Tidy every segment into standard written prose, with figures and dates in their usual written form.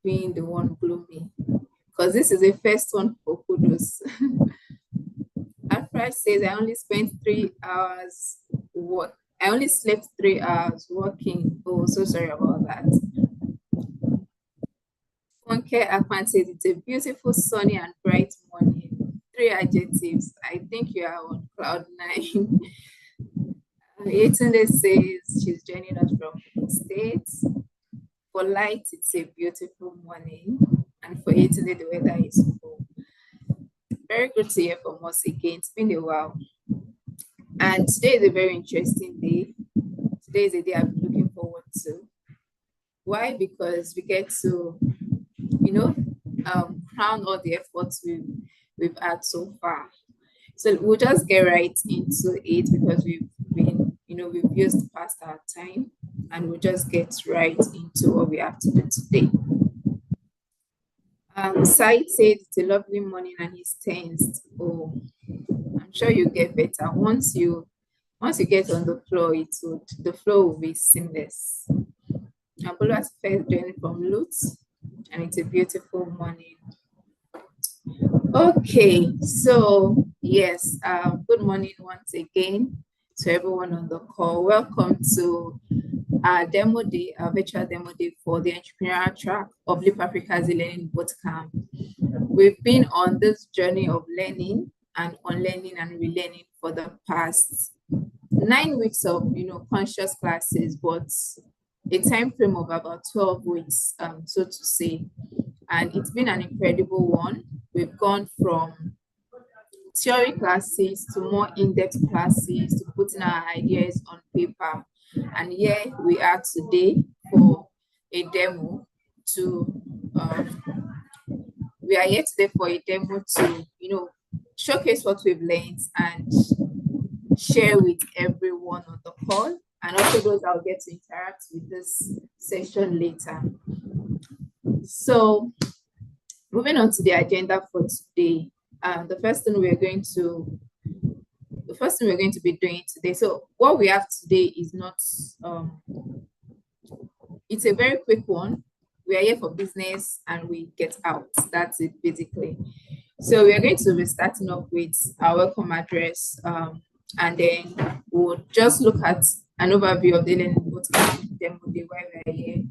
being the one gloomy, because this is the first one for kudos. Afra says, I only spent 3 hours work. I only slept 3 hours working. Oh, so sorry about that. Funke Akpan says, it's a beautiful, sunny, and bright morning. 3 adjectives. I think you are on cloud 9. Yetunde says she's joining us from the States. For Light, it's a beautiful morning. And for Yetunde, the weather is cool. Very good to hear from us again. It's been a while. And today is a very interesting day. Today is a day I've been looking forward to. Why? Because we get to, crown all the efforts we've had so far. So we'll just get right into it because we've used past our time, and we'll just get right into what we have to do today. Said said it's a lovely morning and he's tensed. Oh, I'm sure you get better. Once you get on the floor, the flow will be seamless. Ambula's first journey from Lutz, and it's a beautiful morning. Okay, so yes, good morning once again to everyone on the call. Welcome to our demo day, our virtual demo day for the entrepreneurial track of Leap Africa's e-learning bootcamp. We've been on this journey of learning and unlearning and relearning for the past 9 weeks of conscious classes, but a time frame of about 12 weeks, so to say. And it's been an incredible one. We've gone from theory classes to more in-depth classes to putting our ideas on paper. And here we are today for a demo we are here today for a demo to, showcase what we've learned and share with everyone on the call, and also those that will get to interact with this session later. So moving on to the agenda for today, the first thing we're going to be doing today. So what we have today is not, it's a very quick one. We are here for business and we get out. That's it basically. So we are going to be starting off with our welcome address, and then we'll just look at an overview of the learning bootcamp demo day while we're here.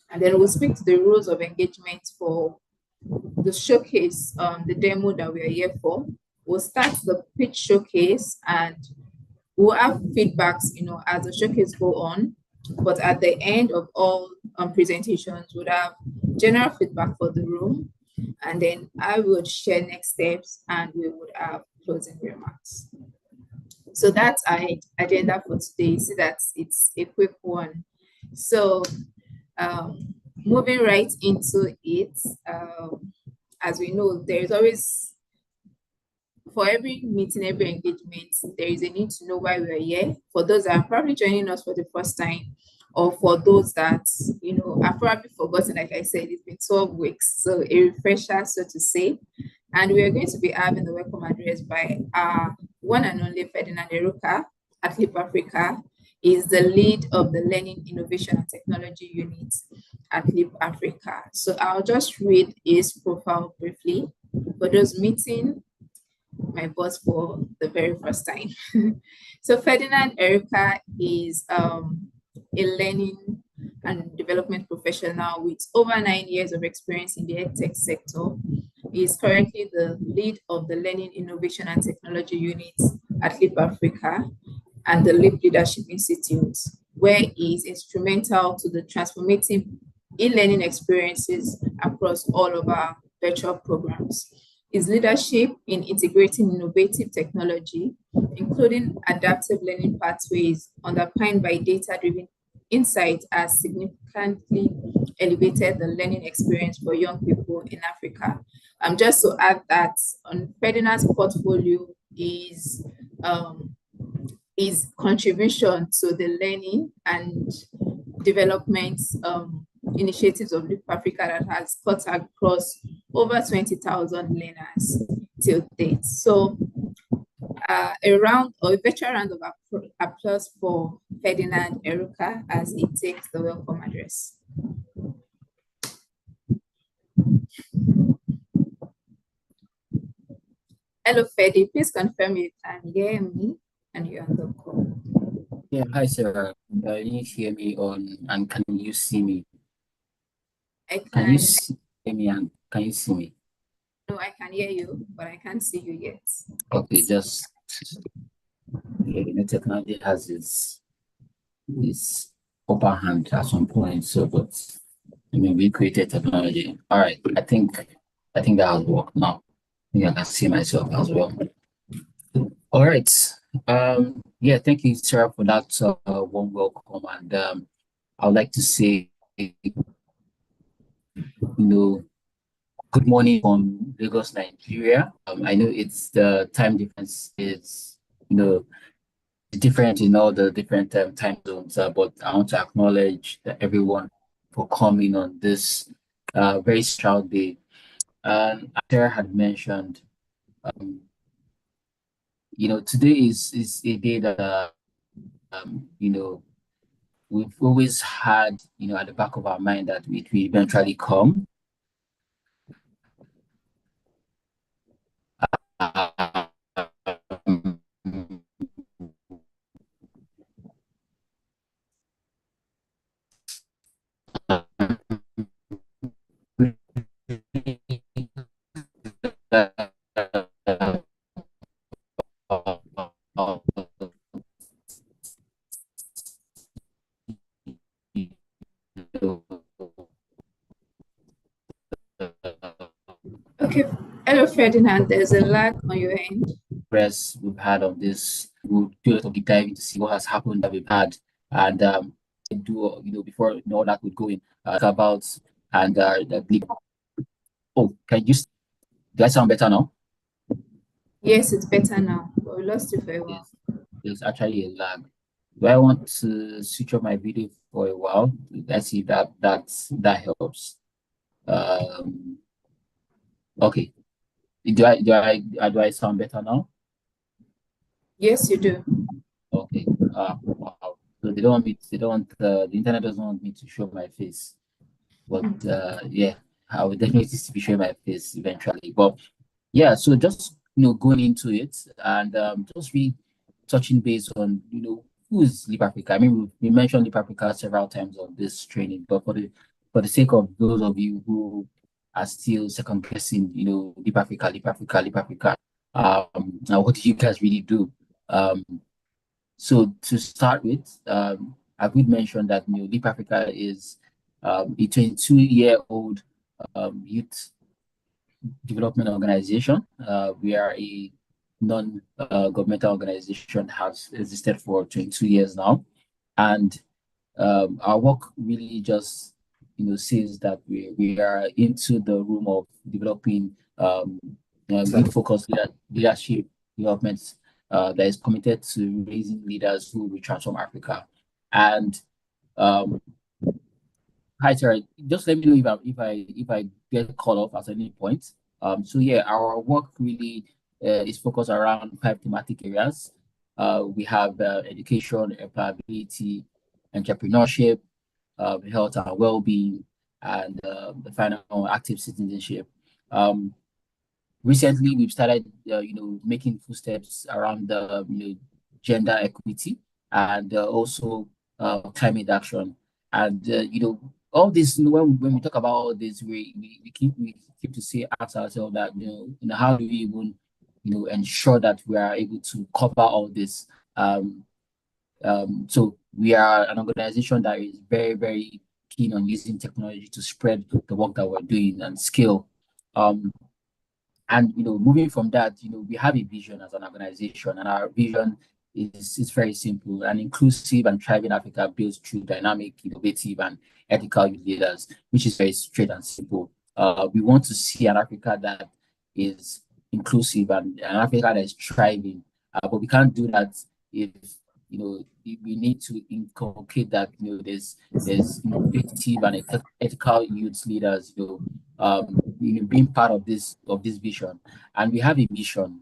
And then we'll speak to the rules of engagement for the showcase, the demo that we are here for. We'll start the pitch showcase and we'll have feedbacks, as the showcase go on. But at the end of all presentations, we'll have general feedback for the room. And then I would share next steps and we would have closing remarks. So that's our agenda for today. See that it's a quick one. So moving right into it, as we know, there is always, for every meeting, every engagement, there is a need to know why we're here. For those that are probably joining us for the first time, or for those that, have probably forgotten, like I said, it's been 12 weeks, so a refresher, so to say. And we are going to be having the welcome address by our one and only Ferdinand Eruka at Leap Africa. Is the lead of the Learning, Innovation and Technology unit at Leap Africa. So I'll just read his profile briefly. For those meeting my boss for the very first time. So Ferdinand Eruka is a learning and development professional with over 9 years of experience in the EdTech sector. He is currently the lead of the Learning, Innovation and Technology unit at Leap Africa and the Leap Leadership Institute, where he is instrumental to the transformative e-learning experiences across all of our virtual programs. His leadership in integrating innovative technology, including adaptive learning pathways underpinned by data-driven insights, has significantly elevated the learning experience for young people in Africa. Just to add that on Ferdinand's portfolio is his contribution to the learning and development initiatives of Leap Africa that has cut across over 20,000 learners till date. So a virtual round of applause for Ferdinand Eruka as he takes the welcome address. Hello, Fede. Please confirm you can hear me and you're on the call. Yeah, hi Sarah. Can you hear me on and can you see me? I Can you can, hear me and can you see me? no, I can hear you, but I can't see you yet. Okay, just yeah, technology has its upper hand at some point. So, but I mean, we created technology. All right, I think that has worked now. I think I can see myself as well. All right. Yeah, thank you, Sarah, for that warm welcome. And I would like to say, good morning from Lagos, Nigeria. I know it's the time difference is, you know, different in all the different time zones, but I want to acknowledge everyone for coming on this very strong day. As Sarah had mentioned, um, today is a day that, we've always had, at the back of our mind that it will eventually come. Um, Okay. Hello, Ferdinand. There's a lag on your end. Progress we've had on this. We'll do a little deep dive to see what has happened that we've had, and do before all that would go in about and oh, can you do I sound better now? Yes, it's better now, but we lost you for a while. Yes, there's actually a lag. Do I want to switch off my video for a while? Let's see if that helps. Um, okay. Do I sound better now? Yes, you do. Okay. Wow. So they don't want the internet doesn't want me to show my face. But yeah, I will definitely be showing my face eventually. But yeah, so just going into it and just really touching base on who is Leap Africa. I mean, we mentioned Leap Africa several times on this training, but for the sake of those of you who are still second guessing, Leap Africa, Leap Africa, Leap Africa, now what do you guys really do? Um, so to start with, I would mention that Leap Africa is a 22-year-old youth development organization. We are a non-governmental organization that has existed for 22 years now, and our work really just says that we are into the room of developing good focused leadership development that is committed to raising leaders who will transform Africa. And um, hi, Sarah. Just let me know if I get cut off at any point. So yeah, our work really is focused around five thematic areas. We have education, employability, entrepreneurship, health and well-being, and the final active citizenship. Um, Recently, we've started, making footsteps around the, gender equity and also climate action. And all this. When we talk about all this, we keep to say ask ourselves that how do we even ensure that we are able to cover all this. So we are an organization that is very, very keen on using technology to spread the work that we're doing and scale. Um, and moving from that, we have a vision as an organization, and our vision is very simple: an inclusive and thriving Africa built through dynamic, innovative, and ethical youth leaders, which is very straight and simple. We want to see an Africa that is inclusive and an Africa that is thriving, but we can't do that if we need to inculcate that there's innovative and ethical youth leaders being part of this vision. And we have a mission.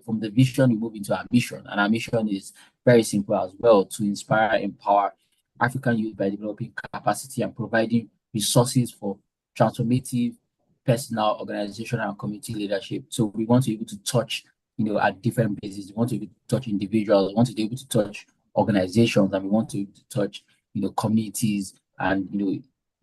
From the vision we move into our mission, and our mission is very simple as well: to inspire, empower African youth by developing capacity and providing resources for transformative personal, organizational, and community leadership. So we want to be able to touch at different bases. We want to be able to touch individuals, we want to be able to touch organizations, and we want to touch, communities, and,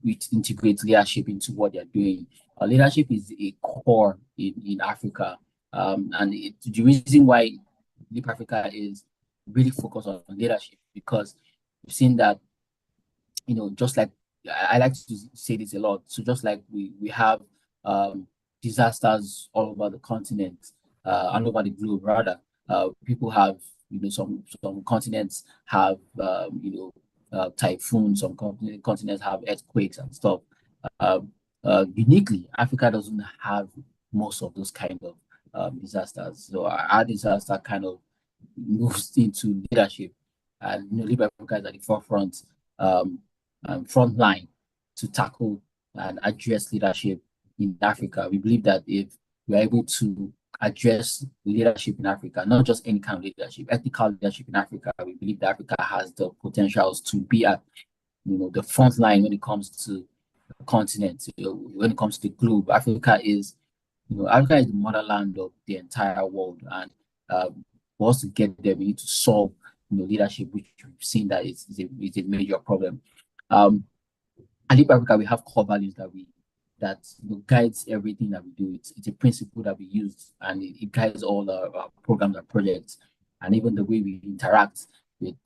we integrate leadership into what they're doing. Leadership is a core in Africa. And the reason why Leap Africa is really focused on leadership, because we've seen that, just like I like to say this a lot. So just like we have disasters all over the continent, all over the globe, rather, people have, some continents have, typhoons, some continents have earthquakes and stuff. Uniquely, Africa doesn't have most of those kind of disasters. So our disaster kind of moves into leadership, and Leap Africa is at the forefront, front line to tackle and address leadership in Africa. We believe that if we are able to address leadership in Africa, not just any kind of leadership, ethical leadership in Africa, we believe that Africa has the potentials to be at, the front line when it comes to the continent, when it comes to the globe. Africa is the motherland of the entire world, and for us to get there, we need to solve, leadership, which we've seen that is a major problem. At Leap Africa, we have core values that guides everything that we do. It's a principle that we use, and it guides all our programs and projects, and even the way we interact with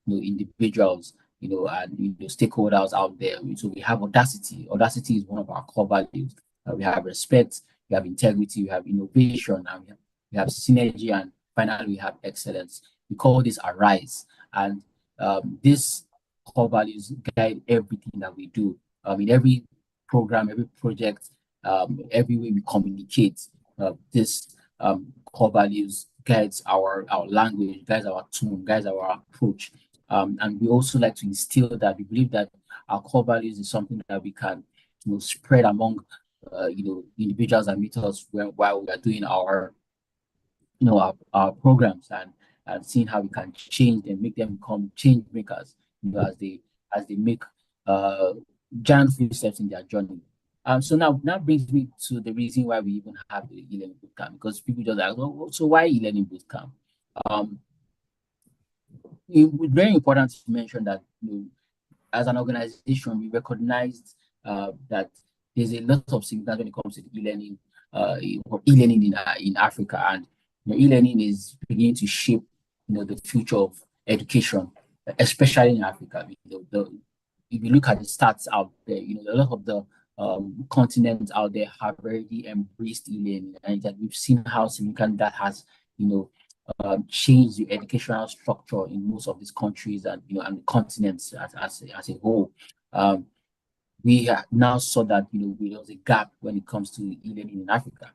individuals, and stakeholders out there. So we have audacity. Audacity is one of our core values. We have respect, we have integrity, we have innovation, and we have synergy, and finally we have excellence. We call this Arise, and this core values guide everything that we do. In every program, every project, every way we communicate, this core values guides our language, guides our tone, guides our approach. And we also like to instill that we believe that our core values is something that we can spread among individuals and methods while we are doing our our programs, and seeing how we can change them, make them become change makers, as they make giant footsteps in their journey. So now that brings me to the reason why we even have the e-learning bootcamp, because people just ask, oh, so why e-learning bootcamp? It's very important to mention that as an organization, we recognized that there's a lot of significance when it comes to e-learning, or e-learning in Africa, and e-learning is beginning to shape the future of education, especially in Africa. If you look at the stats out there, a lot of the continents out there have already embraced e-learning, and that we've seen how significant that has changed the educational structure in most of these countries, and and the continents as a whole. We now saw that there was a gap when it comes to e-learning in Africa.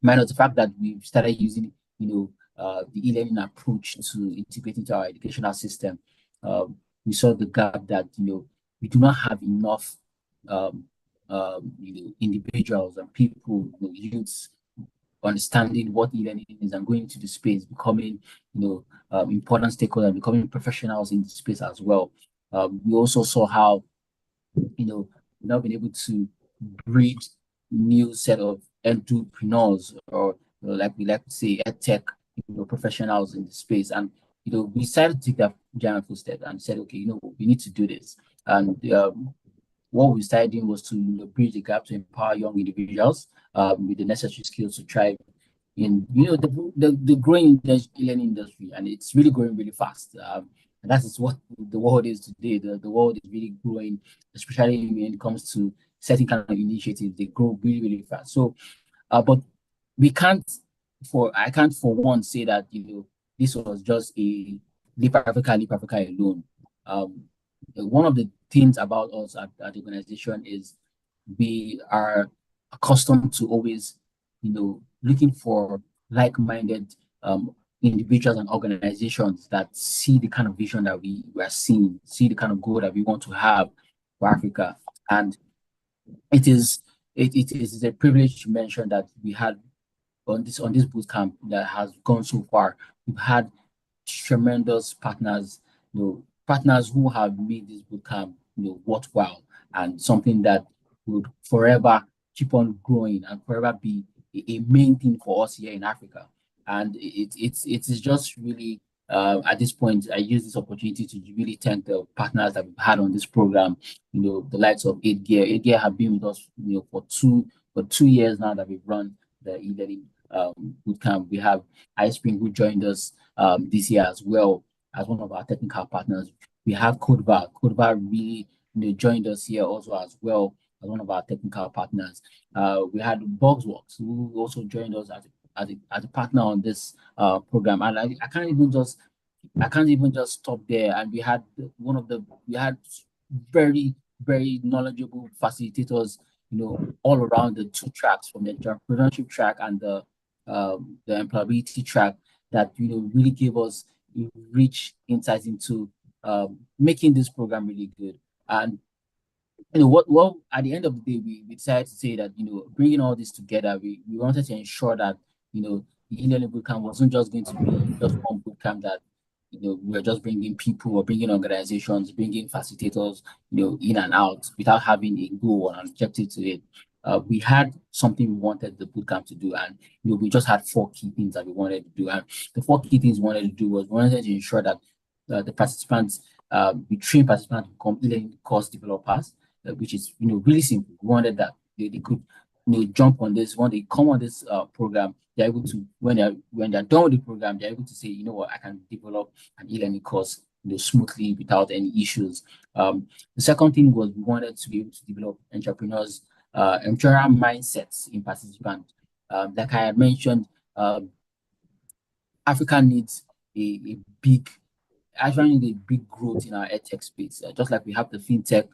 Minus the fact that we've started using the e-learning approach to integrate into our educational system, we saw the gap that we do not have enough individuals and people, youths, understanding what e-learning is and going into the space, becoming important stakeholders, becoming professionals in the space as well. We also saw how we've not been able to breed new set of entrepreneurs, or like we like to say, edtech professionals in the space. And we decided to take that giant footstep and said, okay, we need to do this. And what we started doing was to bridge the gap to empower young individuals with the necessary skills to thrive in the growing e-learning industry, and it's really growing really fast. And that is what the world is today. The world is really growing, especially when it comes to certain kind of initiatives. They grow really, really fast. So, but I can't for one say that this was just a Leap Africa alone. One of the things about us at the organization is we are accustomed to always, looking for like-minded individuals and organizations that see the kind of vision that we are seeing, see the kind of goal that we want to have for Africa. And it is a privilege to mention that we had on this bootcamp that has gone so far. We've had tremendous partners, partners who have made this bootcamp worthwhile, and something that would forever keep on growing and forever be a main thing for us here in Africa. And it is just really at this point, I use this opportunity to really thank the partners that we've had on this program. The likes of 8Gear. 8Gear have been with us, for 2 years now that we've run the e-learning bootcamp. We have iSpring, who joined us this year as well as one of our technical partners. We have Codevar. Codevar really joined us here also as well as one of our technical partners. We had Bugsworks, who also joined us as a partner on this program. And I can't even just stop there. And we had very, very knowledgeable facilitators, all around the two tracks, from the entrepreneurship track and the employability track, that really gave us rich insights into making this program really good. And what at the end of the day, we decided to say that bringing all this together, we wanted to ensure that the e-learning bootcamp wasn't just going to be just one bootcamp that we're just bringing people or bringing organizations, bringing facilitators in and out without having a goal or an objective to it. We had something we wanted the bootcamp to do, and we just had 4 key things that we wanted to do. And the 4 key things we wanted to do was, we wanted to ensure that the participants, we train participants to become e-learning course developers, which is really simple. We wanted that they could jump on this. When they come on this program, they're able to, when they're done with the program, they're able to say, what, I can develop an e-learning course smoothly without any issues. The second thing was, we wanted to be able to develop entrepreneurs, entrepreneurial mindsets in participants. Like I had mentioned, Africa needs a big growth in our edtech space, just like we have the fintech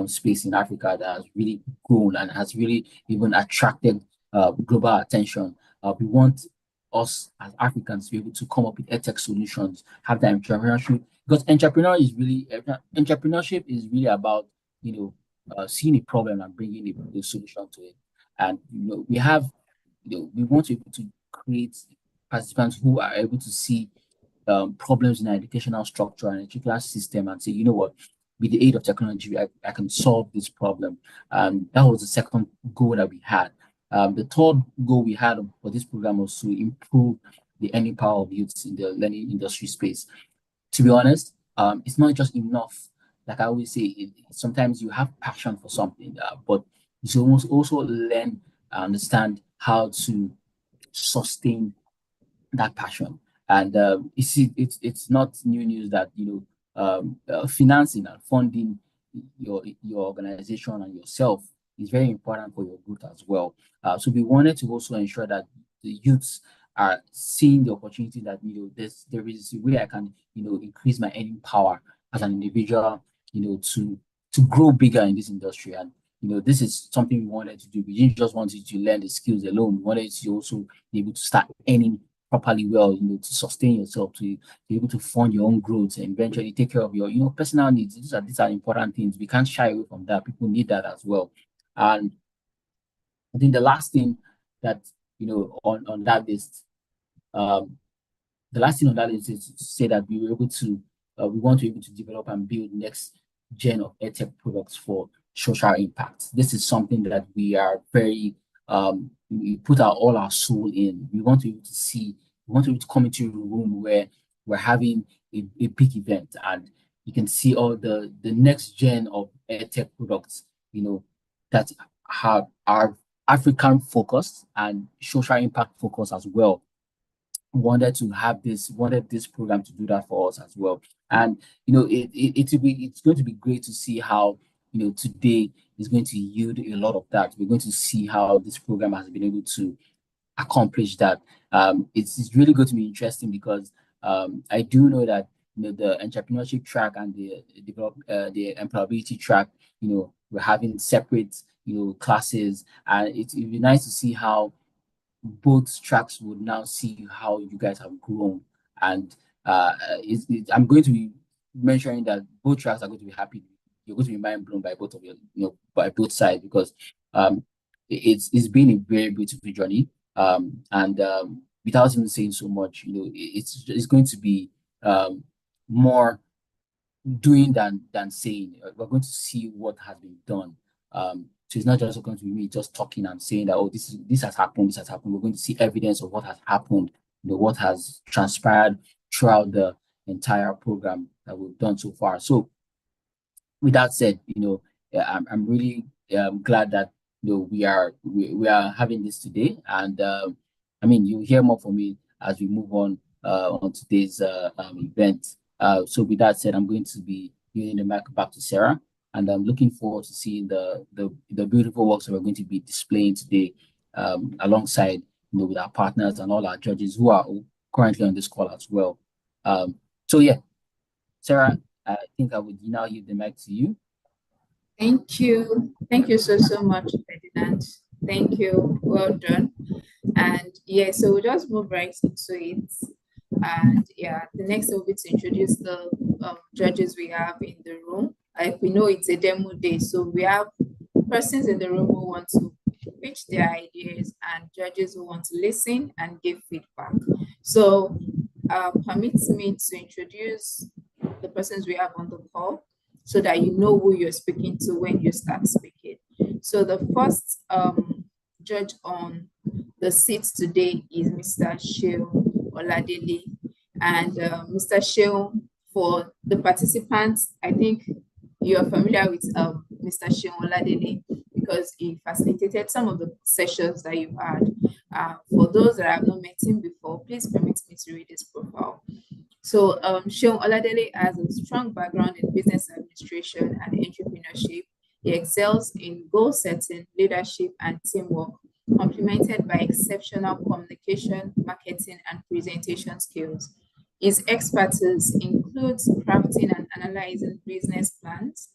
space in Africa that has really grown and has really even attracted global attention. We want us as Africans to be able to come up with edtech solutions, have that entrepreneurship, because entrepreneurship is really about seeing a problem and bringing a solution to it. And we want to be able to create participants who are able to see problems in our educational structure and educational system and say, what, with the aid of technology, I can solve this problem. That was the second goal that we had. The third goal we had for this program was to improve the earning power of youths in the learning industry space. To be honest, it's not just enough. Like I always say, sometimes you have passion for something, but you must also learn and understand how to sustain that passion. And it's not new news that financing and funding your organization and yourself is very important for your growth as well. So we wanted to also ensure that the youths are seeing the opportunity that there is a way I can increase my earning power as an individual, to grow bigger in this industry. And this is something we wanted to do. We didn't just want you to learn the skills alone. We wanted you to also be able to start earning properly well, to sustain yourself, to be able to fund your own growth and eventually take care of your personal needs. These are important things. We can't shy away from that. People need that as well. And I think the last thing that on that list, the last thing on that list is to say that we want to be able to develop and build next gen of edtech products for social impact. This is something that we are very we put all our soul in. We want to be able to see, we want to be able to come into a room where we're having a big event, and you can see all the next gen of edtech products, that are African focused and social impact focused as well. Wanted this program to do that for us as well. And it's going to be great to see how today is going to yield a lot of that. We're going to see how this program has been able to accomplish that. It's really going to be interesting because I do know that the entrepreneurship track and the employability track, we're having separate classes, and it'd be nice to see how both tracks would now see how you guys have grown. And I'm going to be mentioning that both tracks are going to be happy. You're going to be mind blown by both of you, by both sides, because it's been a very beautiful journey. And without even saying so much, it's going to be more doing than saying. We're going to see what has been done So it's not just going to be me just talking and saying that, oh, this has happened, this has happened. We're going to see evidence of what has happened, what has transpired throughout the entire program that we've done so far. So with that said, I'm really glad that we are having this today, and you hear more from me as we move on today's event. So with that said, I'm going to be giving the mic back to Sarah, and I'm looking forward to seeing the beautiful works that we're going to be displaying today, alongside with our partners and all our judges who are currently on this call as well. So yeah, Sarah, I think I would now give the mic to you. Thank you. Thank you so much, Ferdinand. Thank you. Well done. And yeah, so we'll just move right into it. And yeah, the next will be to introduce the judges we have in the room. Like we know it's a demo day, so we have persons in the room who want to pitch their ideas and judges who want to listen and give feedback. So permit me to introduce the persons we have on the call so that you know who you're speaking to when you start speaking. So the first judge on the seat today is Mr. Sheun Oladele. And Mr. Sheun, for the participants, I think you're familiar with Mr. Sheun Oladele because he facilitated some of the sessions that you've had. For those that have not met him before, please permit me to read his profile. So Sheun Oladele has a strong background in business administration and entrepreneurship. He excels in goal setting, leadership, and teamwork, complemented by exceptional communication, marketing, and presentation skills. His expertise includes crafting and analyzing business plans,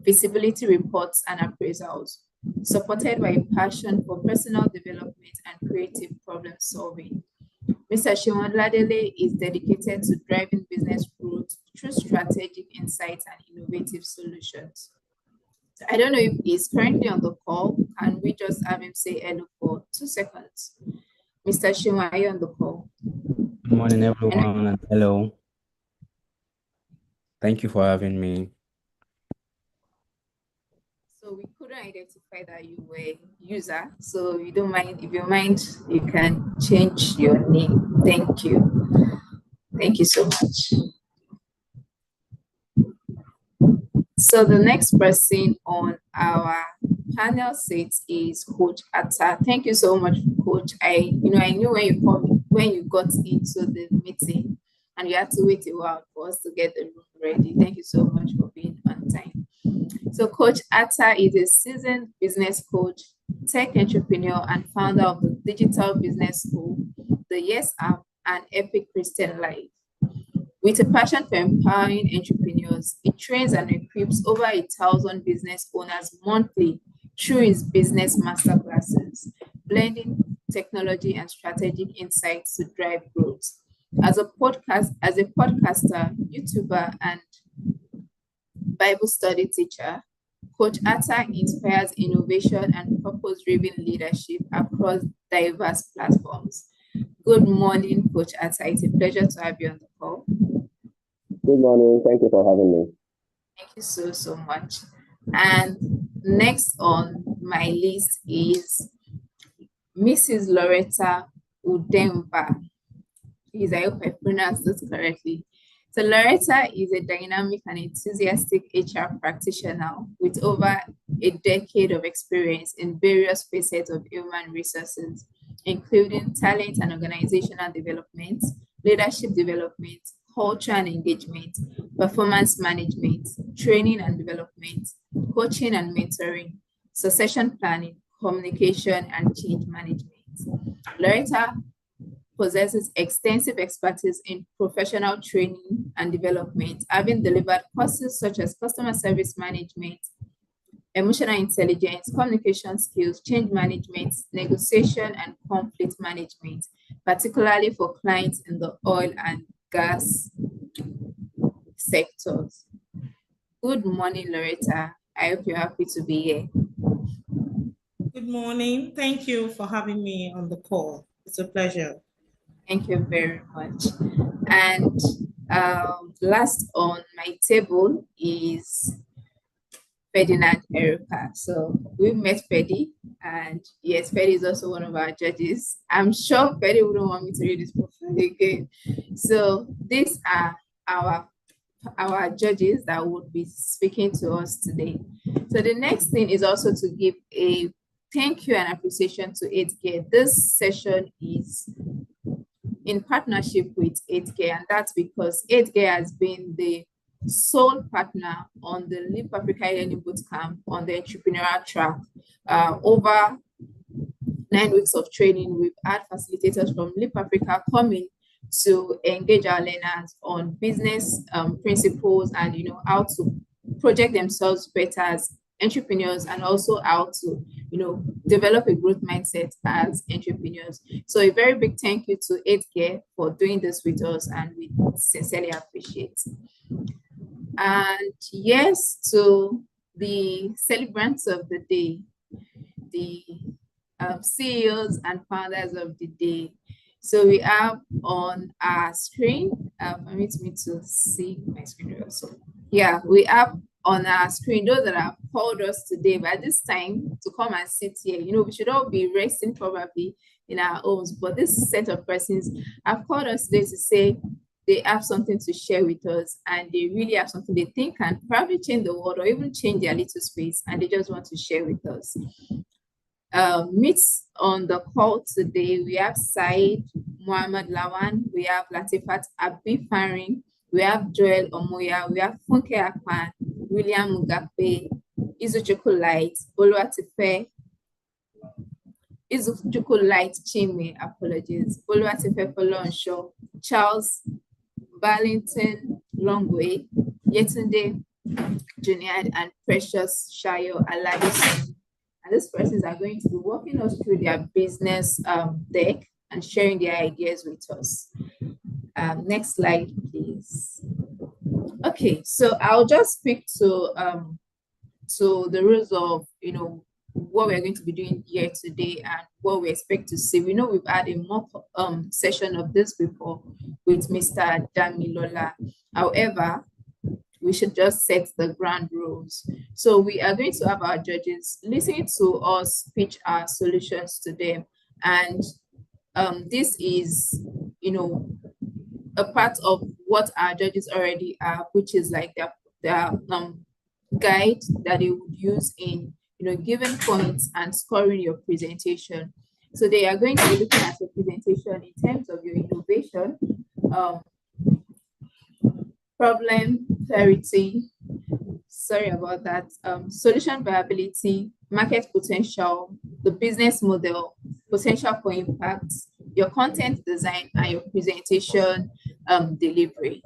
feasibility reports, and appraisals, supported by a passion for personal development and creative problem solving. Mr. Sheun Oladele is dedicated to driving business growth through strategic insights and innovative solutions. So I don't know if he's currently on the call. Can we just have him say hello for 2 seconds? Mr. Sheun, are you on the call? Good morning, everyone, and hello. Thank you for having me. So we couldn't identify that you were a user. So if you mind, you can change your name. Thank you. Thank you so much. So the next person on our panel seat is Coach Atta. Thank you so much, Coach. I knew when you got into the meeting and you had to wait a while for us to get the room ready. Thank you so much for being on time. So Coach Atta is a seasoned business coach, tech entrepreneur, and founder of the digital business school, the Yes App, and Epic Christian Life. With a passion for empowering entrepreneurs, he trains and equips over 1,000 business owners monthly through his business masterclasses, blending technology and strategic insights to drive growth. As a podcaster, YouTuber, and Bible study teacher, Coach Atta inspires innovation and purpose-driven leadership across diverse platforms. Good morning, Coach Atta. It's a pleasure to have you on the call. Good morning. Thank you for having me. Thank you so much. And next on my list is Mrs. Loretta Udemba. Please, I hope I pronounced this correctly. So Loretta is a dynamic and enthusiastic HR practitioner with over a decade of experience in various facets of human resources, including talent and organizational development, leadership development, culture and engagement, performance management, training and development, coaching and mentoring, succession planning, communication, and change management. Loretta possesses extensive expertise in professional training and development, having delivered courses such as customer service management, emotional intelligence, communication skills, change management, negotiation, and conflict management, particularly for clients in the oil and gas sectors. Good morning, Loretta. I hope you're happy to be here. Good morning. Thank you for having me on the call. It's a pleasure. Thank you very much. And last on my table is Ferdinand Erica. So we've met Ferdy, and yes, Ferdy is also one of our judges. I'm sure Ferdy wouldn't want me to read this profile again. So these are our judges that would be speaking to us today. So the next thing is also to give a thank you and appreciation to 8Gear. This session is in partnership with 8Gear, and that's because 8Gear has been the sole partner on the Leap Africa Learning Bootcamp on the entrepreneurial track. Over 9 weeks of training, we've had facilitators from Leap Africa coming to engage our learners on business principles and how to project themselves better as entrepreneurs, and also how to develop a growth mindset as entrepreneurs. So a very big thank you to 8Gear for doing this with us, and we sincerely appreciate. And yes, to the celebrants of the day, the CEOs and founders of the day. So we have on our screen, permit me to see my screen also. Yeah, we have on our screen those that have called us today, but at this time to come and sit here, we should all be resting probably in our homes, but this set of persons have called us today to say they have something to share with us, and they really have something they think can probably change the world or even change their little space, and they just want to share with us. Meet on the call today, we have Said Muhammad Lawan, we have Latifat Abi Faring, we have Joel Omoya, we have Funke Akpan, William Mugape, Izuchukwu Light, Oluwatife, Izuchukwu Light Chime, apologies, Oluwatife Folonsho, Charles Barlington Longway, Yetunde Junior, and Precious Shayo Aladison. And these persons are going to be walking us through their business deck and sharing their ideas with us. Next slide, please. Okay, so I'll just speak to the rules of what we're going to be doing here today and what we expect to see. We know we've had a mock session of this before with Mr. Damilola. However, we should just set the ground rules. So we are going to have our judges listening to us pitch our solutions to them. And this is, a part of what our judges already are, which is like their guide that they would use in, giving points and scoring your presentation. So they are going to be looking at your presentation in terms of your innovation, problem clarity, sorry about that, solution viability, market potential, the business model, potential for impact, your content design, and your presentation delivery.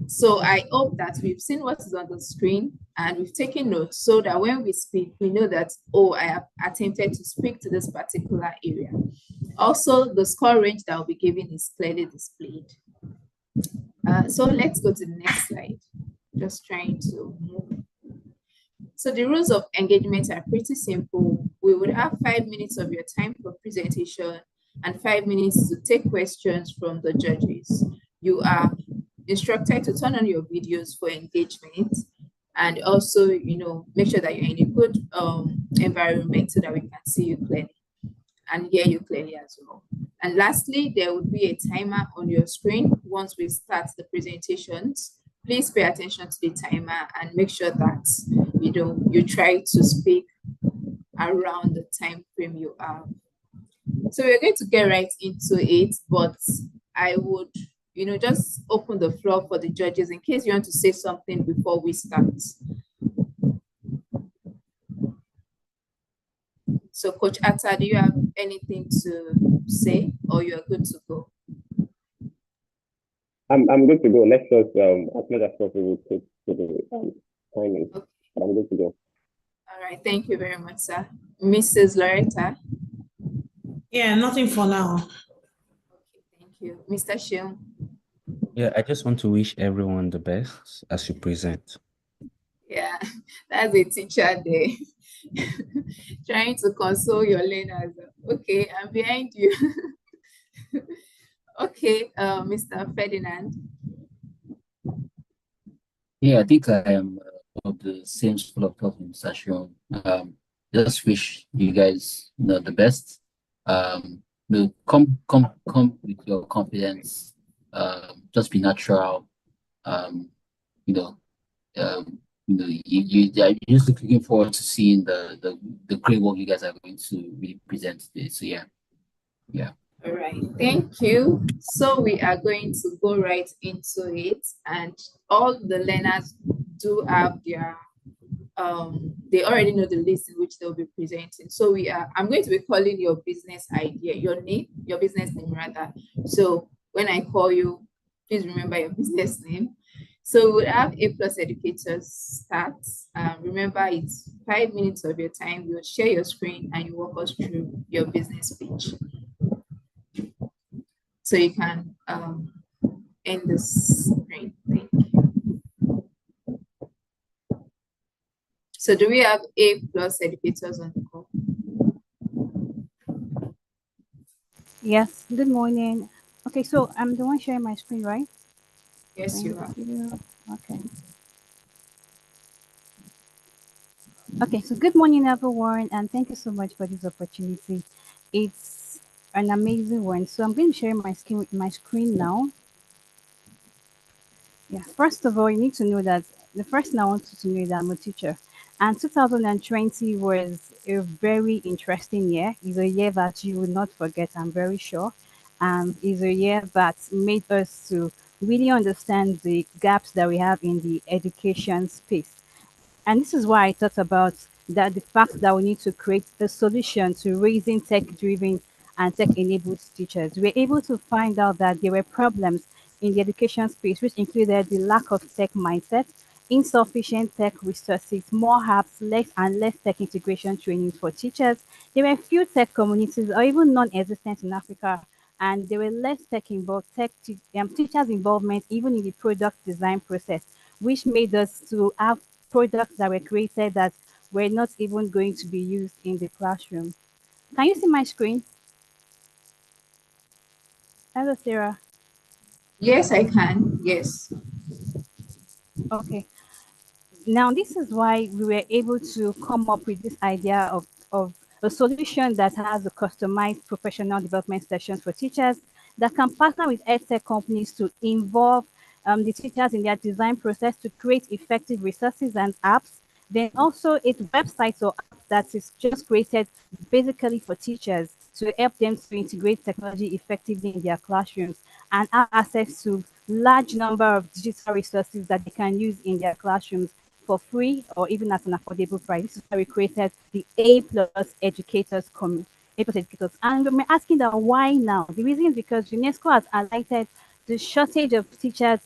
So I hope that we've seen what is on the screen and we've taken notes so that when we speak, we know that, oh, I have attempted to speak to this particular area. Also, the score range that will be given is clearly displayed. So let's go to the next slide. Just trying to move. So the rules of engagement are pretty simple. We would have 5 minutes of your time for presentation and 5 minutes to take questions from the judges. You are instructed to turn on your videos for engagement, and also, make sure that you're in a good environment so that we can see you clearly and hear you clearly as well. And lastly, there would be a timer on your screen once we start the presentations. Please pay attention to the timer and make sure that you try to speak around the time frame you have. So we're going to get right into it, but I would just open the floor for the judges in case you want to say something before we start. So Coach Atta, do you have anything to say, or you're good to go? I'm good to go. Let's just as much as possible to the timing. Okay. But I'm good to go. All right, thank you very much, sir. Mrs. Loretta? Yeah, nothing for now. Okay, thank you. Mr. Shion? Yeah, I just want to wish everyone the best as you present. Yeah, that's a teacher there. Trying to console your learners. Okay, I'm behind you. Okay, Mr. Ferdinand. Yeah, I think I am of the same school of thought in Sashion. Just wish you guys the best. Come with your confidence. Just be natural. Um, you know, you are just looking forward to seeing the great work you guys are going to really present today. So yeah. All right, thank you. So we are going to go right into it, and all the learners do have their they already know the list in which they'll be presenting. So I'm going to be calling your business idea, your business name rather. So when I call you, please remember your business name. So we'll have A+ educators start. Remember, it's 5 minutes of your time. You'll share your screen and you walk us through your business pitch. So you can end the screen. Thank you. So do we have A+ educators on the call? Yes, good morning. Okay, so I'm the one sharing my screen, right? Yes, you are. Okay. Okay, so good morning, everyone, and thank you so much for this opportunity. It's an amazing one. So I'm going to share my screen now. Yeah, first of all, you need to know that the first thing I want you to know is that I'm a teacher. And 2020 was a very interesting year. It's a year that you will not forget, I'm very sure. It's a year that made us to really understand the gaps that we have in the education space. And this is why I thought about that the fact that we need to create a solution to raising tech-driven and tech-enabled teachers. We were able to find out that there were problems in the education space, which included the lack of tech mindset, insufficient tech resources, more apps, less tech integration training for teachers. There were few tech communities or even non-existent in Africa, and there were less tech involved, teachers' involvement even in the product design process, which made us to have products that were created that were not even going to be used in the classroom. Can you see my screen? Hello, Sarah. Yes, I can. Yes. Okay. Now, this is why we were able to come up with this idea of a solution that has a customized professional development sessions for teachers that can partner with edtech companies to involve the teachers in their design process to create effective resources and apps. Then also it's websites or apps that is just created basically for teachers to help them to integrate technology effectively in their classrooms and have access to large number of digital resources that they can use in their classrooms for free or even at an affordable price. This is why we created the A+ educators A+ educators. And we're asking that why now? The reason is because UNESCO has highlighted the shortage of teachers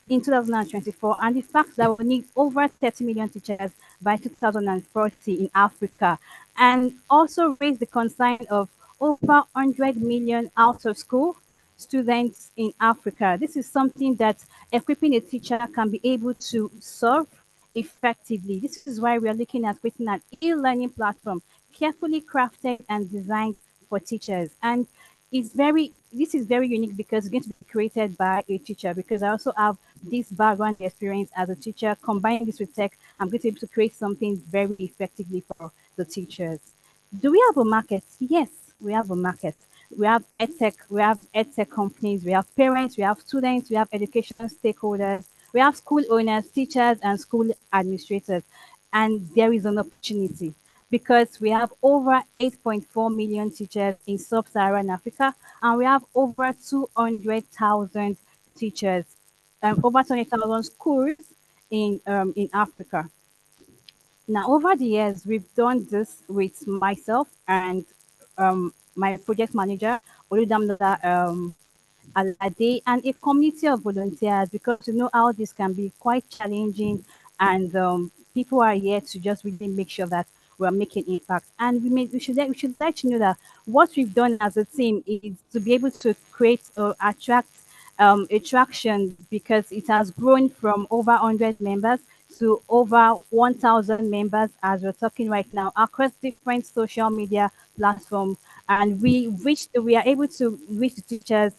in 2024 and the fact that we need over 30 million teachers by 2040 in Africa, and also raise the concern of over 100 million out of school students in Africa. This is something that equipping a teacher can be able to solve effectively. This is why we are looking at creating an e-learning platform carefully crafted and designed for teachers. And this is very unique because it's going to be created by a teacher, because I also have this background experience as a teacher. Combining this with tech, I'm going to be able to create something very effectively for the teachers. Do we have a market? Yes, we have a market. We have edtech companies, we have parents, we have students, we have education stakeholders, we have school owners, teachers, and school administrators. And there is an opportunity because we have over 8.4 million teachers in sub-Saharan Africa, and we have over 200,000 teachers, over 200,000 schools in Africa. Now, over the years, we've done this with myself and my project manager, Oludamlola Alade, and a community of volunteers, because you know how this can be quite challenging, and people are here to just really make sure that we're making impact. And we should let you know that what we've done as a team is to be able to create or attract attraction, because it has grown from over 100 members to over 1,000 members as we're talking right now across different social media platforms. And we are able to reach the teachers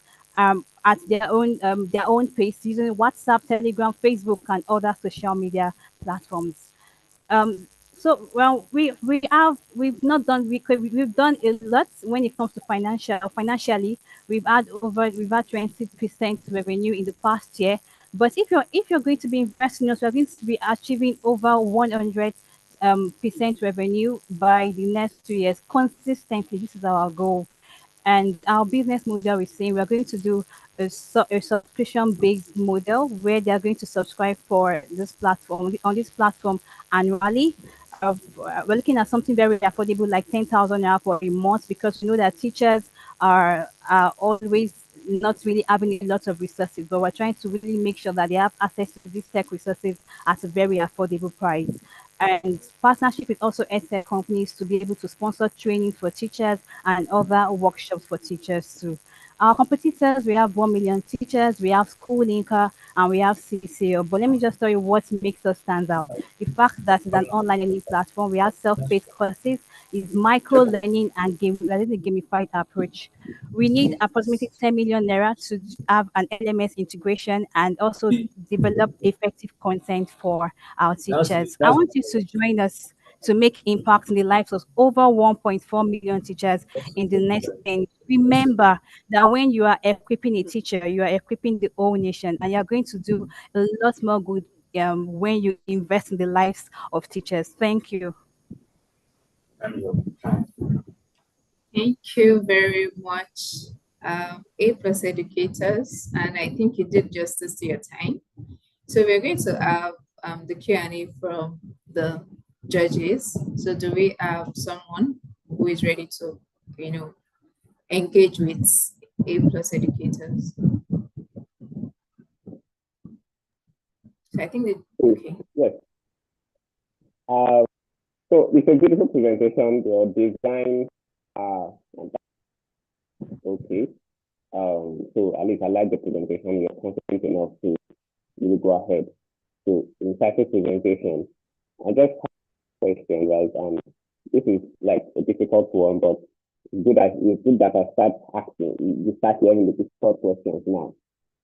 at their own pace using WhatsApp, Telegram, Facebook, and other social media platforms. Um, so well, we've not done we've done a lot when it comes to financially. We've had 20% revenue in the past year. But if you're going to be investing, you're going to be achieving over 100 percent revenue by the next 2 years consistently. This is our goal. And our business model is saying we're going to do a subscription-based model where they are going to subscribe for this platform on this platform annually. We're looking at something very affordable, like 10,000 naira for a month, because we know that teachers are always not really having a lot of resources, but we're trying to really make sure that they have access to these tech resources at a very affordable price. And partnership with also EdTech companies to be able to sponsor training for teachers and other workshops for teachers too. Our competitors, we have 1 million teachers, we have School Linker, and we have CCO. But let me just tell you what makes us stand out. The fact that it's an online learning platform, we have self-paced courses, is micro learning and that is a gamified approach. We need approximately 10 million naira to have an LMS integration and also develop effective content for our teachers. I want you to join us to make impact in the lives of over 1.4 million teachers in the next 10. Remember that when you are equipping a teacher, you are equipping the whole nation, and you're going to do a lot more good when you invest in the lives of teachers. Thank you. Thank you very much, A Plus Educators, and I think you did justice to your time. So we're going to have the Q&A from the judges. So do we have someone who is ready to, engage with A Plus Educators? So I think okay. Yes. So it's a beautiful presentation. Your design okay. So at least I like the presentation. You're confident enough to really go ahead. So insightful presentation. I just have a question, right? This is like a difficult one, but it's good that I start asking. You start hearing the difficult questions now,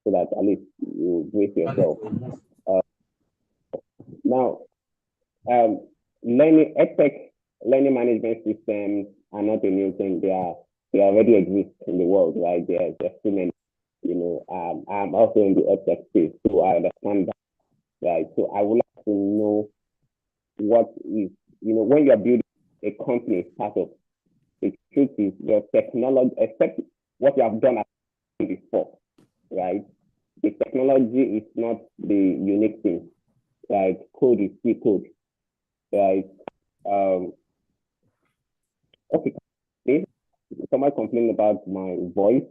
so that at least you brace yourself. Now, EdTech learning management systems are not a new thing. They already exist in the world, right? There's so many. I'm also in the EdTech space, so I understand that, right? So I would like to know what is, when you're building a company startup, the truth is your technology, except what you have done before, right? The technology is not the unique thing, right? Code is still code, right? Okay, somebody complained about my voice.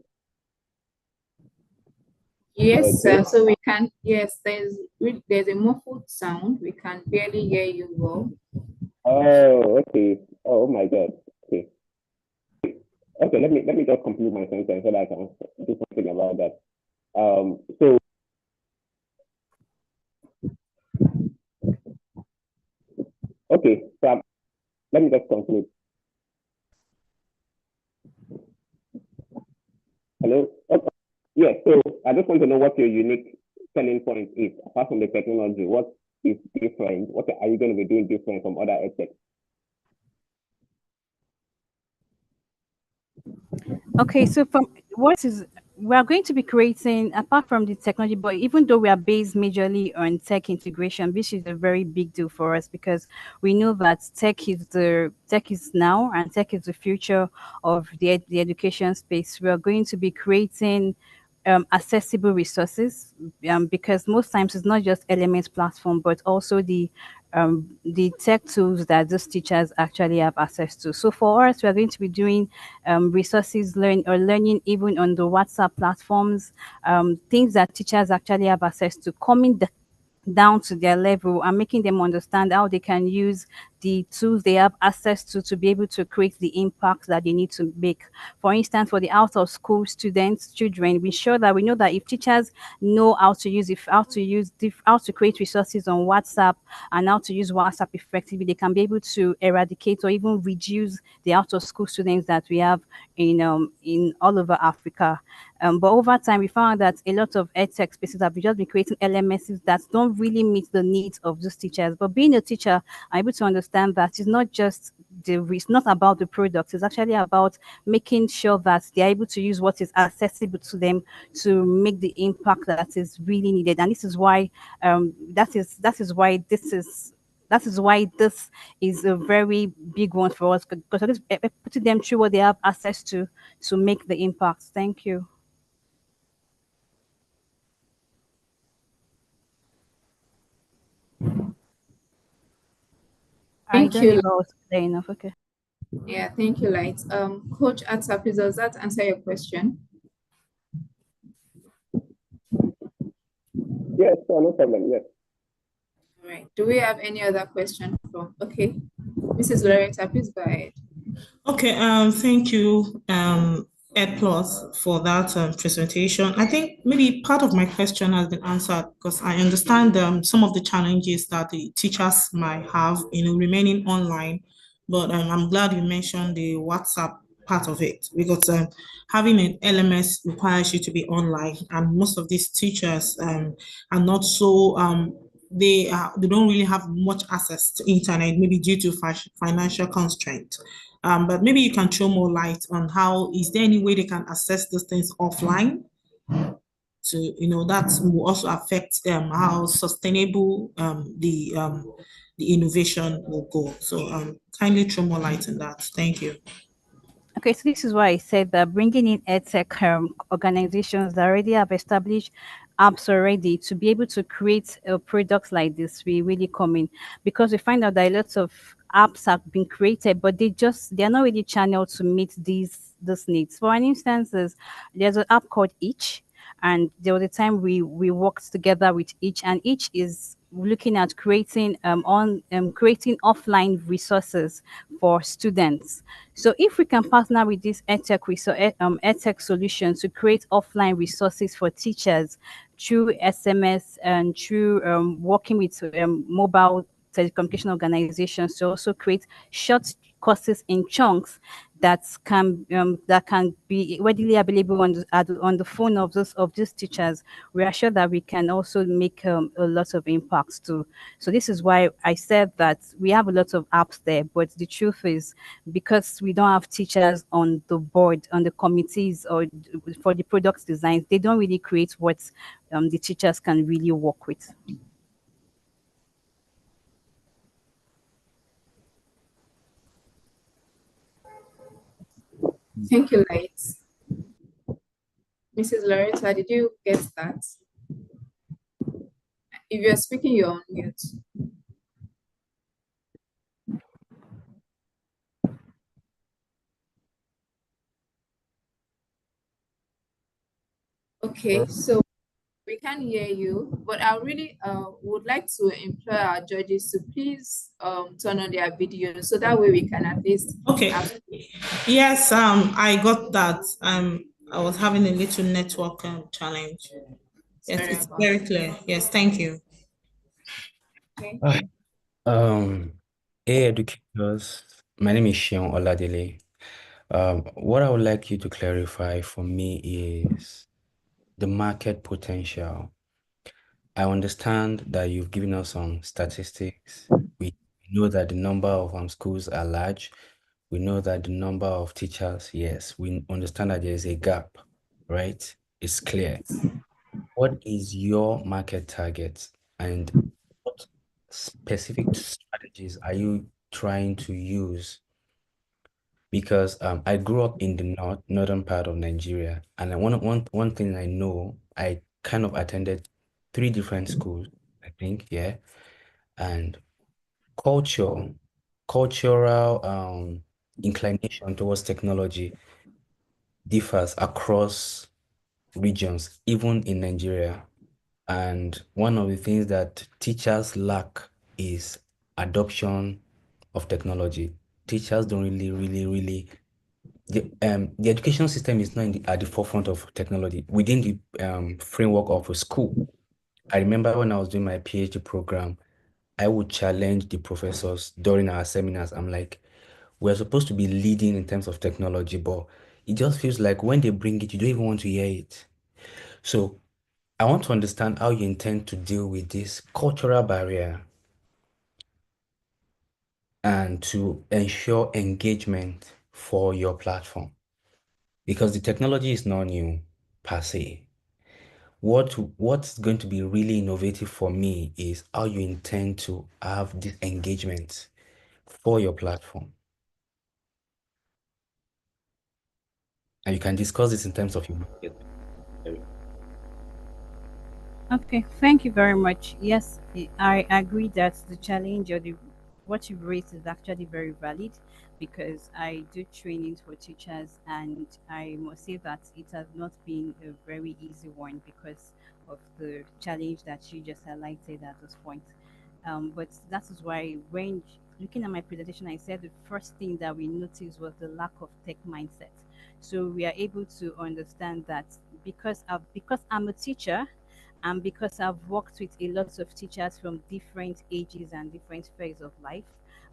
Yes, so we can, yes, there's a muffled sound. We can barely hear you well. Oh, okay. Oh my God. Okay. Okay, let me just complete my sentence so that I can do something about that. So okay, so let me just conclude. Hello? Okay. Yeah, so I just want to know what your unique selling point is, apart from the technology. What is different? What are you going to be doing different from other EdTech? Okay, so we are going to be creating, apart from the technology, but even though we are based majorly on tech integration, which is a very big deal for us because we know that tech is now and tech is the future of the education space. We are going to be creating accessible resources because most times it's not just LMS platform, but also the tech tools that those teachers actually have access to. So for us, we are going to be doing resources learning even on the WhatsApp platforms, things that teachers actually have access to, coming down to their level and making them understand how they can use the tools they have access to be able to create the impact that they need to make. For instance, for the out of school students, children, we ensure that we know that if teachers know how to use how to create resources on WhatsApp and how to use WhatsApp effectively, they can be able to eradicate or even reduce the out of school students that we have in all over Africa. But over time, we found that a lot of edtech spaces have just been creating LMSs that don't really meet the needs of those teachers. But being a teacher, I'm able to understand that it's not just it's not about the product. It's actually about making sure that they're able to use what is accessible to them to make the impact that is really needed. And this is why that is why this is a very big one for us because it is putting them through what they have access to make the impact. Thank you. Thank I don't you. know if I was clear enough. Okay. Yeah, thank you, Light. Coach Atsapi, does that answer your question? Yes, no problem. Yes. All right. Do we have any other question from? Okay, Mrs. Loretta, please go ahead. Okay, thank you, Ed Plus, for that presentation. I think maybe part of my question has been answered because I understand some of the challenges that the teachers might have, remaining online. But I'm glad you mentioned the WhatsApp part of it because having an LMS requires you to be online, and most of these teachers are not so they don't really have much access to internet, maybe due to financial constraint. But maybe you can throw more light on how, is there any way they can access those things offline? So, that will also affect how sustainable the innovation will go. So kindly throw more light on that. Thank you. Okay, so this is why I said that bringing in edtech organizations that already have established apps already to be able to create products like this, we really come in because we find out that lots of apps have been created, but they're not really channeled to meet these needs. For an instance, there's an app called Each, and there was a time we worked together with Each, and Each is looking at creating creating offline resources for students. So if we can partner with this edtech solutions to create offline resources for teachers through SMS and through working with mobile telecommunication organizations to also create short courses in chunks that can be readily available on the phone of these teachers, we are sure that we can also make a lot of impacts too. So this is why I said that we have a lot of apps there, but the truth is because we don't have teachers on the board, on the committees, or for the product designs, they don't really create what the teachers can really work with. Thank you, Light. Mrs. Loretta, did you get that? If you're speaking, you're on mute. Okay, so we can hear you, but I really would like to implore our judges to please turn on their video so that way we can at least. Okay. Yes, I got that. I was having a little network challenge. Yes, it's very clear. Yes, thank you. Okay. Hey, educators, my name is Shion Oladele. What I would like you to clarify for me is the market potential. I understand that you've given us some statistics. We know that the number of schools are large. We know that the number of teachers, yes, we understand that there is a gap, right? It's clear. What is your market target and what specific strategies are you trying to use? Because I grew up in the northern part of Nigeria, and one thing I know, I kind of attended 3 different schools, I think, yeah, and cultural inclination towards technology differs across regions, even in Nigeria. And one of the things that teachers lack is adoption of technology. Teachers don't really the education system is not at the forefront of technology within the framework of a school. I remember when I was doing my PhD program, I would challenge the professors during our seminars. I'm like, we're supposed to be leading in terms of technology, but it just feels like when they bring it, you don't even want to hear it. So I want to understand how you intend to deal with this cultural barrier and to ensure engagement for your platform. Because the technology is not new per se. What's going to be really innovative for me is how you intend to have this engagement for your platform. And you can discuss this in terms of your market. Okay, thank you very much. Yes, I agree that the challenge or the what you've raised is actually very valid because I do trainings for teachers and I must say that it has not been a very easy one because of the challenge that you just highlighted at this point. But that is why when looking at my presentation, I said the first thing that we noticed was the lack of tech mindset. So we are able to understand that because I'm a teacher and because I've worked with a lot of teachers from different ages and different phases of life,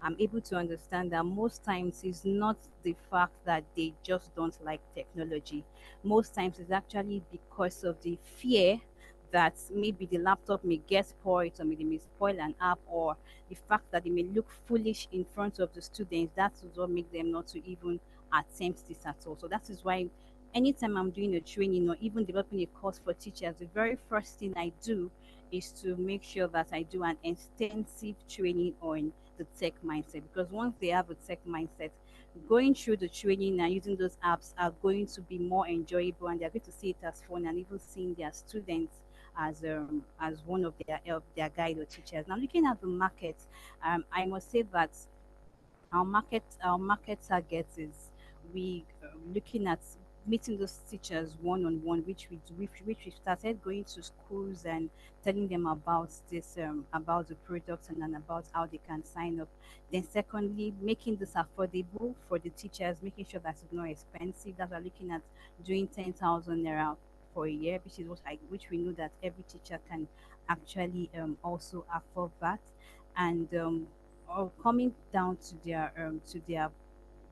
I'm able to understand that most times it's not the fact that they just don't like technology. Most times it's actually because of the fear that maybe the laptop may get spoiled or maybe they may spoil an app or the fact that they may look foolish in front of the students. That is what makes them not to even attempt this at all. So that is why anytime I'm doing a training or even developing a course for teachers, the very first thing I do is to make sure that I do an extensive training on the tech mindset because once they have a tech mindset, going through the training and using those apps are going to be more enjoyable and they're going to see it as fun and even seeing their students as one of their guide or teachers. Now looking at the market, I must say that our market target is we looking at meeting those teachers one on one, which we started going to schools and telling them about this about the products and then about how they can sign up. Then secondly, making this affordable for the teachers, making sure that it's not expensive. That we're looking at doing 10,000 naira for a year, which we know that every teacher can actually also afford that, and or coming down to their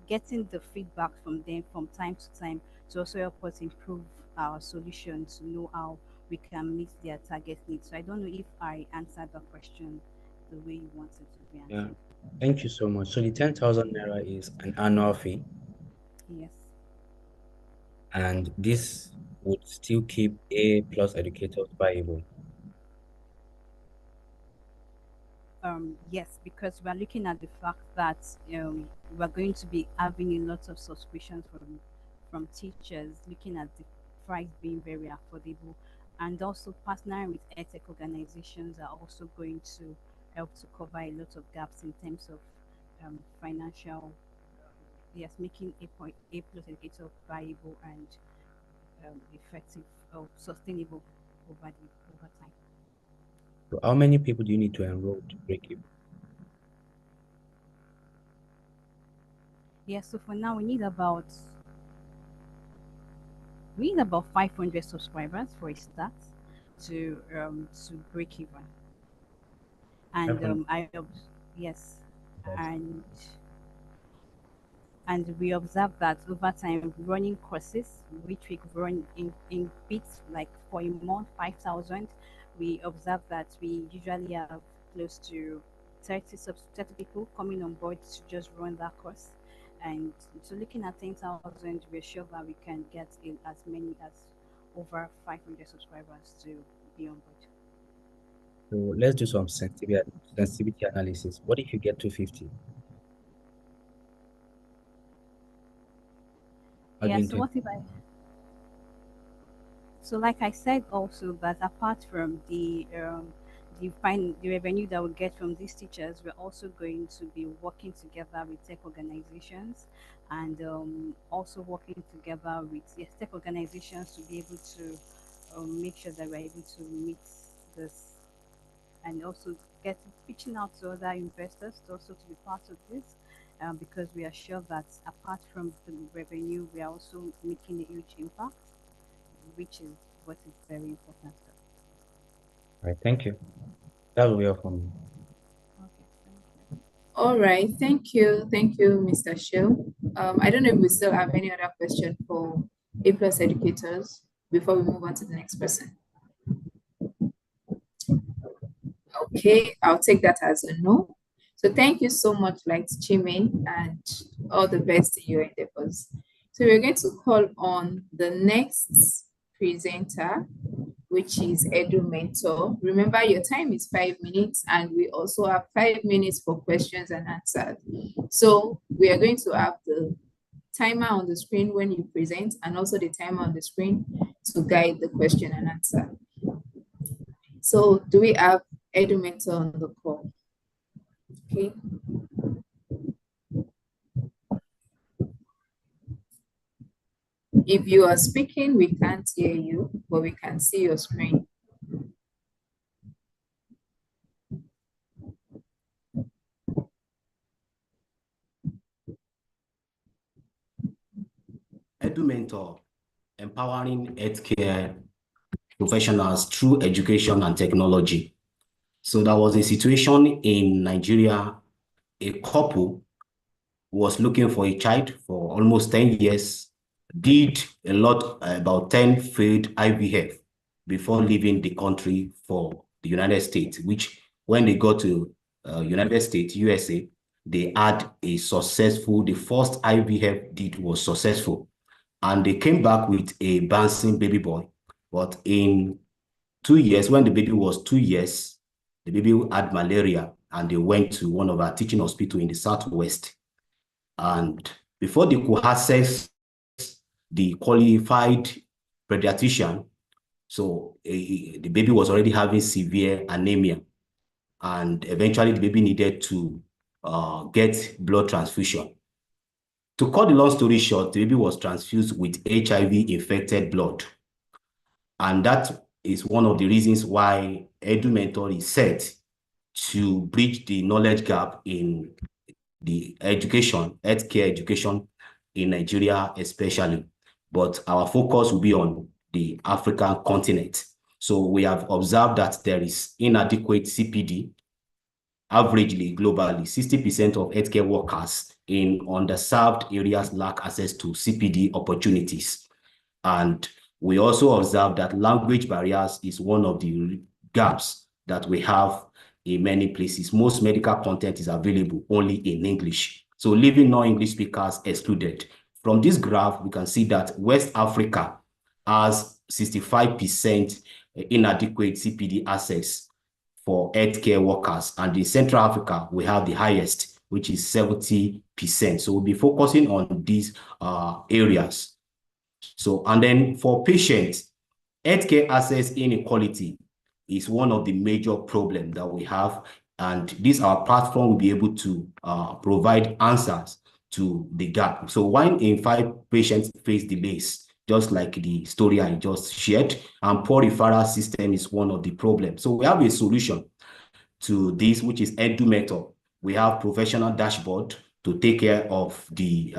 getting the feedback from them from time to time to also help us improve our solution to know how we can meet their target needs. So I don't know if I answered the question the way you wanted to be Yeah. answered. Thank you so much. So the 10,000 naira is an annual fee, Yes. and this would still keep A plus educators viable. Yes, because we're looking at the fact that we're going to be having a lot of subscriptions from teachers, looking at the price being very affordable, and also partnering with edtech organizations are also going to help to cover a lot of gaps in terms of financial, yes, making A plus educator viable and effective or sustainable over time. So how many people do you need to enroll to break even? Yeah, so for now we need about 500 subscribers for a start to break even. And 500. yes, and we observe that over time running courses which we run in bits like for a month 5,000, we observe that we usually have close to 30 people coming on board to just run that course. And so looking at 10,000, we're sure that we can get in as many as over 500 subscribers to be on board. So let's do some sensitivity analysis. What if you get to 50? How do Yeah, you so intend? what if I So, like I said, also that apart from the revenue that we get from these teachers, we're also going to be working together with tech organizations, and also working together with, yes, tech organizations to be able to make sure that we're able to meet this and also reaching out to other investors to also to be part of this, because we are sure that apart from the revenue, we are also making a huge impact, which is what is very important. All right, thank you. That will be all from me. Okay, thank you. All right, thank you. Thank you, Mr. Shill. I don't know if we still have any other question for A+ educators before we move on to the next person. Okay, I'll take that as a no. So thank you so much, Light Chimin, and all the best in your endeavors. So we're going to call on the next presenter, which is Edu Mentor. Remember, your time is 5 minutes, and we also have 5 minutes for questions and answers. So we are going to have the timer on the screen when you present, and also the timer on the screen to guide the question and answer. So do we have Edu Mentor on the call? Okay. If you are speaking, we can't hear you, but we can see your screen. Edu Mentor, empowering healthcare professionals through education and technology. So there was a situation in Nigeria, a couple was looking for a child for almost 10 years, did a lot, about 10 failed IVF before leaving the country for the United States, which when they got to United States, USA, they had a successful, the first IVF did was successful. And they came back with a bouncing baby boy. But in 2 years, when the baby was 2 years, the baby had malaria, and they went to one of our teaching hospitals in the Southwest. And before they could access the qualified pediatrician, so the baby was already having severe anemia. And eventually the baby needed to get blood transfusion. To cut the long story short, the baby was transfused with HIV-infected blood. And that is one of the reasons why Edu Mentor is set to bridge the knowledge gap in the education, healthcare education in Nigeria especially. But our focus will be on the African continent. So we have observed that there is inadequate CPD. Averagely, globally, 60% of healthcare workers in underserved areas lack access to CPD opportunities. And we also observe that language barriers is one of the gaps that we have in many places. Most medical content is available only in English. So leaving non-English speakers excluded. From this graph, we can see that West Africa has 65% inadequate CPD access for healthcare workers. And in Central Africa, we have the highest, which is 70%. So we'll be focusing on these areas. So, and then for patients, healthcare access inequality is one of the major problems that we have. And this, our platform will be able to provide answers to the gap. So 1 in 5 patients face delays, just like the story I just shared, and poor referral system is one of the problems. So we have a solution to this, which is Edu Mentor. We have professional dashboard to take care of the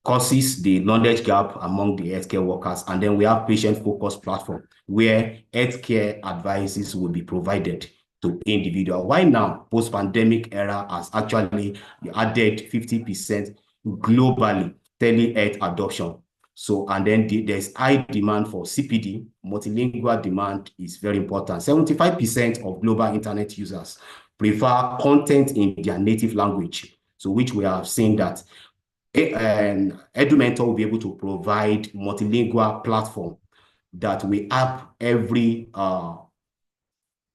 causes, the knowledge gap among the healthcare workers. And then we have patient-focused platform where healthcare advices will be provided to individual. Why now? Post-pandemic era has actually added 50% globally telehealth adoption. So, and then there's high demand for CPD. Multilingual demand is very important. 75% of global internet users prefer content in their native language. So, which we have seen that Edu Mentor will be able to provide multilingual platform that will help every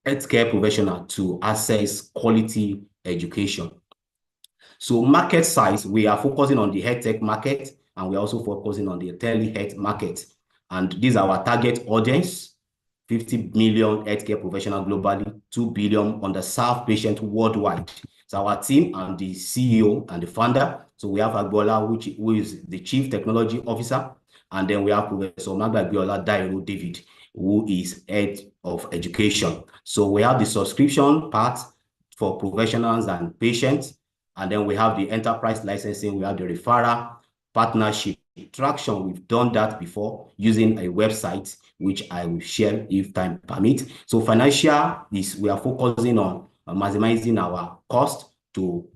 healthcare professional to access quality education. So market size, we are focusing on the health tech market, and we're also focusing on the telehealth market. And these are our target audience, 50 million healthcare professionals globally, 2 billion underserved patients worldwide. So our team and the CEO and the founder. So we have Agbola, who is the Chief Technology Officer. And then we have Professor Magba Biola Dairo David, who is head of education. So we have the subscription part for professionals and patients, and then we have the enterprise licensing, we have the referral, partnership, traction. We've done that before using a website, which I will share if time permits. So financial is we are focusing on maximizing our cost to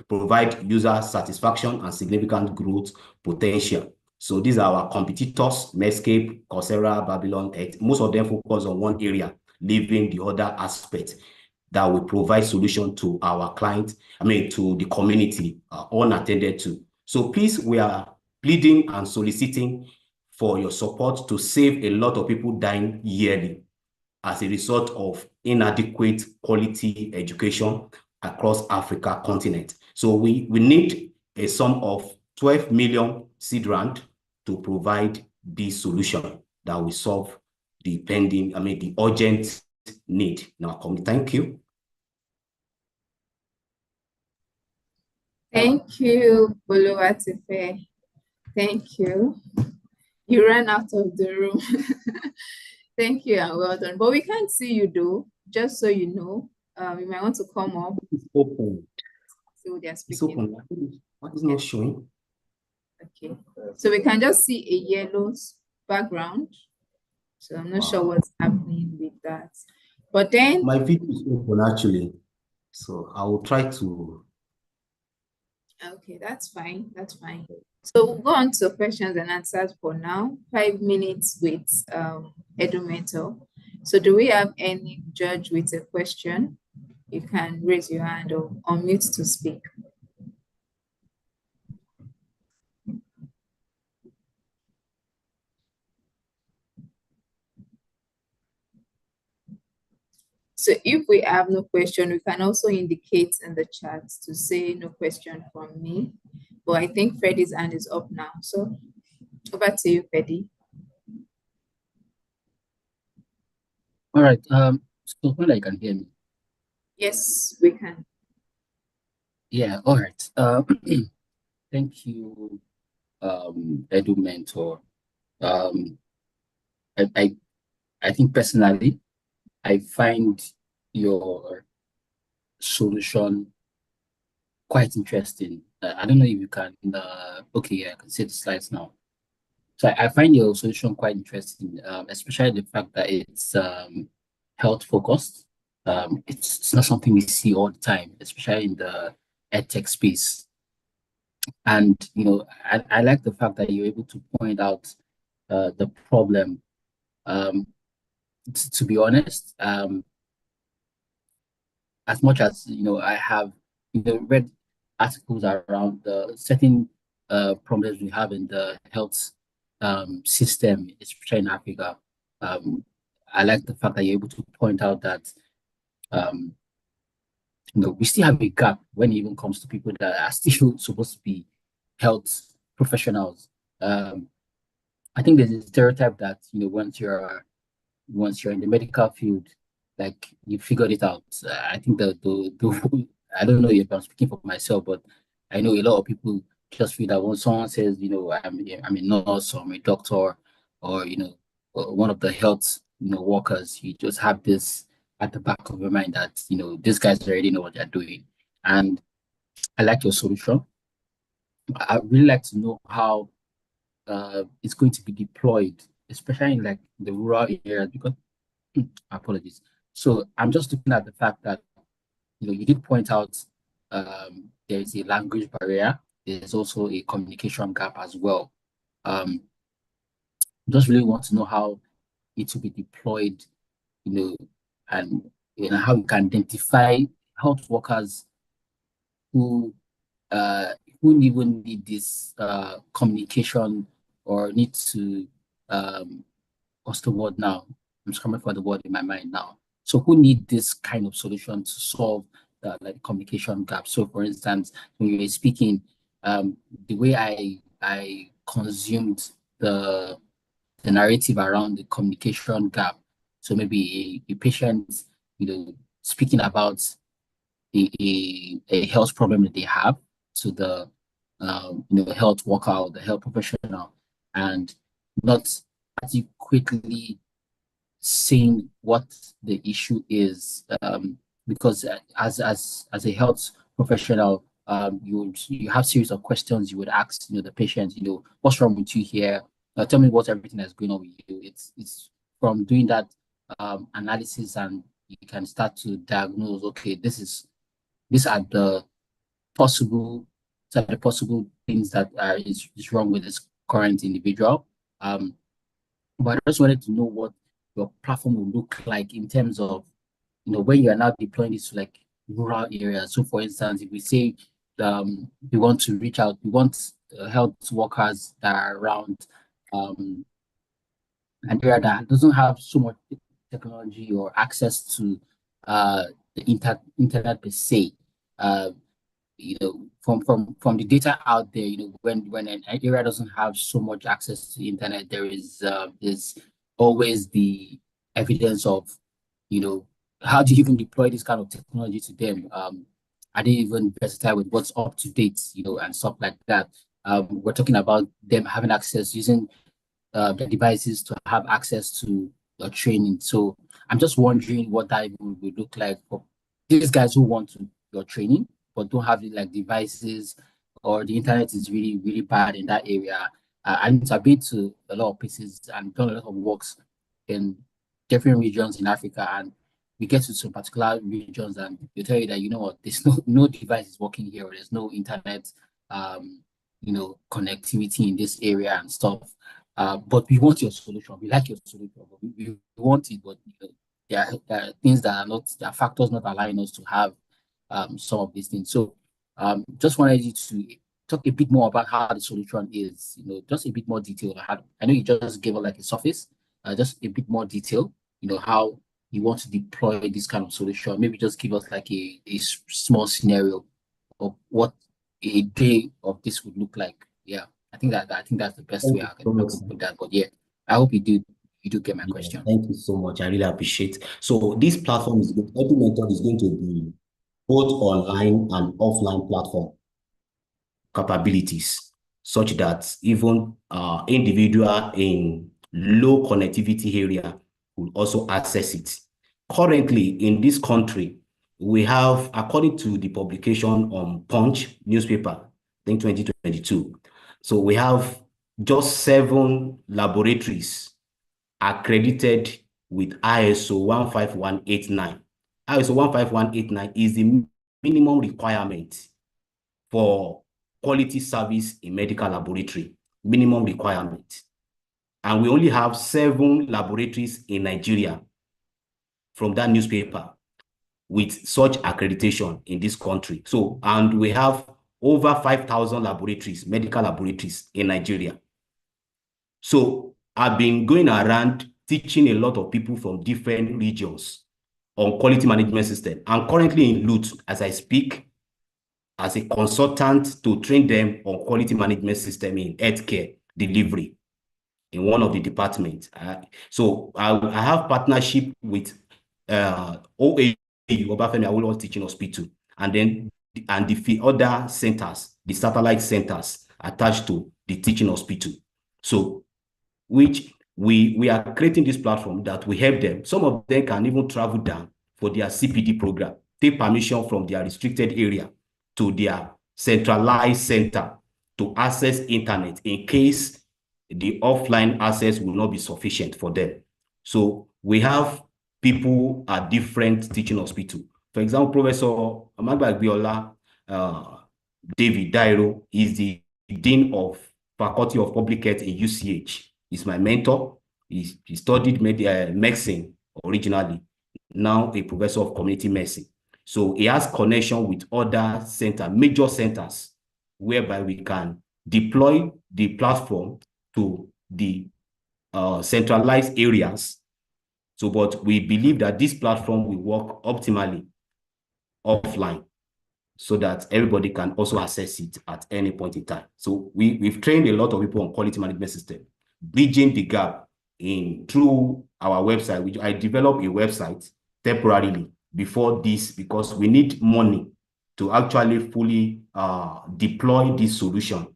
provide user satisfaction and significant growth potential. So these are our competitors, Medscape, Coursera, Babylon X. Most of them focus on one area, leaving the other aspect that will provide solution to our clients, to the community, unattended to. So please, we are pleading and soliciting for your support to save a lot of people dying yearly as a result of inadequate quality education across Africa continent. So we need a sum of 12 million seed round to provide this solution that will solve the pending, the urgent need in our community. Thank you. Thank you, Boluwatife. Thank you. You ran out of the room. Thank you and well done. But we can't see you though, just so you know. You might want to come up. It's open. See what they're It's speaking. open. What is not showing? Okay. So we can just see a yellow background. So I'm not sure what's happening with that. But then my video is open actually. So I will try to. Okay, that's fine. That's fine. So we'll go on to questions and answers for now. 5 minutes with Edumentor. So do we have any judge with a question? You can raise your hand or unmute to speak. So if we have no question, we can also indicate in the chat to say no question from me. But I think Freddie's hand is up now. So over to you, Freddie. All right. So when I can hear me. Yes, we can. Yeah, all right. Thank you, Edumentor. I think personally, I find your solution quite interesting. I don't know if you can, okay, yeah, I can see the slides now. So I find your solution quite interesting, especially the fact that it's health focused. It's not something we see all the time, especially in the edtech space. And, I like the fact that you're able to point out the problem. To be honest, as much as I have read articles around the certain problems we have in the health system, especially in Africa. I like the fact that you're able to point out that we still have a gap when it even comes to people that are still supposed to be health professionals. I think there's a stereotype that once you're in the medical field, like you figured it out. I think the I don't know if I'm speaking for myself, but I know a lot of people just feel that when someone says, I'm a nurse or I'm a doctor or one of the health workers, you just have this at the back of your mind that these guys already know what they're doing. And I like your solution. I really like to know how it's going to be deployed, especially in like the rural areas, because apologies. So I'm just looking at the fact that you did point out there is a language barrier. There's also a communication gap as well. Just really want to know how it will be deployed, and how we can identify health workers who even need this communication or need to what's the word now? I'm just coming for the word in my mind now. So who need this kind of solution to solve the communication gap? So for instance, when you were speaking, the way I consumed the narrative around the communication gap. So maybe a patient, speaking about a health problem that they have to the health worker or the health professional, and not adequately saying what the issue is, because as a health professional, you have series of questions you would ask, the patient, what's wrong with you here? Tell me what everything that's going on with you. It's from doing that analysis, and you can start to diagnose, okay, these are the possible things that is wrong with this current individual. But I just wanted to know what your platform will look like in terms of, when you are now deploying this to like rural areas. So for instance, if we say we want to reach out, we want health workers that are around an area that doesn't have so much technology or access to the internet per se. From the data out there, when an area doesn't have so much access to the internet, there's always the evidence of, how do you even deploy this kind of technology to them? Are they even versatile with what's up to date, and stuff like that? We're talking about them having access, using the devices to have access to your training. So I'm just wondering what that would look like for these guys who want to your training but don't have like devices, or the internet is really, really bad in that area. And I've been to a lot of places and done a lot of works in different regions in Africa, and we get to some particular regions and they tell you that, what, there's no device is working here, or there's no internet connectivity in this area and stuff. But we want your solution. We like your solution, but we want it, but there are things there are factors not allowing us to have some of these things. So just wanted you to talk a bit more about how the solution is, just a bit more detail. I know you just gave us like a surface, just a bit more detail, how you want to deploy this kind of solution. Maybe just give us like a small scenario of what a day of this would look like. Yeah, I think that's the best way I can put that. But yeah, I hope you do get my question. Thank you so much. I really appreciate. So this platform EduMentor is going to be both online and offline platform capabilities, such that even individual in low connectivity area will also access it. Currently in this country, we have, according to the publication on Punch newspaper, I think 2022, so we have just 7 laboratories accredited with ISO 15189. ISO 15189 is the minimum requirement for quality service in medical laboratory, minimum requirement. And we only have 7 laboratories in Nigeria from that newspaper with such accreditation in this country. So, and we have over 5,000 laboratories, medical laboratories in Nigeria. So I've been going around teaching a lot of people from different regions on quality management system. I'm currently in LUTH as I speak as a consultant to train them on quality management system in healthcare delivery in one of the departments. So I have partnership with OAU, Obafemi Awolowo Teaching Hospital, and the other centers, the satellite centers attached to the teaching hospital. So which we are creating this platform that we help them. Some of them can even travel down for their CPD program, take permission from their restricted area to their centralized center to access internet in case the offline access will not be sufficient for them. So we have people at different teaching hospitals. For example, Professor Amagbagbiola David Dairo is the Dean of Faculty of Public Health in UCH. He's my mentor. He studied medicine originally, now a professor of community medicine. So he has connection with other centers, major centers, whereby we can deploy the platform to the centralized areas. So, but we believe that this platform will work optimally offline so that everybody can also access it at any point in time. So we've trained a lot of people on quality management system, bridging the gap through our website, which I developed a website temporarily before this because we need money to actually fully deploy this solution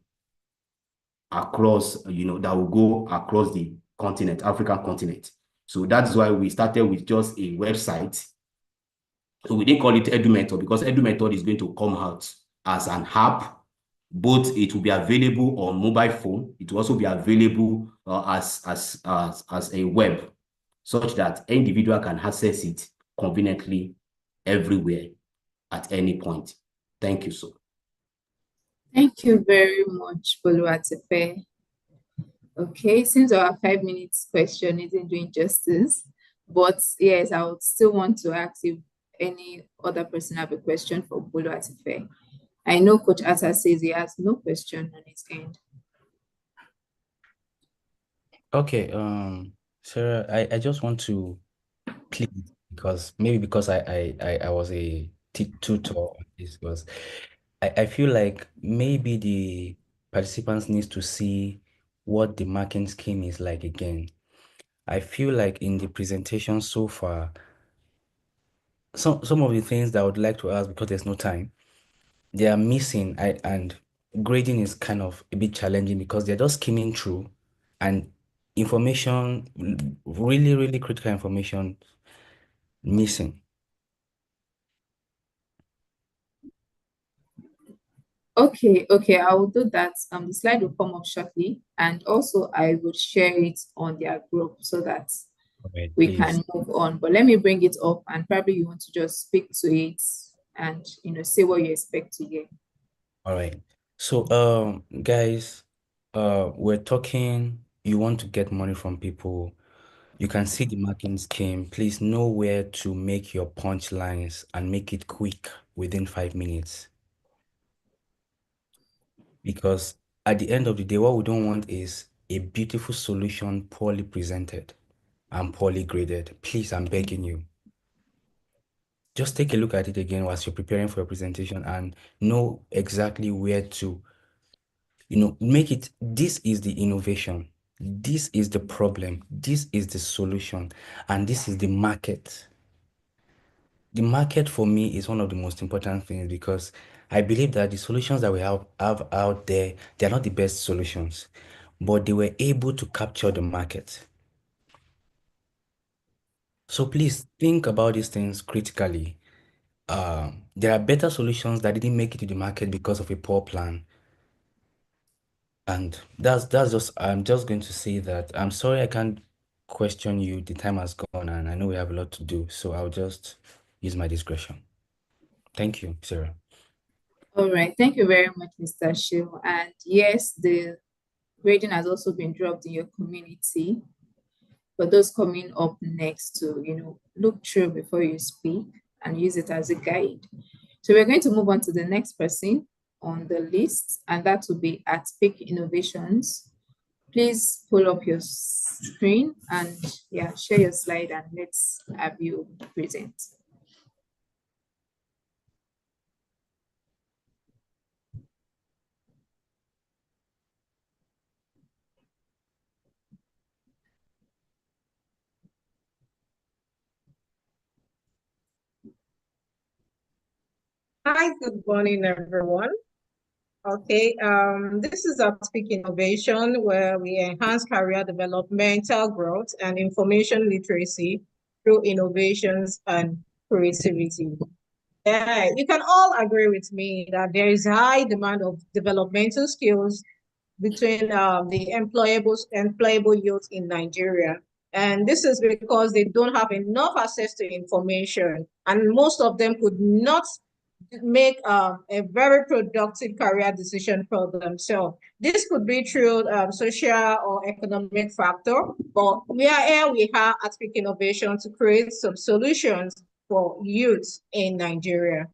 across, that will go across the continent, African continent. So that's why we started with just a website. So we didn't call it EduMethod because EduMethod is going to come out as an app. Both it will be available on mobile phone. It will also be available as a web, such that individual can access it conveniently everywhere at any point. Thank you, so. Thank you very much, Boluwatife. Okay, since our 5 minutes question isn't doing justice, but yes, I would still want to ask if any other person have a question for Boluwatife. I know Coach Asa says he has no question on his end. Okay, Sarah, I just want to plead because I was a tutor on this, because I feel like maybe the participants needs to see what the marking scheme is like again. I feel like in the presentation so far, some of the things that I would like to ask, because there's no time, they are missing. And grading is kind of a bit challenging because they're just skimming through, and information, really, really critical information missing. Okay, I will do that. The slide will come up shortly, and also I will share it on their group so that Okay, we please. can move on. But let me bring it up, and probably you want to just speak to it and say what you expect to hear. All right. So, guys, we're talking, you want to get money from people. You can see the marking scheme. Please know where to make your punchlines and make it quick within 5 minutes. Because at the end of the day, what we don't want is a beautiful solution poorly presented and poorly graded. Please, I'm begging you. Just take a look at it again whilst you're preparing for your presentation and know exactly where to, make it, this is the innovation, this is the problem, this is the solution, and this is the market. The market for me is one of the most important things, because I believe that the solutions that we have out there, they're not the best solutions, but they were able to capture the market. So please think about these things critically. There are better solutions that didn't make it to the market because of a poor plan. And I'm just going to say that I'm sorry I can't question you. The time has gone and I know we have a lot to do. So I'll just use my discretion. Thank you, Sarah. All right, thank you very much, Mr. Shiv. And yes, the grading has also been dropped in your community. For those coming up next to, look through before you speak and use it as a guide. So we're going to move on to the next person on the list, and that will be at Peak Innovations. Please pull up your screen and share your slide, and let's have you present. Hi, good morning, everyone. Okay, this is our Peak Innovation, where we enhance career developmental growth and information literacy through innovations and creativity. You can all agree with me that there is high demand of developmental skills between the employable youth in Nigeria. And this is because they don't have enough access to information, and most of them could not make a very productive career decision for themselves. This could be through social or economic factor, but we are at Peak Innovation to create some solutions for youth in Nigeria.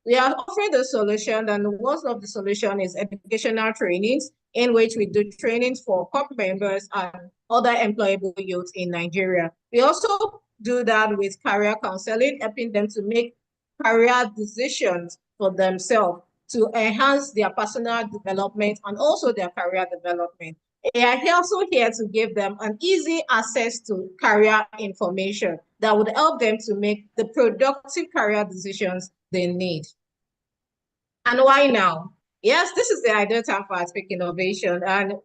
We are offering the solution, and one of the solution is educational trainings, in which we do trainings for corp members and other employable youth in Nigeria. We also do that with career counseling, helping them to make career decisions for themselves to enhance their personal development and also their career development. We are also here to give them an easy access to career information that would help them to make the productive career decisions they need. And why now? Yes, this is the ideal time for Peak Innovation. And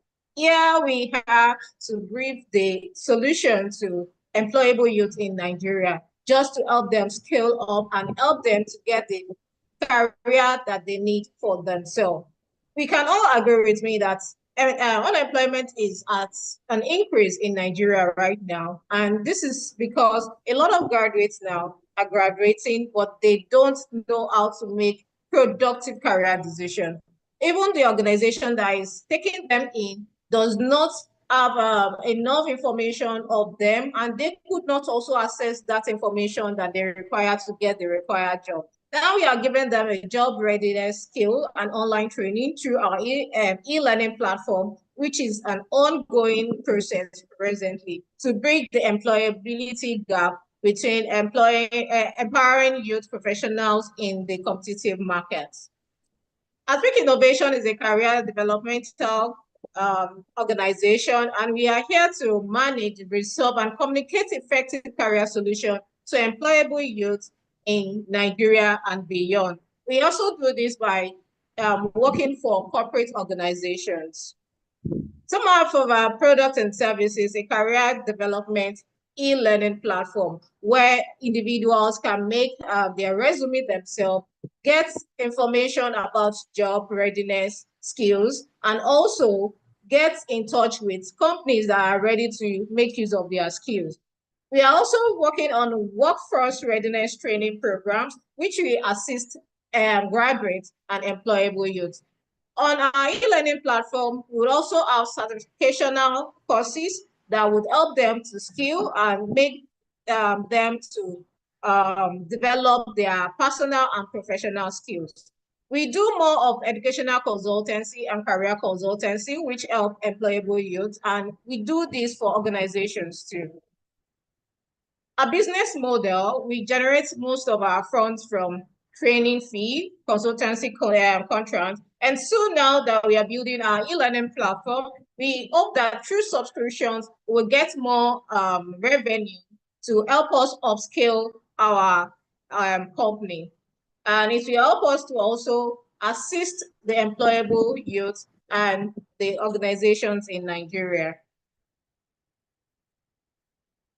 here we have to brief the solution to employable youth in Nigeria, just to help them scale up and help them to get the career that they need for themselves. We can all agree with me that unemployment is at an increase in Nigeria right now. And this is because a lot of graduates now are graduating, but they don't know how to make productive career decisions. Even the organization that is taking them in does not have enough information of them, and they could not also access that information that they require to get the required job. Now we are giving them a job readiness skill and online training through our e-learning platform, which is an ongoing process presently to bridge the employability gap between empowering youth professionals in the competitive markets. Atpic Innovation is a career developmental organization, and we are here to manage, resolve, and communicate effective career solutions to employable youth in Nigeria and beyond. We also do this by working for corporate organizations. Some of our products and services, a career development e-learning platform where individuals can make their resume themselves, get information about job readiness skills, and also get in touch with companies that are ready to make use of their skills. We are also working on workforce readiness training programs, which we assist graduates and employable youth. On our e-learning platform, we will also have certificational courses that would help them to skill and make them to develop their personal and professional skills. We do more of educational consultancy and career consultancy, which help employable youth, and we do this for organizations too. Our business model, we generate most of our funds from training fee, consultancy contracts, and soon now that we are building our e-learning platform, we hope that through subscriptions, we'll get more revenue to help us upscale our company. And it will help us to also assist the employable youth and the organizations in Nigeria.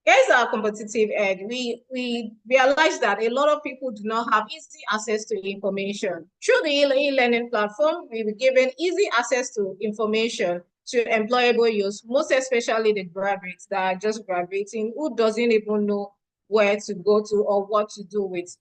Here's our competitive edge. We realize that a lot of people do not have easy access to information. Through the e-learning platform, we will given easy access to information to employable youth, most especially the graduates that are just graduating, who doesn't even know where to go to or what to do with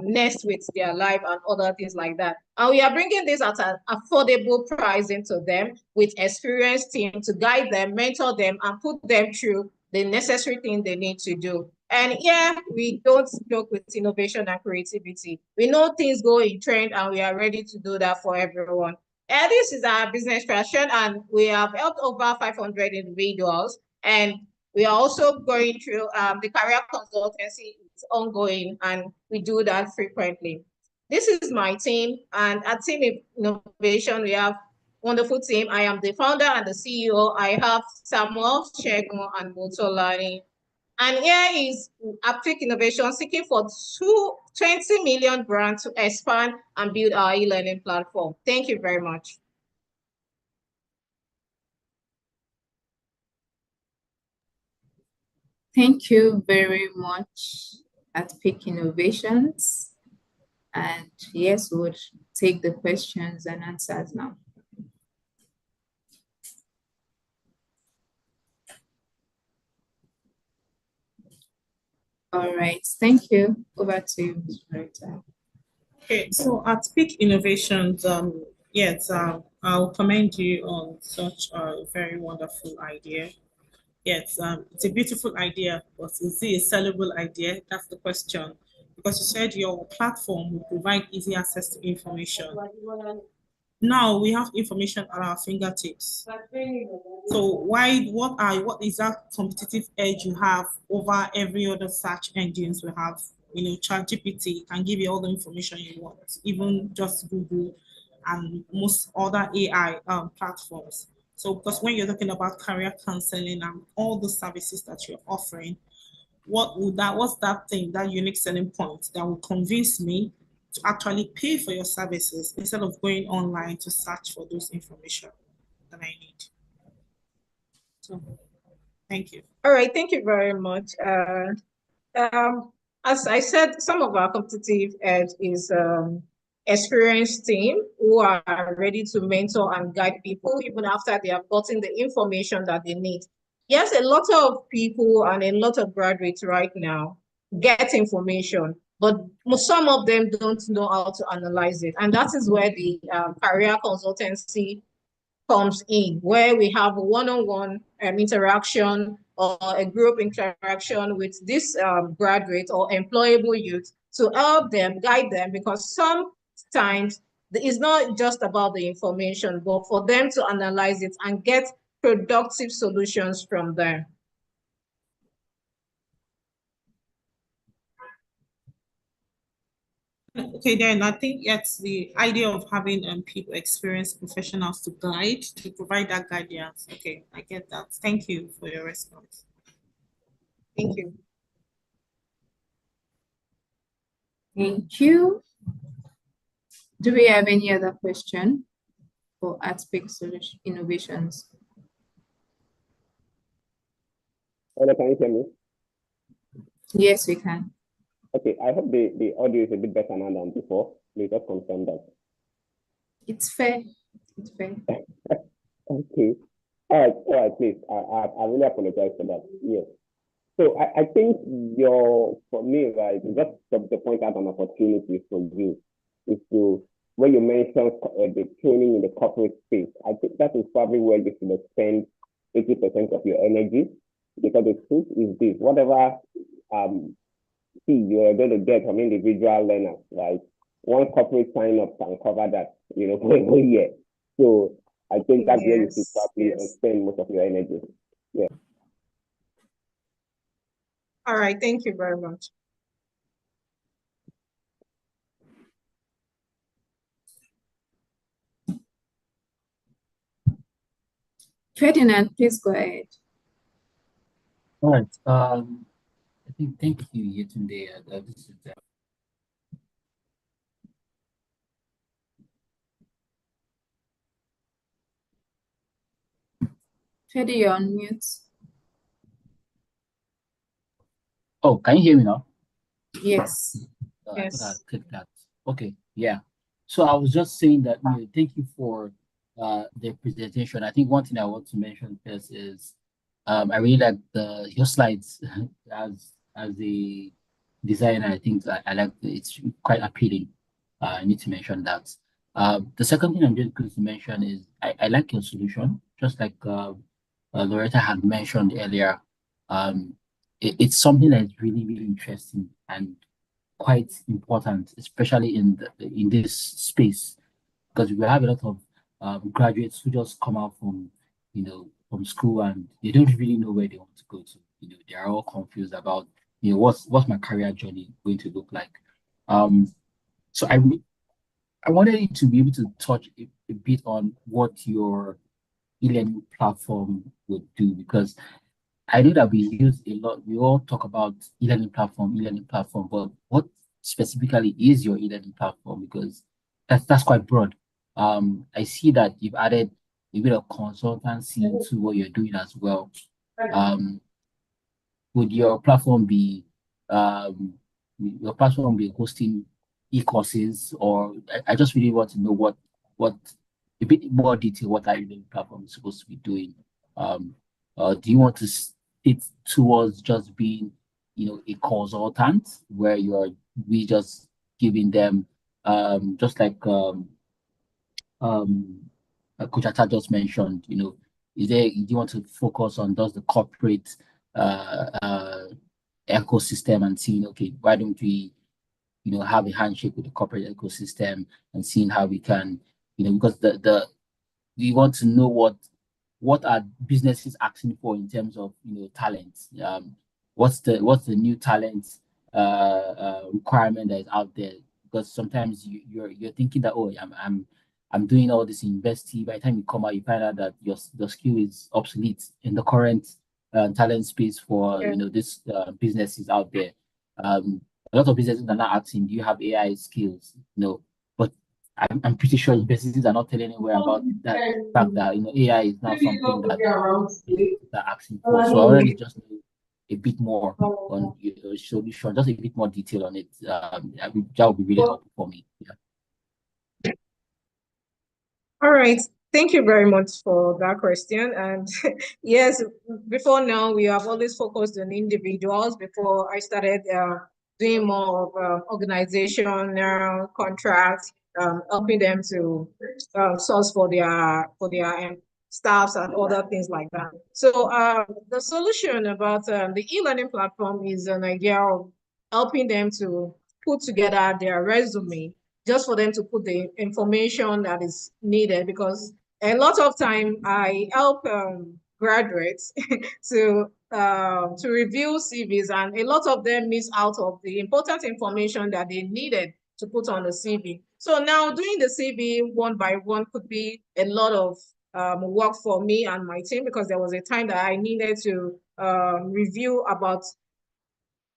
next with their life and other things like that. And we are bringing this at an affordable pricing to them with experienced team to guide them, mentor them, and put them through the necessary thing they need to do. And yeah, we don't joke with innovation and creativity. We know things go in trend and we are ready to do that for everyone. And this is our business traction, and we have helped over 500 individuals. And we are also going through the career consultancy. It's ongoing, and we do that frequently. This is my team, and at Team Innovation, we have wonderful team. I am the founder and the CEO. I have Samuel, Shegun, and Motolani. And here is Atpic Innovation seeking for 20 million grants to expand and build our e-learning platform. Thank you very much. Thank you very much, Atpic Innovations. And yes, we'll take the questions and answers now. All right, thank you. Over to you, Ms. Rita. Okay, so at Atpic Innovations, yes, I'll commend you on such a very wonderful idea. Yes, it's a beautiful idea, but is it a sellable idea? That's the question. Because you said your platform will provide easy access to information. Now we have information at our fingertips. So what is that competitive edge you have over every other search engines we have? You know, ChatGPT can give you all the information you want, even just Google and most other AI platforms. So because when you're talking about career counseling and all the services that you're offering, what's that thing, that unique selling point that will convince me to actually pay for your services instead of going online to search for those information that I need? Thank you. All right, thank you very much. As I said, some of our competitive edge is experienced team who are ready to mentor and guide people even after they have gotten the information that they need. Yes, a lot of people and a lot of graduates right now get information, but some of them don't know how to analyze it. And that is where the career consultancy comes in, where we have a one-on-one interaction or a group interaction with this graduate or employable youth to help them, guide them, because sometimes it's not just about the information, but for them to analyze it and get productive solutions from there. Okay, then I think it's the idea of having people, experienced professionals to guide, to provide that guidance. Okay, I get that. Thank you for your response. Thank you. Thank you. Do we have any other question for AtSpeak Solution Innovations? Hello, can you hear me? Yes, we can. Okay, I hope the audio is a bit better now than before. Please just confirm that. It's fair. It's fair. Okay. All right, please. I really apologize for that. Yes. So I think for me, right, just to point out an opportunity for you is to, when you mentioned the training in the corporate space, I think that is probably where you should spend 80% of your energy, because the truth is this: whatever you are going to get from individual learners, right? One corporate sign up can cover that, for a whole year. So I think that's where you should probably spend most of your energy. Yeah. All right, thank you very much. Ferdinand, please go ahead. All right. I think thank you, Yetunde. This is Ferdy, you're on mute. Oh, can you hear me now? Yes. I thought I clicked that. Okay, yeah. So I was just saying that, thank you for the presentation. I think one thing I want to mention first is I really like your slides as a designer. I think I like it's quite appealing. I need to mention that. The second thing I'm just going to mention is I like your solution, just like Loretta had mentioned earlier. It's something that is really, really interesting and quite important, especially in this space, because we have a lot of graduates who just come out from school and they don't really know where they want to go to. They are all confused about what's my career journey going to look like. So I wanted you to be able to touch a bit on what your e-learning platform would do, because I know that we use a lot, we all talk about e-learning platform, but what specifically is your e-learning platform? Because that's quite broad. I see that you've added a bit of consultancy to what you're doing as well. Would your platform be hosting e-courses, or I just really want to know what a bit more detail what that e-learning platform is supposed to be doing. Do you want to stick towards just being, a consultant where we just giving them, just like Coach Atta just mentioned, do you want to focus on just the corporate ecosystem and seeing, okay, why don't we, have a handshake with the corporate ecosystem and seeing how we can, because we want to know what are businesses asking for in terms of talent. What's the new talent requirement that is out there? Because sometimes you're thinking that, oh, I'm doing all this in university. By the time you come out, you find out that your skill is obsolete in the current talent space for this businesses out there. A lot of businesses are not asking, do you have AI skills? But I'm pretty sure universities are not telling anywhere about that fact that AI is now something that they're asking for. So I already just need a bit more on your solution, just a bit more detail on it. That would be really helpful for me. Yeah. All right. Thank you very much for that question. And yes, before now, we have always focused on individuals. Before I started doing more of organizational contracts, helping them to source for their staffs and other things like that. So the solution about the e-learning platform is an idea of helping them to put together their resume, just for them to put the information that is needed, because a lot of time I help graduates to review CVs, and a lot of them miss out of the important information that they needed to put on the CV. So now doing the CV one by one could be a lot of work for me and my team, because there was a time that I needed to review about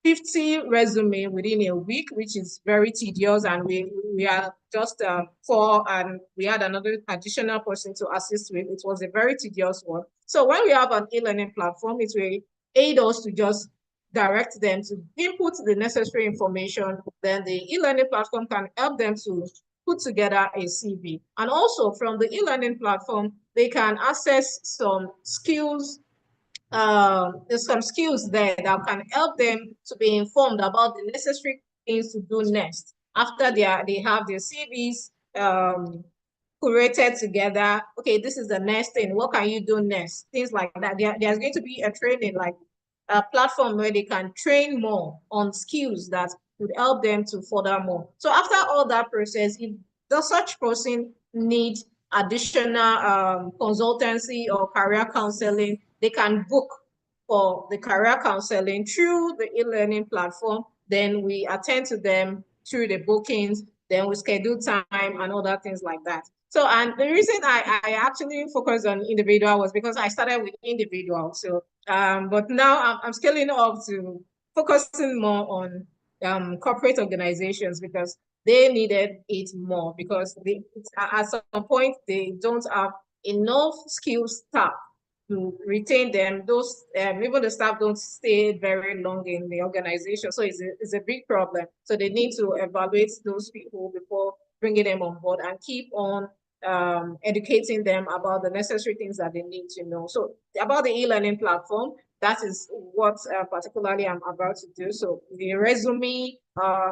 50 resume within a week, which is very tedious, and we are just 4, and we had another additional person to assist with. It was a very tedious one. So when we have an e-learning platform, it will aid us to just direct them to input the necessary information. Then the e-learning platform can help them to put together a CV. And also from the e-learning platform, they can access some skills. There's some skills there that can help them to be informed about the necessary things to do next after they have their CVs curated together. Okay, this is the next thing. What can you do next? Things like that. There's going to be a training, like a platform where they can train more on skills that would help them to further more. So after all that process, if the such person needs additional consultancy or career counseling, they can book for the career counseling through the e-learning platform. Then we attend to them through the bookings, then we schedule time and other things like that. So, and the reason I actually focused on individual was because I started with individual. So, but now I'm scaling up to focusing more on corporate organizations, because they needed it more, because at some point they don't have enough skilled staff to retain them. Those even the staff don't stay very long in the organization, so it's a big problem. So they need to evaluate those people before bringing them on board, and keep on educating them about the necessary things that they need to know. So about the e-learning platform, that is what particularly I'm about to do. So the resume,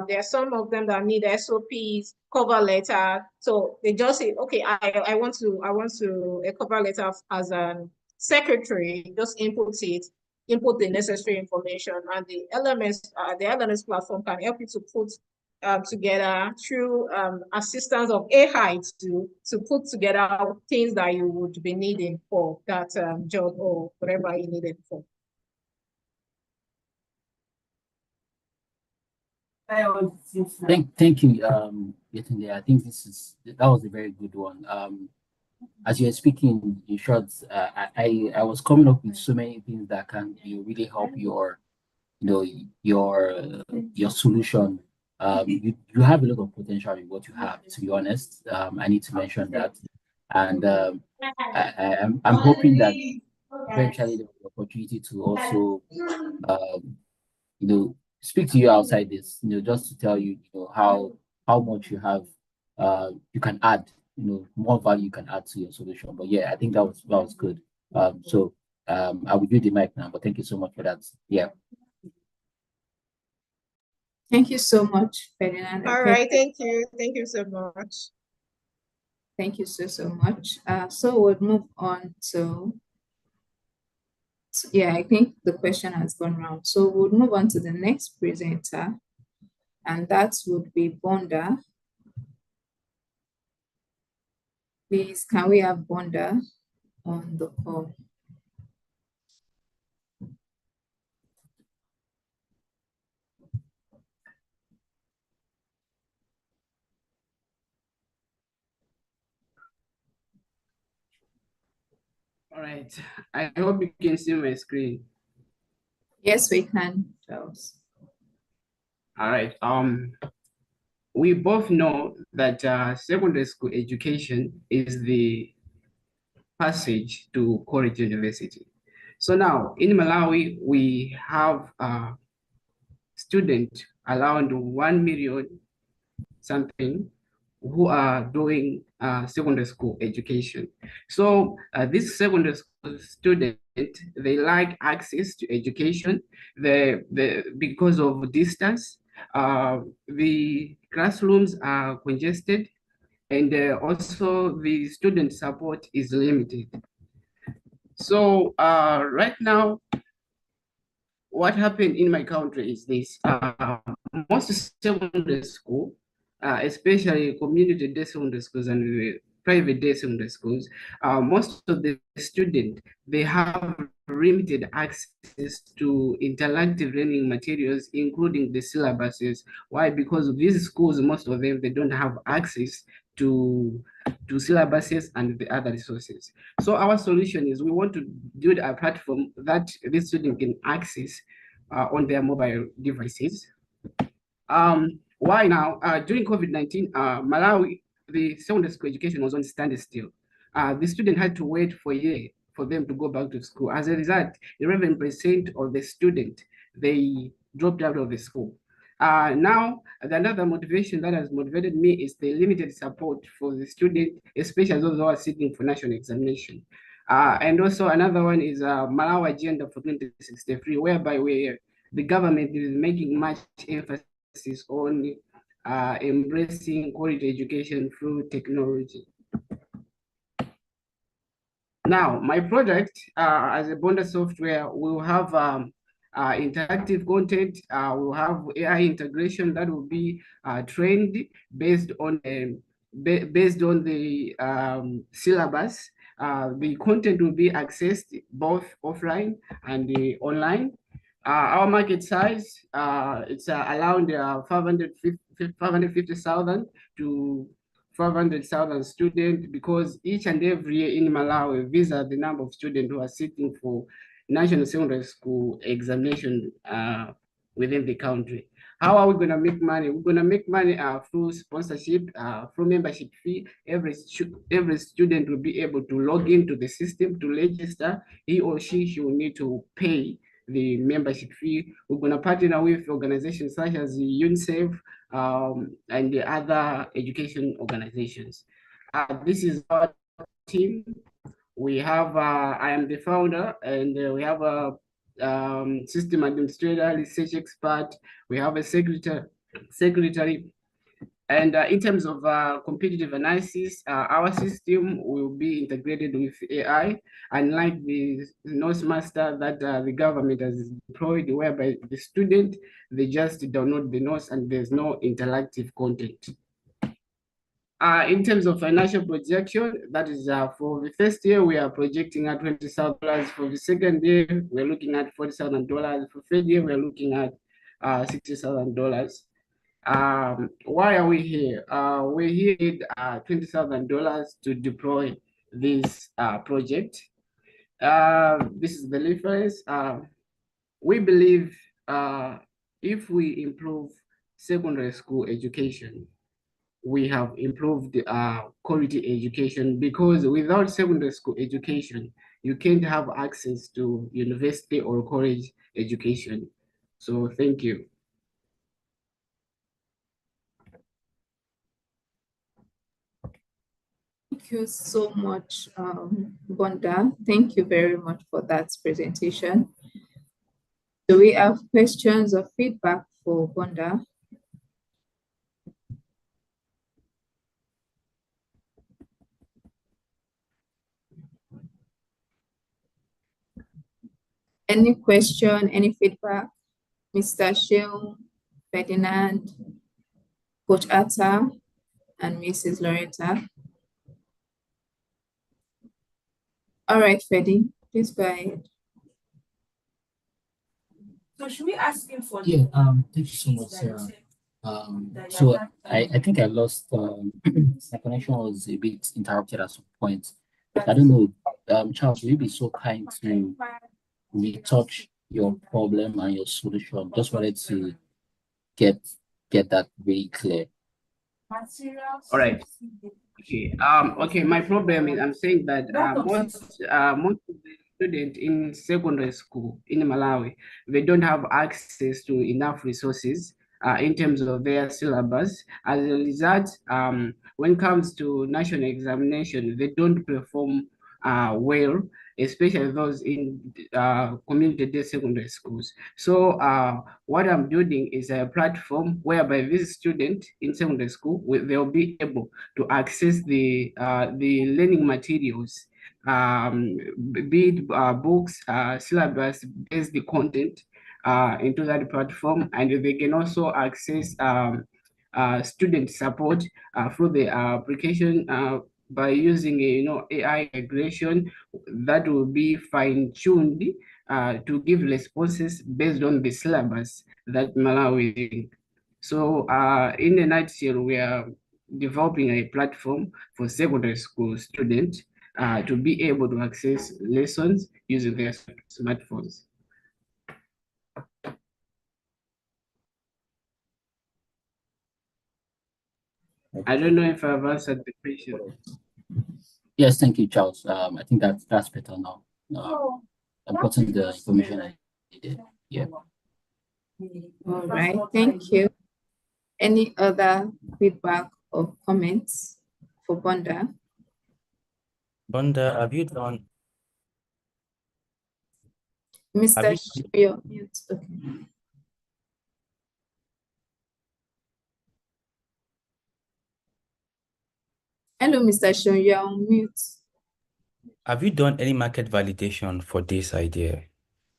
there are some of them that need SOPs, cover letter. So they just say, okay, I want a cover letter as an secretary, just input the necessary information, and the LMS platform can help you to put together through assistance of AI to put together things that you would be needing for that job or whatever you need it for. Thank you, Yetunde. I think that was a very good one. As you're speaking, in short, I was coming up with so many things that can really help your solution. You have a lot of potential in what you have, to be honest. I need to mention that. And I'm hoping that eventually there will be opportunity to also speak to you outside this, just to tell you, how much you have, you can add, more value you can add to your solution. But yeah, I think that was good. So I will give the mic now, but thank you so much for that. Yeah. Thank you so much, Ferdinand. All right, thank you. Thank you so much. Thank you so much. So we'll move on to, yeah, I think the question has gone round. So we'll move on to the next presenter, and that would be Bonda. Please, can we have Bonda on the call? All right. I hope you can see my screen. Yes, we can, Charles. All right. we both know that secondary school education is the passage to college university. So now in Malawi, we have students around 1 million something who are doing secondary school education. So this secondary school student, they like access to education. Because of distance, the classrooms are congested, and also the student support is limited. So right now, what happened in my country is this: most secondary school, especially community-day secondary schools and private-day secondary schools, most of the students, they have limited access to interactive learning materials, including the syllabuses. Why? Because of these schools, most of them, they don't have access to syllabuses and the other resources. So our solution is we want to build a platform that the student can access on their mobile devices. Why now? During COVID-19, Malawi, the secondary school education was on standstill. The student had to wait for a year for them to go back to school. As a result, 11% of the student, they dropped out of the school. Now, another motivation that has motivated me is the limited support for the student, especially those who are sitting for national examination. And also another one is Malawi Agenda for 2063, whereby the government is making much emphasis on embracing quality education through technology. Now, my project as a Bonda software will have interactive content. We'll have AI integration that will be trained based on the syllabus. The content will be accessed both offline and online. Our market size, it's around 550,000 to 500,000 students, because each and every year in Malawi, these are the number of students who are sitting for national secondary school examination within the country. How are we going to make money? We're going to make money through sponsorship, through membership fee. Every student will be able to log into the system to register. He or she will need to pay the membership fee. We're going to partner with organizations such as UNICEF and the other education organizations. This is our team. We have, I am the founder, and we have a system administrator, research expert. We have a secretary. And in terms of competitive analysis, our system will be integrated with AI, unlike the Notemaster that the government has deployed, whereby the student, they just download the notes and there's no interactive content. In terms of financial projection, that is for the first year, we are projecting at $20,000. For the second year, we're looking at $40,000. For third year, we're looking at $60,000. Why are we here? We're here at $20,000 to deploy this project. This is the reference. We believe if we improve secondary school education, we have improved quality education, because without secondary school education, you can't have access to university or college education. So thank you. Thank you so much, Bonda. Thank you very much for that presentation. Do we have questions or feedback for Bonda? Any question, any feedback? Mr. Sheung, Ferdinand, Coach Atta, and Mrs. Loretta. All right, Freddy, please go ahead. So should we ask him for? Yeah, thank you so much, Sarah. So I think I lost my connection was a bit interrupted at some point. I don't know, Charles, will you be so kind to retouch your problem and your solution? Just wanted to get that very clear. All right. Okay. Okay. My problem is I'm saying that most of the students in secondary school in Malawi, they don't have access to enough resources in terms of their syllabus. As a result, when it comes to national examination, they don't perform well, especially those in community secondary schools. So what I'm building is a platform whereby these students in secondary school they'll be able to access the learning materials, be it books, syllabus, based the content into that platform, and they can also access student support through the application by using AI integration that will be fine-tuned to give responses based on the syllabus that Malawi is in. So in a nutshell, we are developing a platform for secondary school students to be able to access lessons using their smartphones. I don't know if I've answered the question. Yes, thank you, Charles. I think that's better now. I've gotten the information I needed. Yeah. All right, thank you. Any other feedback or comments for Bonda? Bonda, have you done? Mr. Shio, mute. Okay. Hello, Mr. Shio, you're on mute. Have you done any market validation for this idea?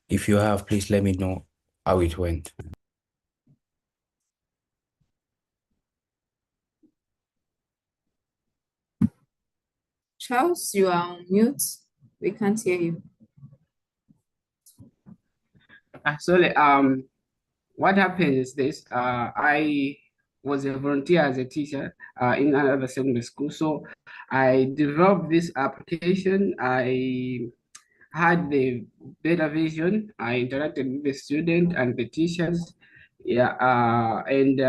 If you have, please let me know how it went. Charles, you are on mute. We can't hear you. Sorry, what happened is this, I was a volunteer as a teacher in another secondary school. So I developed this application. I had the better vision. I interacted with the student and the teachers. Yeah, and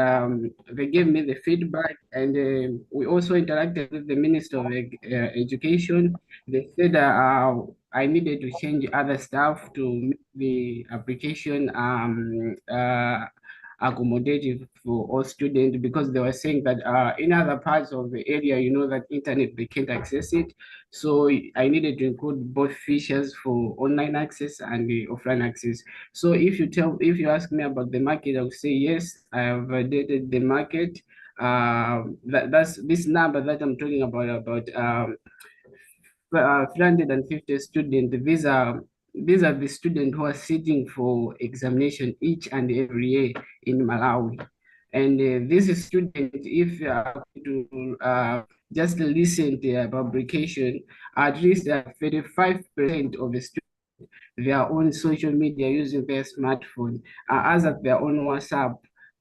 they gave me the feedback, and we also interacted with the Minister of Education. They said I needed to change other stuff to make the application accommodative for all students, because they were saying that in other parts of the area, that internet, they can't access it. So I needed to include both features for online access and the offline access. So if you ask me about the market, I would say yes, I have validated the market. That's this number that I'm talking about 350 students. These are the students who are sitting for examination each and every year in Malawi. And this is student, if you are to just listen to their publication, at least 35% of the students, they are on social media using their smartphone, as at their own WhatsApp.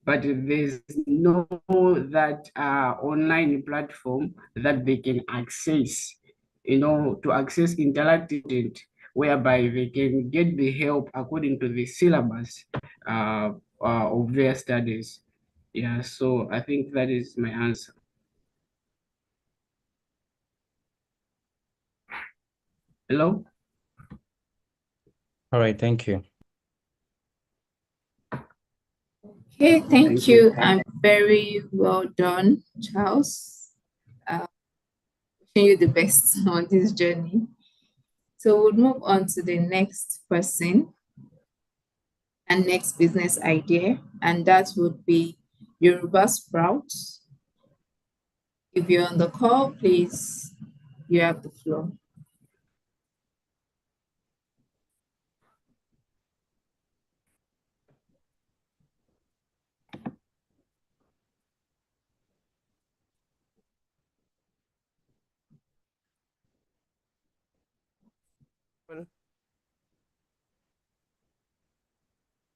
But there's no that online platform that they can access, to access interactive, whereby they can get the help according to the syllabus of their studies. Yeah, so I think that is my answer. Hello? All right, thank you. Okay, thank you. And very well done, Charles. Wishing you the best on this journey. So we'll move on to the next person and next business idea, and that would be Yoruba Sprouts. If you're on the call, please, you have the floor.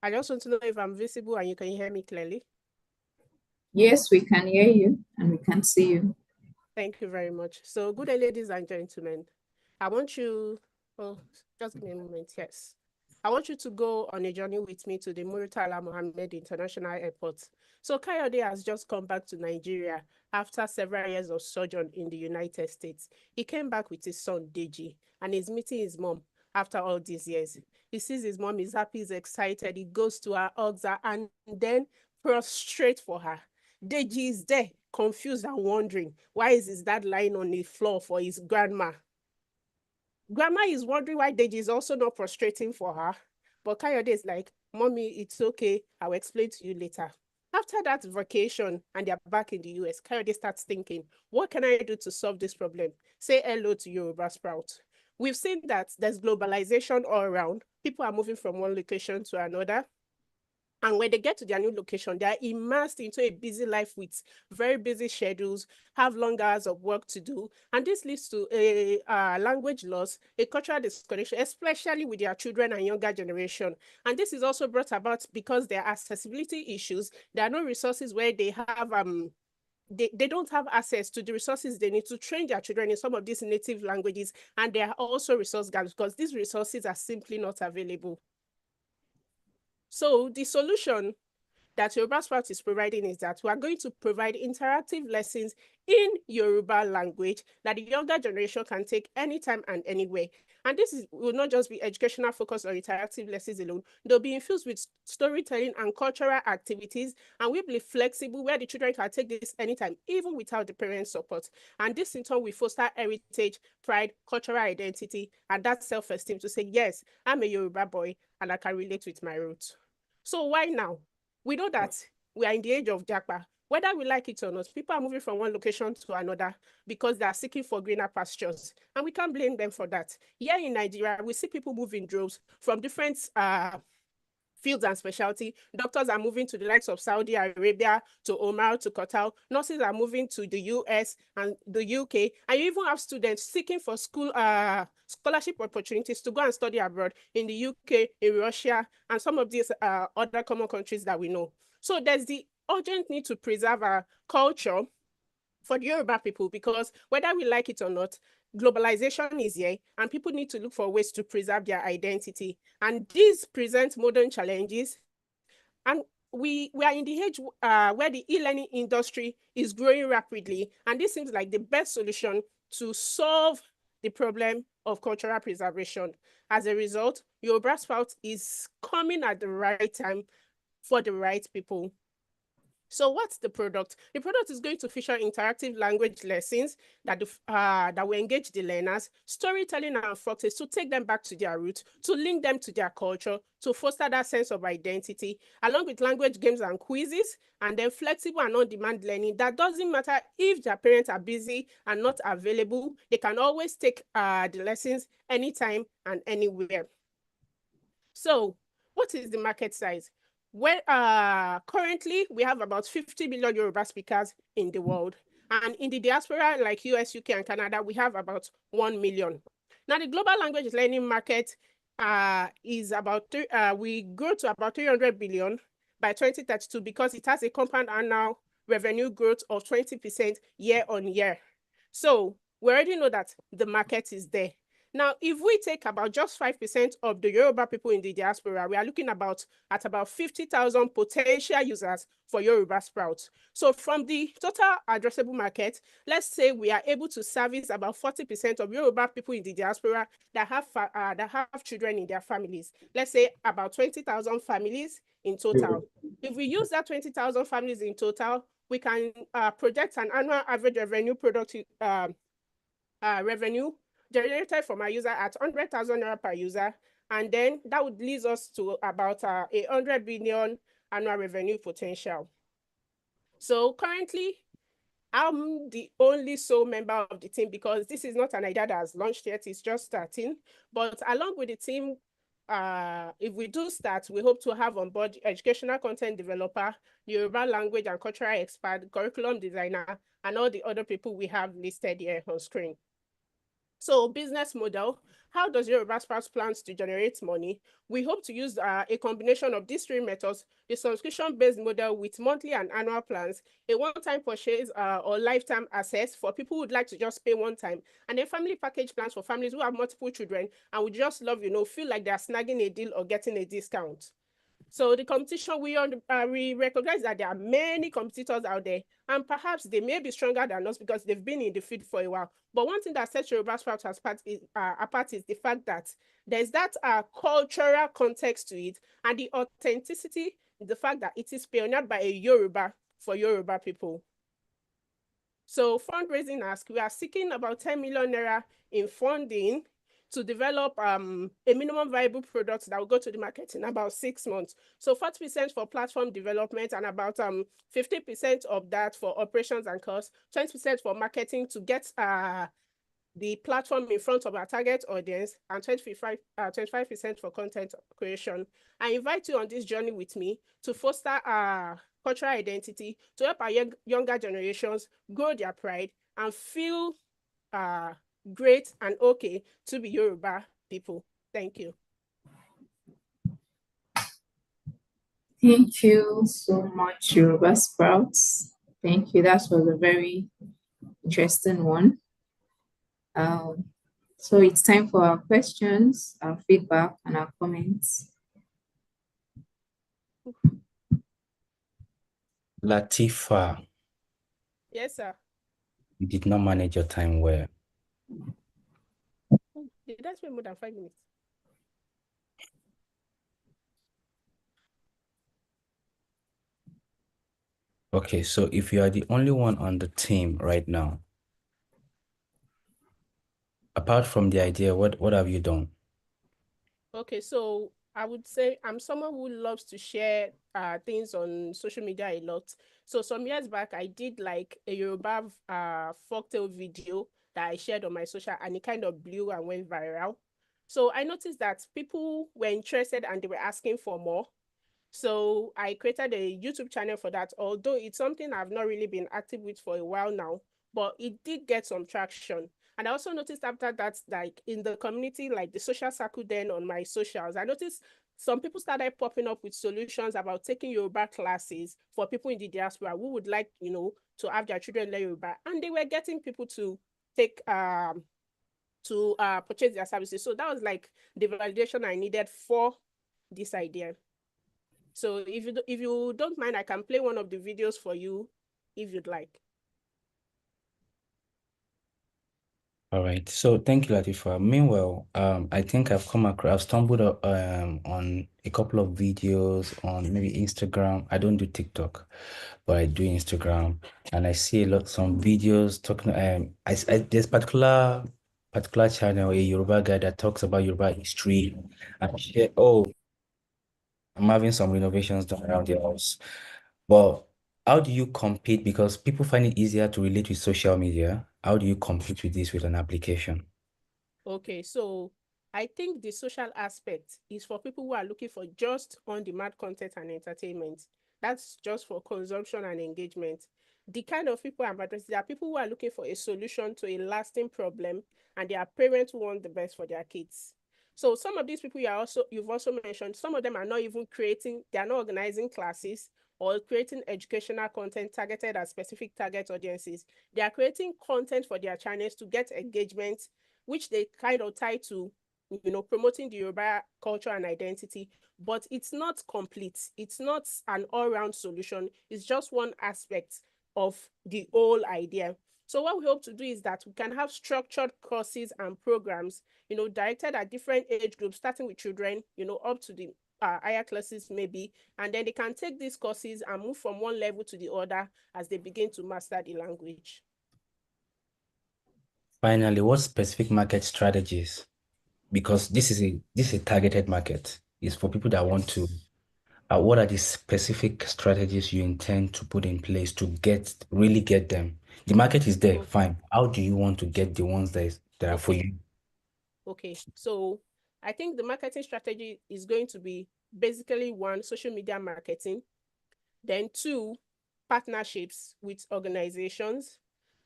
I just want to know if I'm visible and you can hear me clearly. Yes, we can hear you and we can see you. Thank you very much. So good day, ladies and gentlemen. I want you, just give me a moment, yes. I want you to go on a journey with me to the Murtala Mohammed International Airport. So Kayode has just come back to Nigeria after several years of sojourn in the United States. He came back with his son, Deji, and he's meeting his mom after all these years. He sees his mom, is happy, he's excited. He goes to her, hugs her, and then prostrate for her. Deji is there, confused and wondering, why is his dad lying on the floor for his grandma? Grandma is wondering why Deji is also not prostrating for her. But Kayode is like, Mommy, it's okay. I'll explain to you later. After that vacation and they're back in the US, Kayode starts thinking, what can I do to solve this problem? Say hello to Yoruba Sprout. We've seen that there's globalization all around. People are moving from one location to another. And when they get to their new location, they are immersed into a busy life with very busy schedules, have long hours of work to do. And this leads to a language loss, a cultural disconnection, especially with their children and younger generation. And this is also brought about because there are accessibility issues. There are no resources where they have they don't have access to the resources they need to train their children in some of these native languages. And there are also resource gaps because these resources are simply not available. So the solution that Yoruba Sprout is providing is that we are going to provide interactive lessons in Yoruba language that the younger generation can take anytime and anywhere. And this will not just be educational focus or interactive lessons alone. They'll be infused with storytelling and cultural activities, and we'll be flexible where the children can take this anytime, even without the parents' support. And this in turn will foster heritage, pride, cultural identity, and that self-esteem to say, yes, I'm a Yoruba boy and I can relate with my roots. So why now? We know that we are in the age of Japa. Whether we like it or not, people are moving from one location to another because they are seeking for greener pastures. And we can't blame them for that. Here in Nigeria, we see people move in droves from different fields and specialty. Doctors are moving to the likes of Saudi Arabia, to Oman, to Qatar. Nurses are moving to the US and the UK. And you even have students seeking for scholarship opportunities to go and study abroad in the UK, in Russia, and some of these other common countries that we know. So there's the urgent need to preserve our culture for the Yoruba people, because whether we like it or not, globalization is here and people need to look for ways to preserve their identity. And these present modern challenges. And we are in the age where the e-learning industry is growing rapidly. And this seems like the best solution to solve the problem of cultural preservation. As a result, Yoruba Sprout is coming at the right time for the right people. So what's the product? The product is going to feature interactive language lessons that will engage the learners, storytelling and folktales to take them back to their roots, to link them to their culture, to foster that sense of identity, along with language games and quizzes, and then flexible and on-demand learning. That doesn't matter if their parents are busy and not available. They can always take the lessons anytime and anywhere. So what is the market size? Well, currently we have about 50 million Yoruba speakers in the world. And in the diaspora, like US, UK, and Canada, we have about 1 million. Now, the global language learning market is about, we grow to about 300 billion by 2032 because it has a compound annual revenue growth of 20% year on year. So we already know that the market is there. Now, if we take about just 5% of the Yoruba people in the diaspora, we are looking at about 50,000 potential users for Yoruba Sprout. So from the total addressable market, let's say we are able to service about 40% of Yoruba people in the diaspora that have children in their families. Let's say about 20,000 families in total. If we use that 20,000 families in total, we can project an annual average revenue revenue generated from our user at 100,000 naira per user, and then that would lead us to about 100 billion annual revenue potential. So currently, I'm the only sole member of the team because this is not an idea that has launched yet, it's just starting. But along with the team, if we do start, we hope to have on board educational content developer, Yoruba language and cultural expert, curriculum designer, and all the other people we have listed here on screen. So business model, how does Yoruba Sprouts plans to generate money? We hope to use a combination of these three methods: a subscription-based model with monthly and annual plans, a one-time purchase or lifetime access for people who would like to just pay one time, and then family package plans for families who have multiple children and would just love, feel like they're snagging a deal or getting a discount. So the competition, we recognize that there are many competitors out there, and perhaps they may be stronger than us because they've been in the field for a while. But one thing that sets Yoruba Sprouts apart is the fact that there's that cultural context to it, and the authenticity, the fact that it is pioneered by a Yoruba for Yoruba people. So fundraising ask, we are seeking about 10 million naira in funding to develop a minimum viable product that will go to the market in about 6 months. So 40% for platform development and about 50% of that for operations and costs, 20% for marketing to get the platform in front of our target audience, and 25% for content creation. I invite you on this journey with me to foster our cultural identity, to help our younger generations grow their pride and feel great and okay to be Yoruba people. Thank you. Thank you so much, Yoruba Sprouts. Thank you. That was a very interesting one. So it's time for our questions, our feedback, and our comments. Latifa, Yes, sir. you did not manage your time well. Did I spend more than 5 minutes? Okay, so if you are the only one on the team right now, apart from the idea, what have you done? Okay, so I would say I'm someone who loves to share things on social media a lot. So some years back, I did like a Yoruba folktale video that I shared on my social, and it kind of blew and went viral. So I noticed that people were interested and they were asking for more. So I created a YouTube channel for that, although it's something I've not really been active with for a while now, but it did get some traction. And I also noticed after that, like in the community, like the social circle then on my socials, I noticed some people started popping up with solutions about taking Yoruba classes for people in the diaspora who would like, to have their children learn Yoruba. And they were getting people to take purchase their services. So that was like the validation I needed for this idea. So if you don't mind, I can play one of the videos for you if you'd like. All right. So thank you, Latifa. Meanwhile, I think I've stumbled on a couple of videos on maybe Instagram. I don't do TikTok, but I do Instagram, and I see some videos talking. There's particular channel, a Yoruba guy that talks about Yoruba history, and share. Oh, I'm having some renovations done around the house, but how do you compete? Because people find it easier to relate with social media. How do you compete with this with an application? Okay, so I think the social aspect is for people who are looking for just on-demand content and entertainment. That's just for consumption and engagement. The kind of people I'm addressing, there are people who are looking for a solution to a lasting problem, and there are parents who want the best for their kids. So some of these people you've also mentioned, some of them are not even they are not organizing classes or creating educational content targeted at specific target audiences. They are creating content for their channels to get engagement, which they kind of tie to, promoting the Yoruba culture and identity, but it's not complete. It's not an all-round solution. It's just one aspect of the whole idea. So what we hope to do is that we can have structured courses and programs, directed at different age groups, starting with children, up to the higher classes maybe, and then they can take these courses and move from one level to the other as they begin to master the language. Finally, what specific market strategies? Because this is a targeted market. It's for people that want to. What are the specific strategies you intend to put in place to really get them? The market is there, fine. How do you want to get the ones that are for you? Okay, so I think the marketing strategy is going to be basically 1, social media marketing, then 2, partnerships with organizations,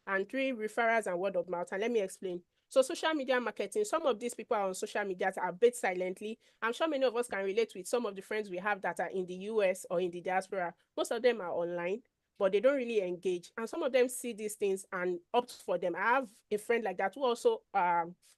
and 3, referrals and word of mouth. And let me explain. So social media marketing, some of these people are on social media a bit silently. I'm sure many of us can relate with some of the friends we have that are in the US or in the diaspora. Most of them are online, but they don't really engage. And some of them see these things and opt for them. I have a friend like that who also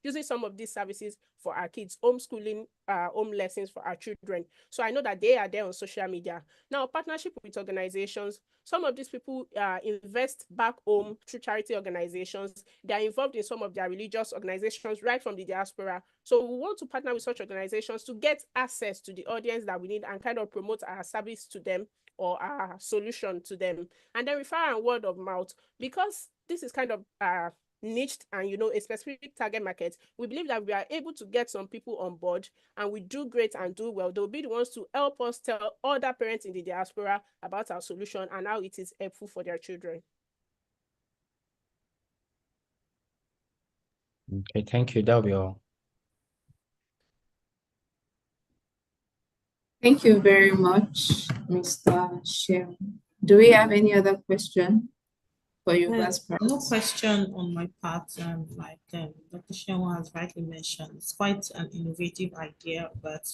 using some of these services for our kids, homeschooling, home lessons for our children. So I know that they are there on social media. Now, partnership with organizations, some of these people invest back home through charity organizations. They are involved in some of their religious organizations right from the diaspora. So we want to partner with such organizations to get access to the audience that we need and kind of promote our service to them or our solution to them. And then refer and word of mouth, because this is kind of niched and a specific target market. We believe that we are able to get some people on board, and we do great and do well. They'll be the ones to help us tell other parents in the diaspora about our solution and how it is helpful for their children. Okay, thank you. That'll be all. Thank you very much, Mr. Shem. Do we have any other question for you, No question on my part. Like Dr. Shenwa has rightly mentioned, it's quite an innovative idea, but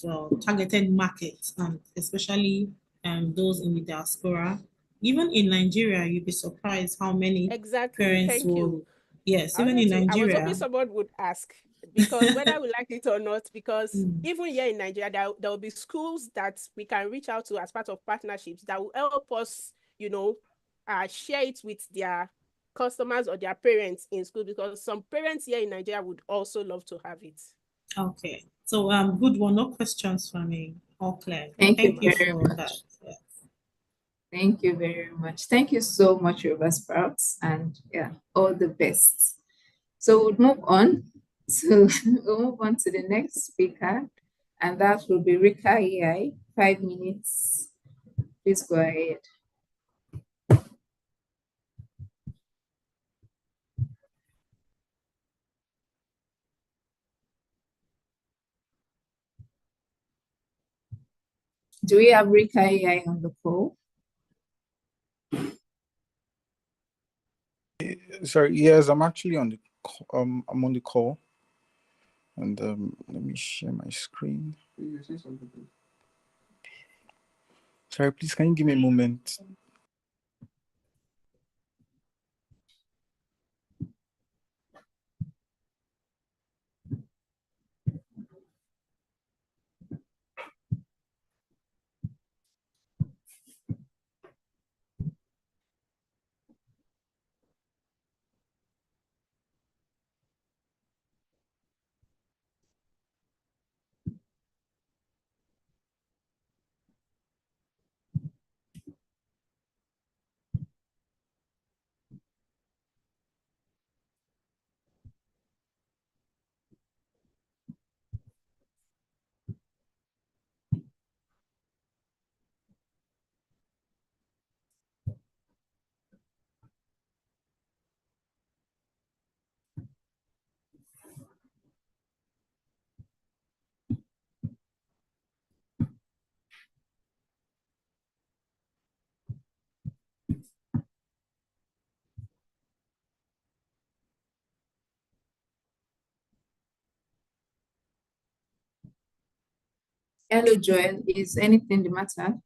targeted markets, especially those in the diaspora. Even in Nigeria, you'd be surprised how many parents will. Yes, even in Nigeria. I was hoping someone would ask, because whether we like it or not, because even here in Nigeria, there will be schools that we can reach out to as part of partnerships that will help us, share it with their customers or their parents in school, because some parents here in Nigeria would also love to have it. Okay, so good one. No questions for me. All clear. Thank you very for much. that. Yeah. Thank you very much. Thank you so much, River Sprouts, and all the best. So we'll move on to the next speaker, and that will be Rika AI. 5 minutes. Please go ahead. Do we have Rika AI on the call? Sorry, yes, I'm actually on the I'm on the call. And let me share my screen. Sorry, please, can you give me a moment? Hello, Joel. Is anything the matter?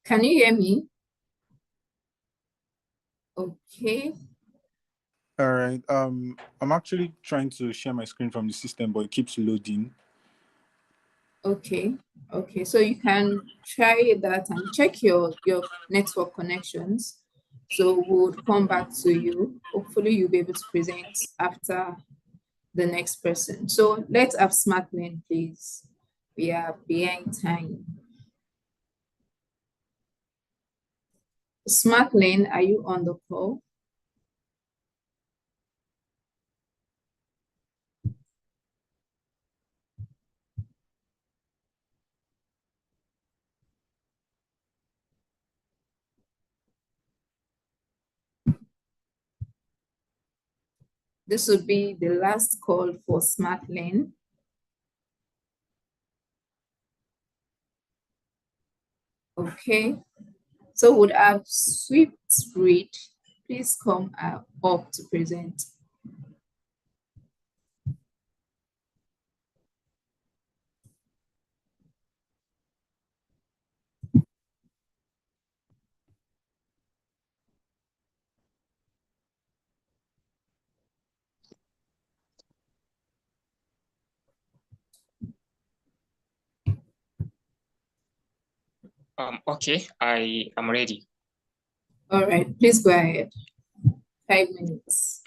Can you hear me? Okay. All right. I'm actually trying to share my screen from the system, but it keeps loading. Okay. Okay. So you can try that and check your network connections. So we'll come back to you. Hopefully you'll be able to present after the next person. So let's have Smartlane, please. We are behind time. Smartlane, are you on the call? This would be the last call for Smartlane. Okay. So would have Swift Read please come up to present? Okay, I am ready. All right, please go ahead. 5 minutes.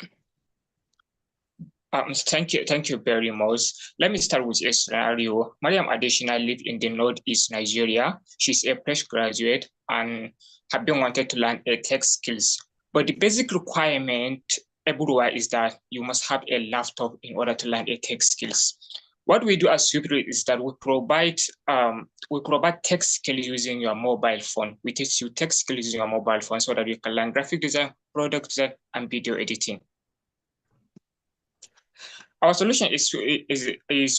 Thank you very much. Let me start with a scenario. Mariam Adesina lives in the Northeast Nigeria. She's a fresh graduate and have been wanted to learn a tech skills. But the basic requirement everywhere is that you must have a laptop in order to learn a tech skills. What we do as Swift is that we provide tech skills using your mobile phone. We teach you tech skills using your mobile phone so that you can learn graphic design, product design, and video editing. Our solution is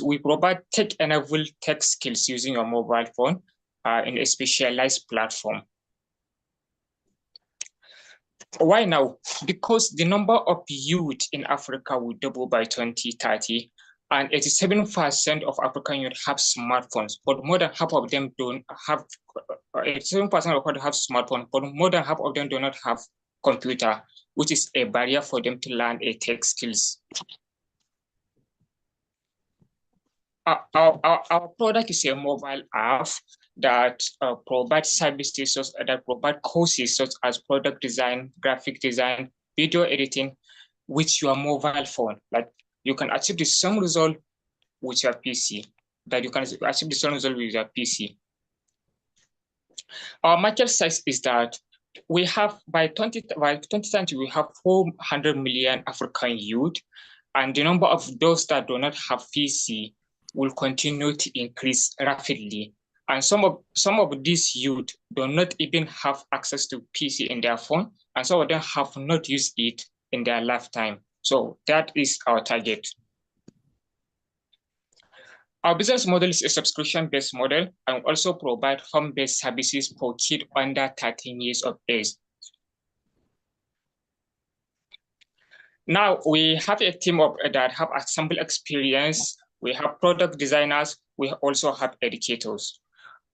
we provide tech-enabled tech skills using your mobile phone in a specialized platform. Why now? Because the number of youth in Africa will double by 2030, and 87% of African youth have smartphones, but more than half of them don't have. 87% of them have smartphones, but more than half of them do not have computer, which is a barrier for them to learn a tech skills. Our product is a mobile app that provides services that provide courses such as product design, graphic design, video editing with your mobile phone. Like you can achieve the same result with your PC. Our market size is that we have by 2020 we have 400 million African youth, and the number of those that do not have PC will continue to increase rapidly. And some of these youth do not even have access to PC in their phone, and some of them have not used it in their lifetime. So that is our target. Our business model is a subscription-based model and also provide home-based services for kids under 13 years of age. Now we have a team that have ensemble experience. We have product designers. We also have educators.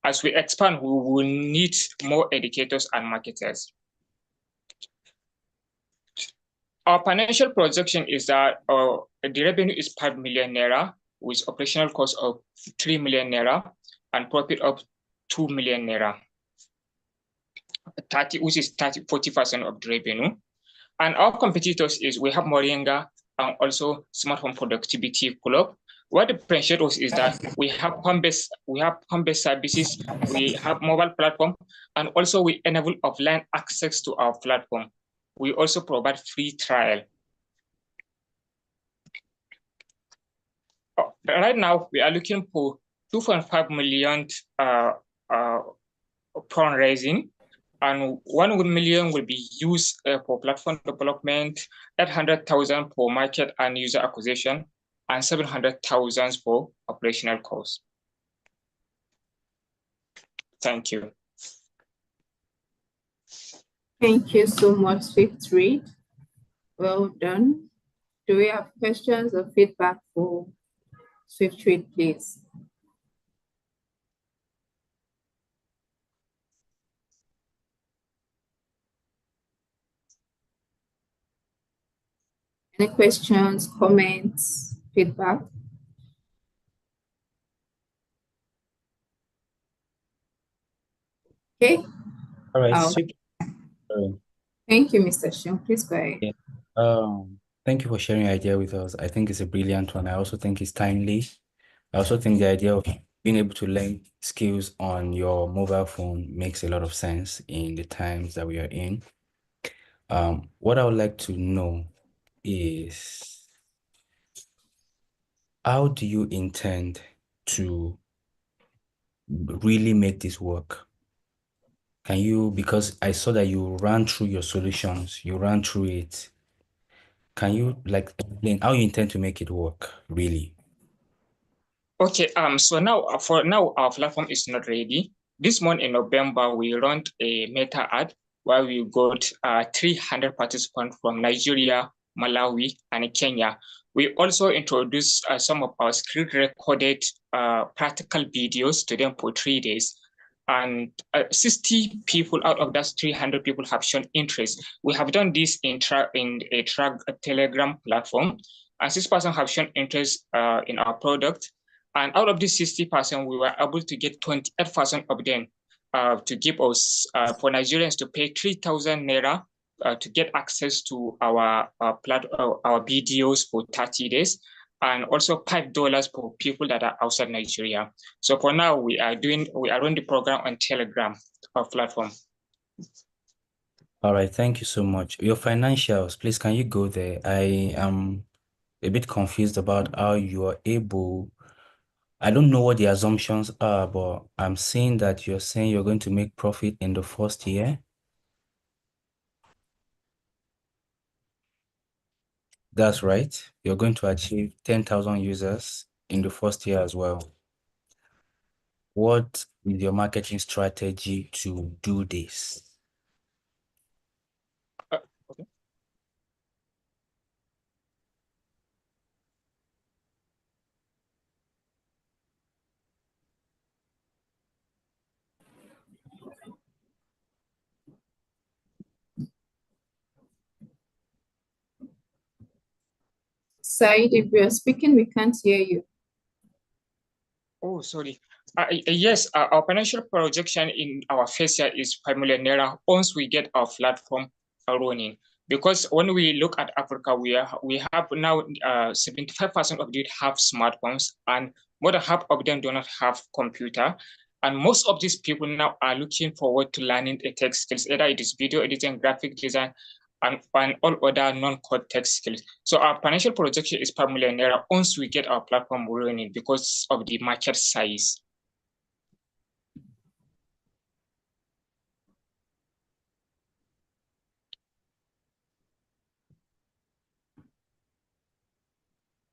As we expand, we will need more educators and marketers. Our financial projection is that the revenue is 5 million naira with operational cost of 3 million naira and profit of 2 million naira, which is 40% of the revenue. And our competitors is we have Moringa and also Smartphone Productivity Club. What differentiates us is that we have home-based services, we have mobile platform, and also we enable offline access to our platform. We also provide free trial. Right now, we are looking for 2.5 million fundraising, and 1 million will be used for platform development, 800,000 for market and user acquisition, and 700,000 for operational costs. Thank you. Thank you so much, Swift Read. Well done. Do we have questions or feedback for Swift Read, please? Any questions, comments, feedback? Okay. All right. Thank you, Mr. Shion. Please go ahead. Yeah. Thank you for sharing your idea with us. I think it's a brilliant one. I also think it's timely. I also think the idea of being able to learn skills on your mobile phone makes a lot of sense in the times that we are in. What I would like to know is, how do you intend to really make this work? Can you, because I saw that you ran through your solutions, you ran through it. Can you explain how you intend to make it work, really? Okay, so now our platform is not ready. This month in November, we run a meta ad where we got 300 participants from Nigeria, Malawi, and Kenya. We also introduced some of our screen recorded practical videos to them for 3 days. And 60 people out of that 300 people have shown interest. We have done this in a Telegram platform, and 6% have shown interest in our product. And out of this 60%, we were able to get 28% of them to give us, for Nigerians to pay 3,000 Naira to get access to our videos for 30 days, and also $5 for people that are outside Nigeria. So for now, we are running the program on Telegram platform. All right, thank you so much. Your financials, please, can you go there? I am a bit confused about how you are able. I don't know what the assumptions are, but I'm seeing that you're saying you're going to make profit in the first year. That's right. You're going to achieve 10,000 users in the first year as well. What is your marketing strategy to do this? Okay. Said, if you're speaking, we can't hear you. Oh, sorry. Yes, our financial projection in our first year is 5 million Naira once we get our platform running. Because when we look at Africa, we have now 75% of them have smartphones, and more than half of them do not have computer. And most of these people now are looking forward to learning a tech skills, either it is video editing, graphic design, and all other non-code tech skills. So our financial projection is 5 million Naira once we get our platform running because of the market size.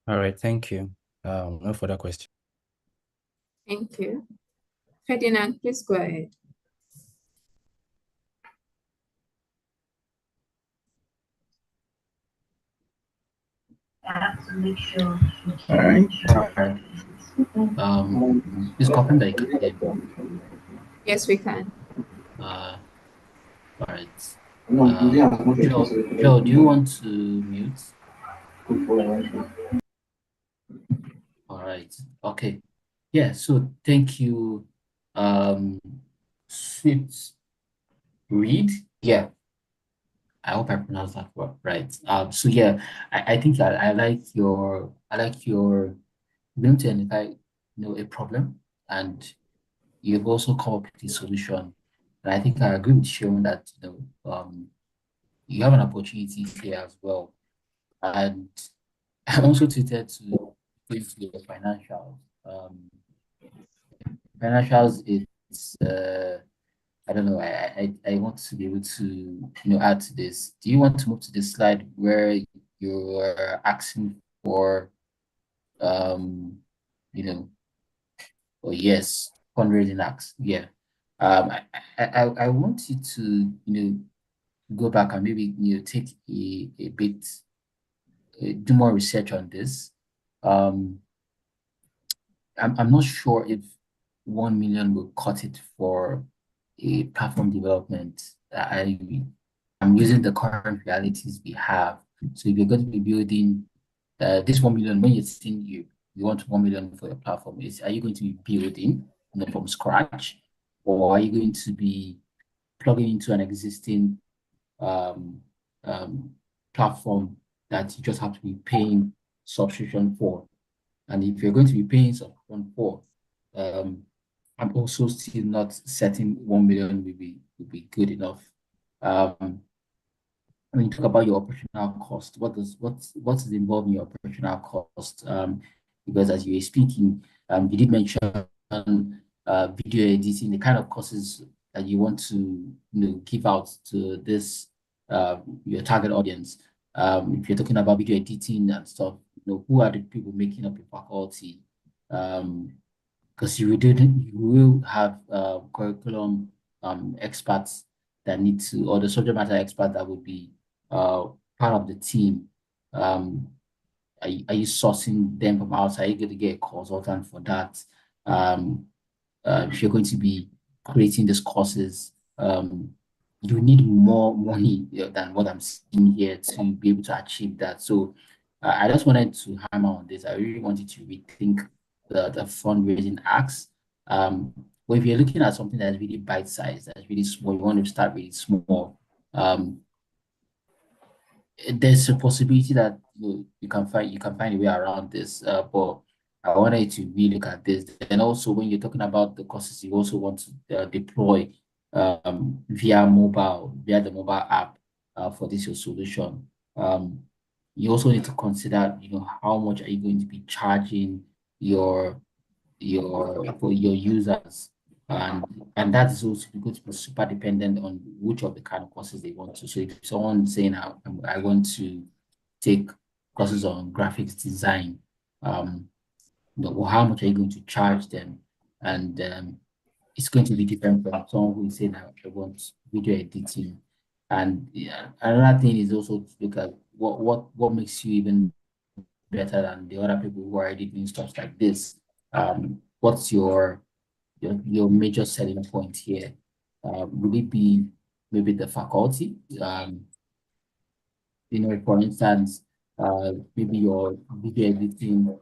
All right, thank you. No further question. Thank you. Ferdinand, please go ahead. All right. Please confirm that you can hear me. Yes, we can. All right. Joe, do you want to mute? All right. Okay. Yeah. So thank you, Swift Reed. Yeah. I hope I pronounced that right. So yeah, I think I like your being to identify a problem, and you've also come up with a solution. And I think I agree with Sharon that you have an opportunity here as well. And I'm also treated to go into your financials. Financials, it's I don't know. I want to be able to add to this. Do you want to move to the slide where you're asking for oh yes, fundraising acts? Yeah. I want you to go back and maybe take a bit do more research on this. I'm not sure if 1 million will cut it for a platform development. I'm using the current realities we have. So if you're going to be building this 1 million, when you're saying you want 1 million for your platform, are you going to be building from scratch, or are you going to be plugging into an existing platform that you just have to be paying subscription for? And if you're going to be paying subscription for, I'm also still not certain 1 million will be good enough. When you talk about your operational cost, what's involved in your operational cost? Because as you were speaking, you did mention video editing, the kind of courses that you want to give out to this your target audience. If you're talking about video editing and stuff, who are the people making up your faculty? because you will have curriculum experts that need to, or the subject matter expert that would be part of the team. Are you sourcing them from outside? Are you going to get a consultant for that? If you're going to be creating these courses, you need more money than what I'm seeing here to be able to achieve that. So I just wanted to hammer on this. I really wanted to rethink the fundraising acts. But if you're looking at something that's really bite-sized, that's really small, you want to start really small, there's a possibility that you can find a way around this. But I wanted to really look at this. And also, when you're talking about the courses, you also want to deploy via the mobile app for this your solution. You also need to consider, how much are you going to be charging for your users, and that is also going to be super dependent on which of the kind of courses they want to. So if someone's saying I want to take courses on graphics design, how much are you going to charge them? And it's going to be different from someone who is saying I want video editing. And another thing is also to look at what makes you even better than the other people who are already doing stuff like this. What's your major selling point here? Would it be maybe the faculty? For instance, maybe your video editing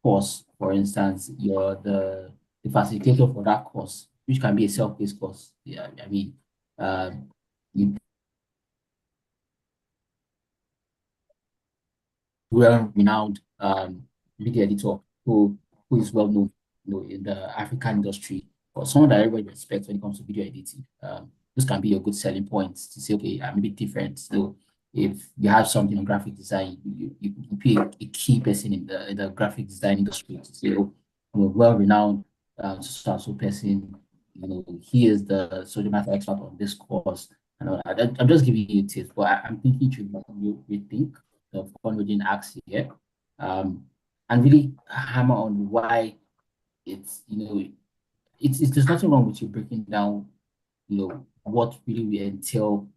course, for instance, you're the facilitator for that course, which can be a self-paced course. Yeah, I mean, you well-renowned video editor who is well known, in the African industry, or someone that everybody respects when it comes to video editing. This can be a good selling point to say, okay, I'm a bit different. So if you have something on graphic design, you pay a key person in the graphic design industry to say, well-renowned so person, he is the subject matter expert on this course. I'm just giving you tips, but I'm thinking you rethink the fundraising acts here, and really hammer on why it's there's nothing wrong with you breaking down what really we entail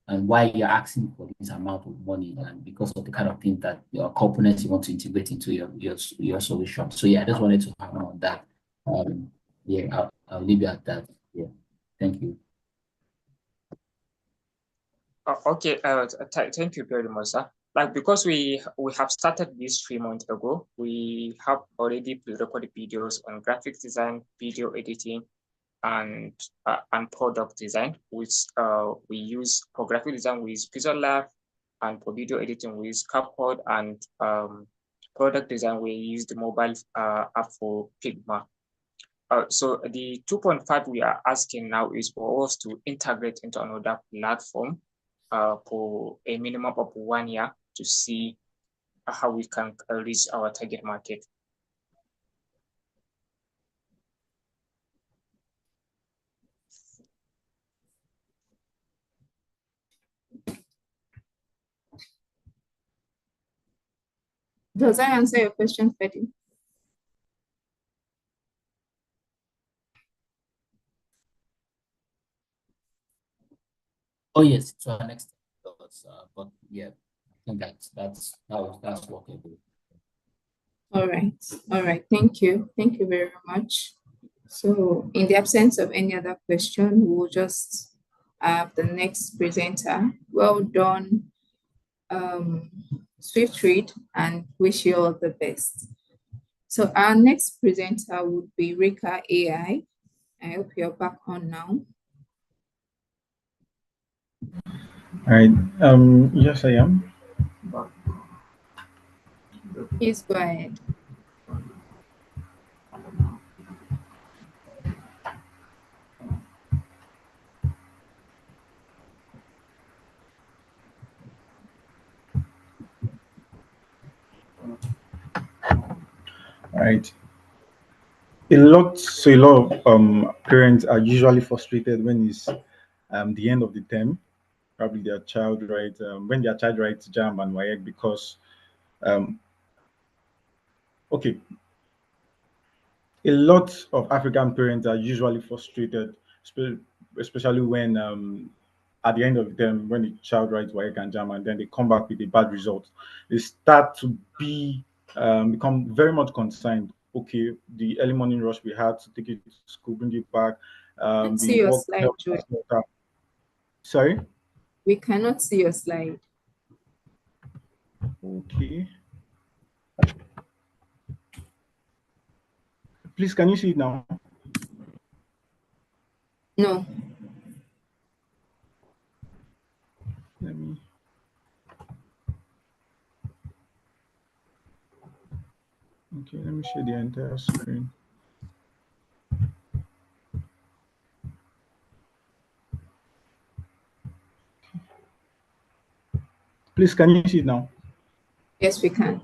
and why you're asking for this amount of money, and because of the kind of things that your components you want to integrate into your solution. So yeah, I just wanted to hammer on that. Yeah, I'll leave it at that. Yeah, thank you. Okay, thank you very much, sir. Because we have started this 3 months ago, we have already pre-recorded videos on graphics design, video editing, and product design, which we use for graphic design with Visual Lab, and for video editing with CapCut, and product design we use the mobile app for Figma. So the 2.5 we are asking now is for us to integrate into another platform for a minimum of 1 year to see how we can reach our target market. Does that answer your question, Freddy? Oh yes, to an extent, but yeah, I think that's workable. All right. Thank you very much. So, in the absence of any other question, we'll just have the next presenter. Well done, swift read, and wish you all the best. So, our next presenter would be Rika AI. I hope you're back on now. All right. Yes, I am. Please go ahead. All right. A lot of parents are usually frustrated when it's the end of the term. Probably their child when their child writes JAMB and WAEC, because okay, a lot of African parents are usually frustrated, especially when at the end of the term, when the child writes WAEC and JAM and then they come back with a bad result, they start to become very much concerned. Okay, the early morning rush we had to take it to school, bring it back, Let's the see your work slide, help Joy. facilitator. Sorry? We cannot see your slide. Okay. Please, can you see it now? No. Let me. Okay, let me share the entire screen. Please, can you see it now? Yes, we can.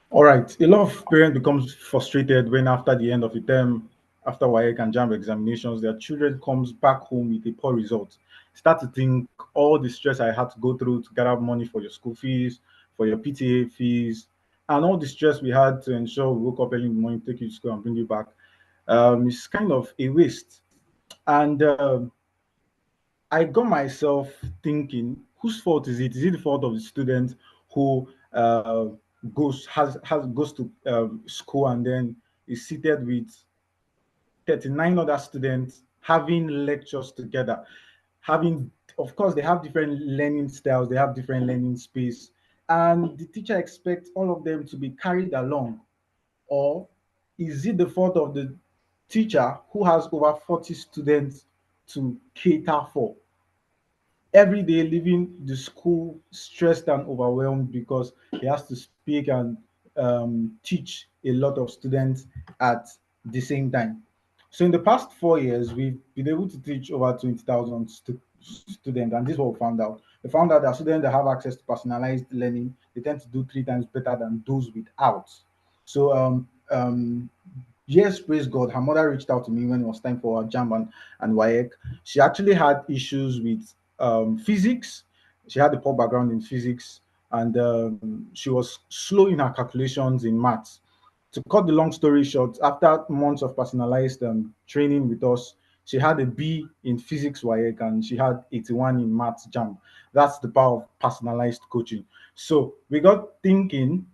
All right. A lot of parents becomes frustrated when after the end of the term, after WAEC and JAMB examinations, their children comes back home with a poor result. Start to think all the stress I had to go through to gather money for your school fees, for your PTA fees, and all the stress we had to ensure we woke up early in the morning, take you to school and bring you back. It's kind of a waste. And I got myself thinking, whose fault is it? Is it the fault of the student who goes to school and then is seated with 39 other students having lectures together, having, of course, they have different learning styles, they have different learning space, and the teacher expects all of them to be carried along? Or is it the fault of the teacher who has over 40 students to cater for? Every day leaving the school stressed and overwhelmed because he has to speak and teach a lot of students at the same time. So in the past 4 years, we've been able to teach over 20,000 students, and this is what we found out. We found out that students that have access to personalized learning, they tend to do 3 times better than those without. So yes, praise God, her mother reached out to me when it was time for her JAMB and WAEC. She actually had issues with physics. She had a poor background in physics, and she was slow in her calculations in maths. To cut the long story short, after months of personalized training with us, she had a B in physics WAEC and she had 81 in maths JAMB. That's the power of personalized coaching. So we got thinking,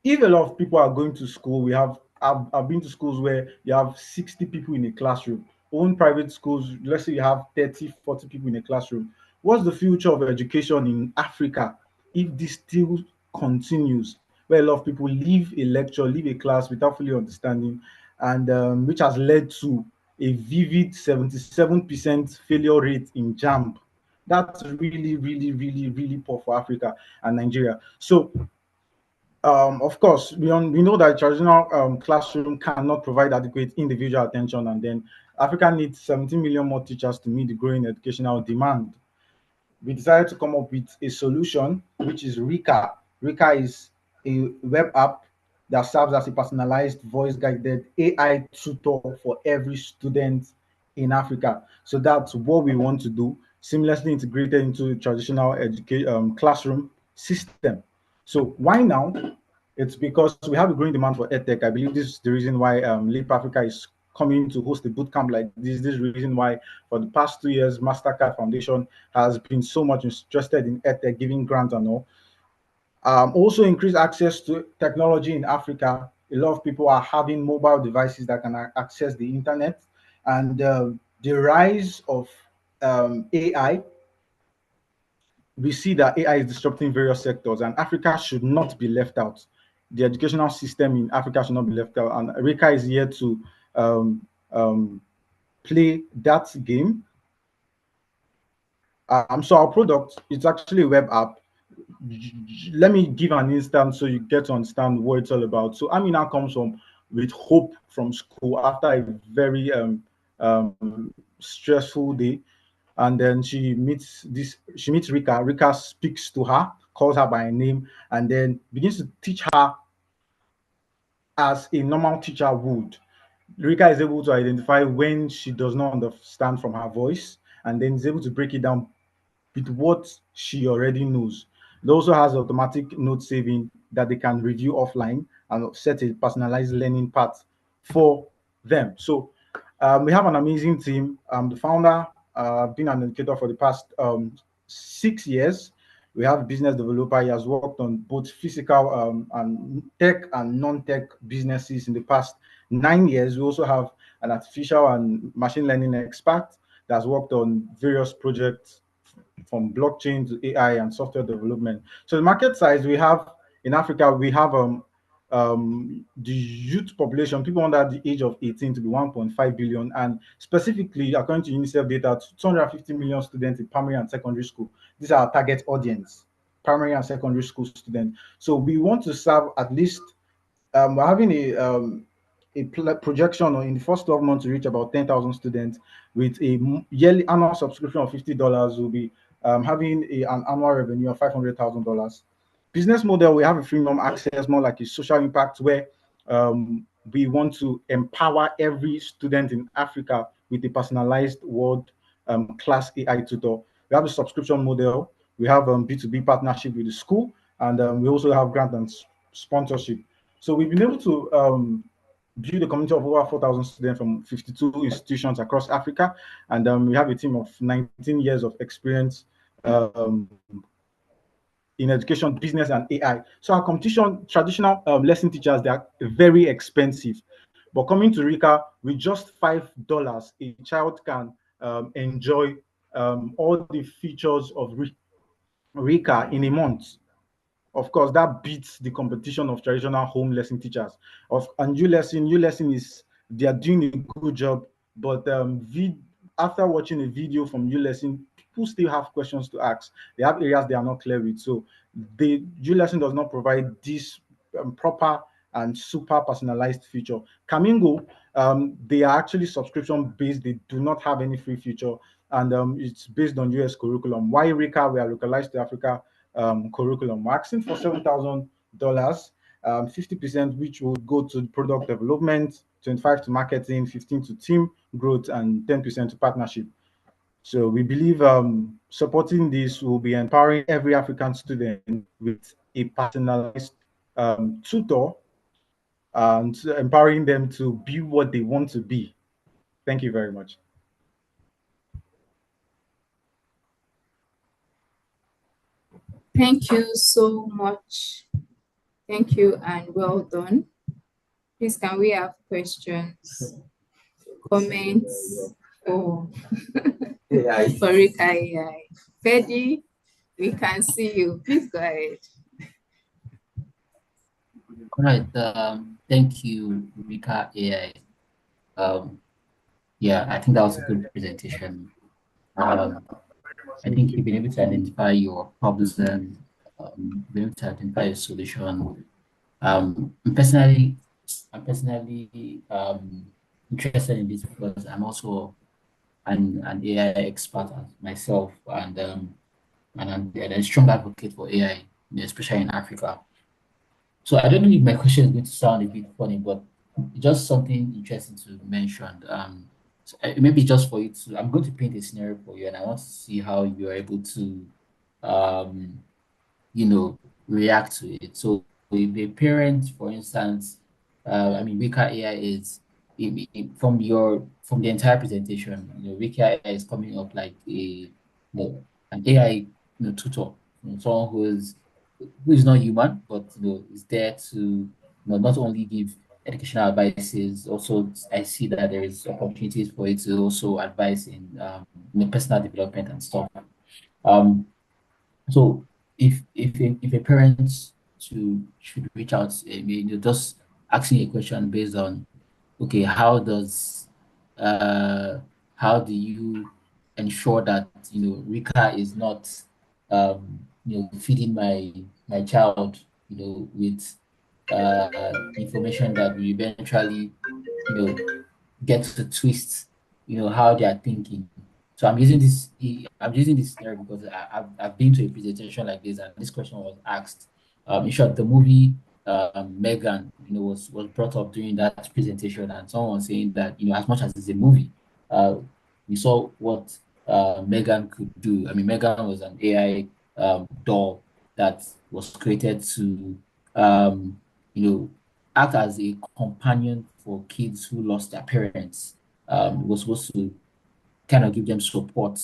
if a lot of people are going to school, I've been to schools where you have 60 people in a classroom. Own private schools, let's say you have 30, 40 people in a classroom. What's the future of education in Africa if this still continues, where a lot of people leave a lecture, leave a class without fully understanding, and which has led to a vivid 77% failure rate in JAMB? That's really, really, really, really poor for Africa and Nigeria. So of course, we know that traditional classroom cannot provide adequate individual attention, and then Africa needs 17 million more teachers to meet the growing educational demand. We decided to come up with a solution, which is Rika. Rika is a web app that serves as a personalized, voice-guided AI tutor for every student in Africa. So that's what we want to do, seamlessly integrated into the traditional education classroom system. So why now? It's because we have a growing demand for edtech. I believe this is the reason why Leap Africa is coming to host a bootcamp like this. This is the reason why for the past 2 years, MasterCard Foundation has been so much interested in edtech, giving grants and all. Also increase access to technology in Africa. A lot of people are having mobile devices that can access the internet, and the rise of AI, we see that AI is disrupting various sectors, and Africa should not be left out. The educational system in Africa should not be left out, and Rika is here to play that game. So our product, it's actually a web app. Let me give an instance so you get to understand what it's all about. So Amina comes home with hope from school after a very stressful day, and then she meets Rika. Rika speaks to her, calls her by name, and then begins to teach her as a normal teacher would. Rika is able to identify when she does not understand from her voice, and then is able to break it down with what she already knows. It also has automatic note saving that they can review offline and set a personalized learning path for them. So we have an amazing team. The founder, been an educator for the past 6 years. We have a business developer. He has worked on both physical and tech and non-tech businesses in the past 9 years. We also have an artificial and machine learning expert that's worked on various projects from blockchain to AI and software development. So the market size we have in Africa, we have the youth population, people under the age of 18, to be 1.5 billion, and specifically according to UNICEF data, 250 million students in primary and secondary school. These are our target audience, primary and secondary school students. So we want to serve at least we're having a projection in the first 12 months to reach about 10,000 students with a yearly annual subscription of $50. Will be having an annual revenue of $500,000. Business model, we have a freemium access, more like a social impact, where we want to empower every student in Africa with a personalized world class AI tutor. We have a subscription model. We have B2B partnership with the school, and we also have grant and sponsorship. So we've been able to build a community of over 4,000 students from 52 institutions across Africa, and we have a team of 19 years of experience in education, business, and AI. So our competition, traditional lesson teachers, they are very expensive. But coming to Rika, with just $5, a child can enjoy all the features of Rika in a month. Of course, that beats the competition of traditional home lesson teachers. And ULesson is, they are doing a good job, but after watching a video from ULesson, people still have questions to ask. They have areas they are not clear with. So ULesson does not provide this proper and super personalized feature. Kamingo, they are actually subscription based. They do not have any free feature, and it's based on US curriculum. Why Rika? We are localized to Africa curriculum. We're asking for $7,000, 50%, which will go to product development, 25 to marketing, 15 to team growth, and 10% to partnership. So we believe supporting this will be empowering every African student with a personalized tutor and empowering them to be what they want to be. Thank you very much. Thank you so much. Thank you and well done. Please, can we have questions, comments for Rika AI? Fedi, we can see you. Please go ahead. All right. Thank you, Rika AI. Yeah, I think that was a good presentation. I think you've been able to identify your problems and been able to identify a solution. I'm personally interested in this because I'm also an AI expert myself, and I'm a strong advocate for AI, especially in Africa. So I don't know if my question is going to sound a bit funny, but just something interesting to mention. So maybe just for you to, I'm going to paint a scenario for you, and I want to see how you're able to, react to it. So if a parent, for instance, Rika AI is from the entire presentation. Rika AI is coming up like an AI tutor, someone who is not human, but is there to not only give educational advices. Also, I see that there is opportunities for it to also advise in personal development and stuff. So if a parent should reach out, just asking a question based on, okay, how do you ensure that Rika is not feeding my child with information that will eventually get to twist how they are thinking. So I'm using this scenario because I've been to a presentation like this, and this question was asked. In short, the movie Megan was brought up during that presentation, and someone was saying that as much as it's a movie, we saw what Megan could do. Megan was an AI doll that was created to, act as a companion for kids who lost their parents. It was supposed to kind of give them support.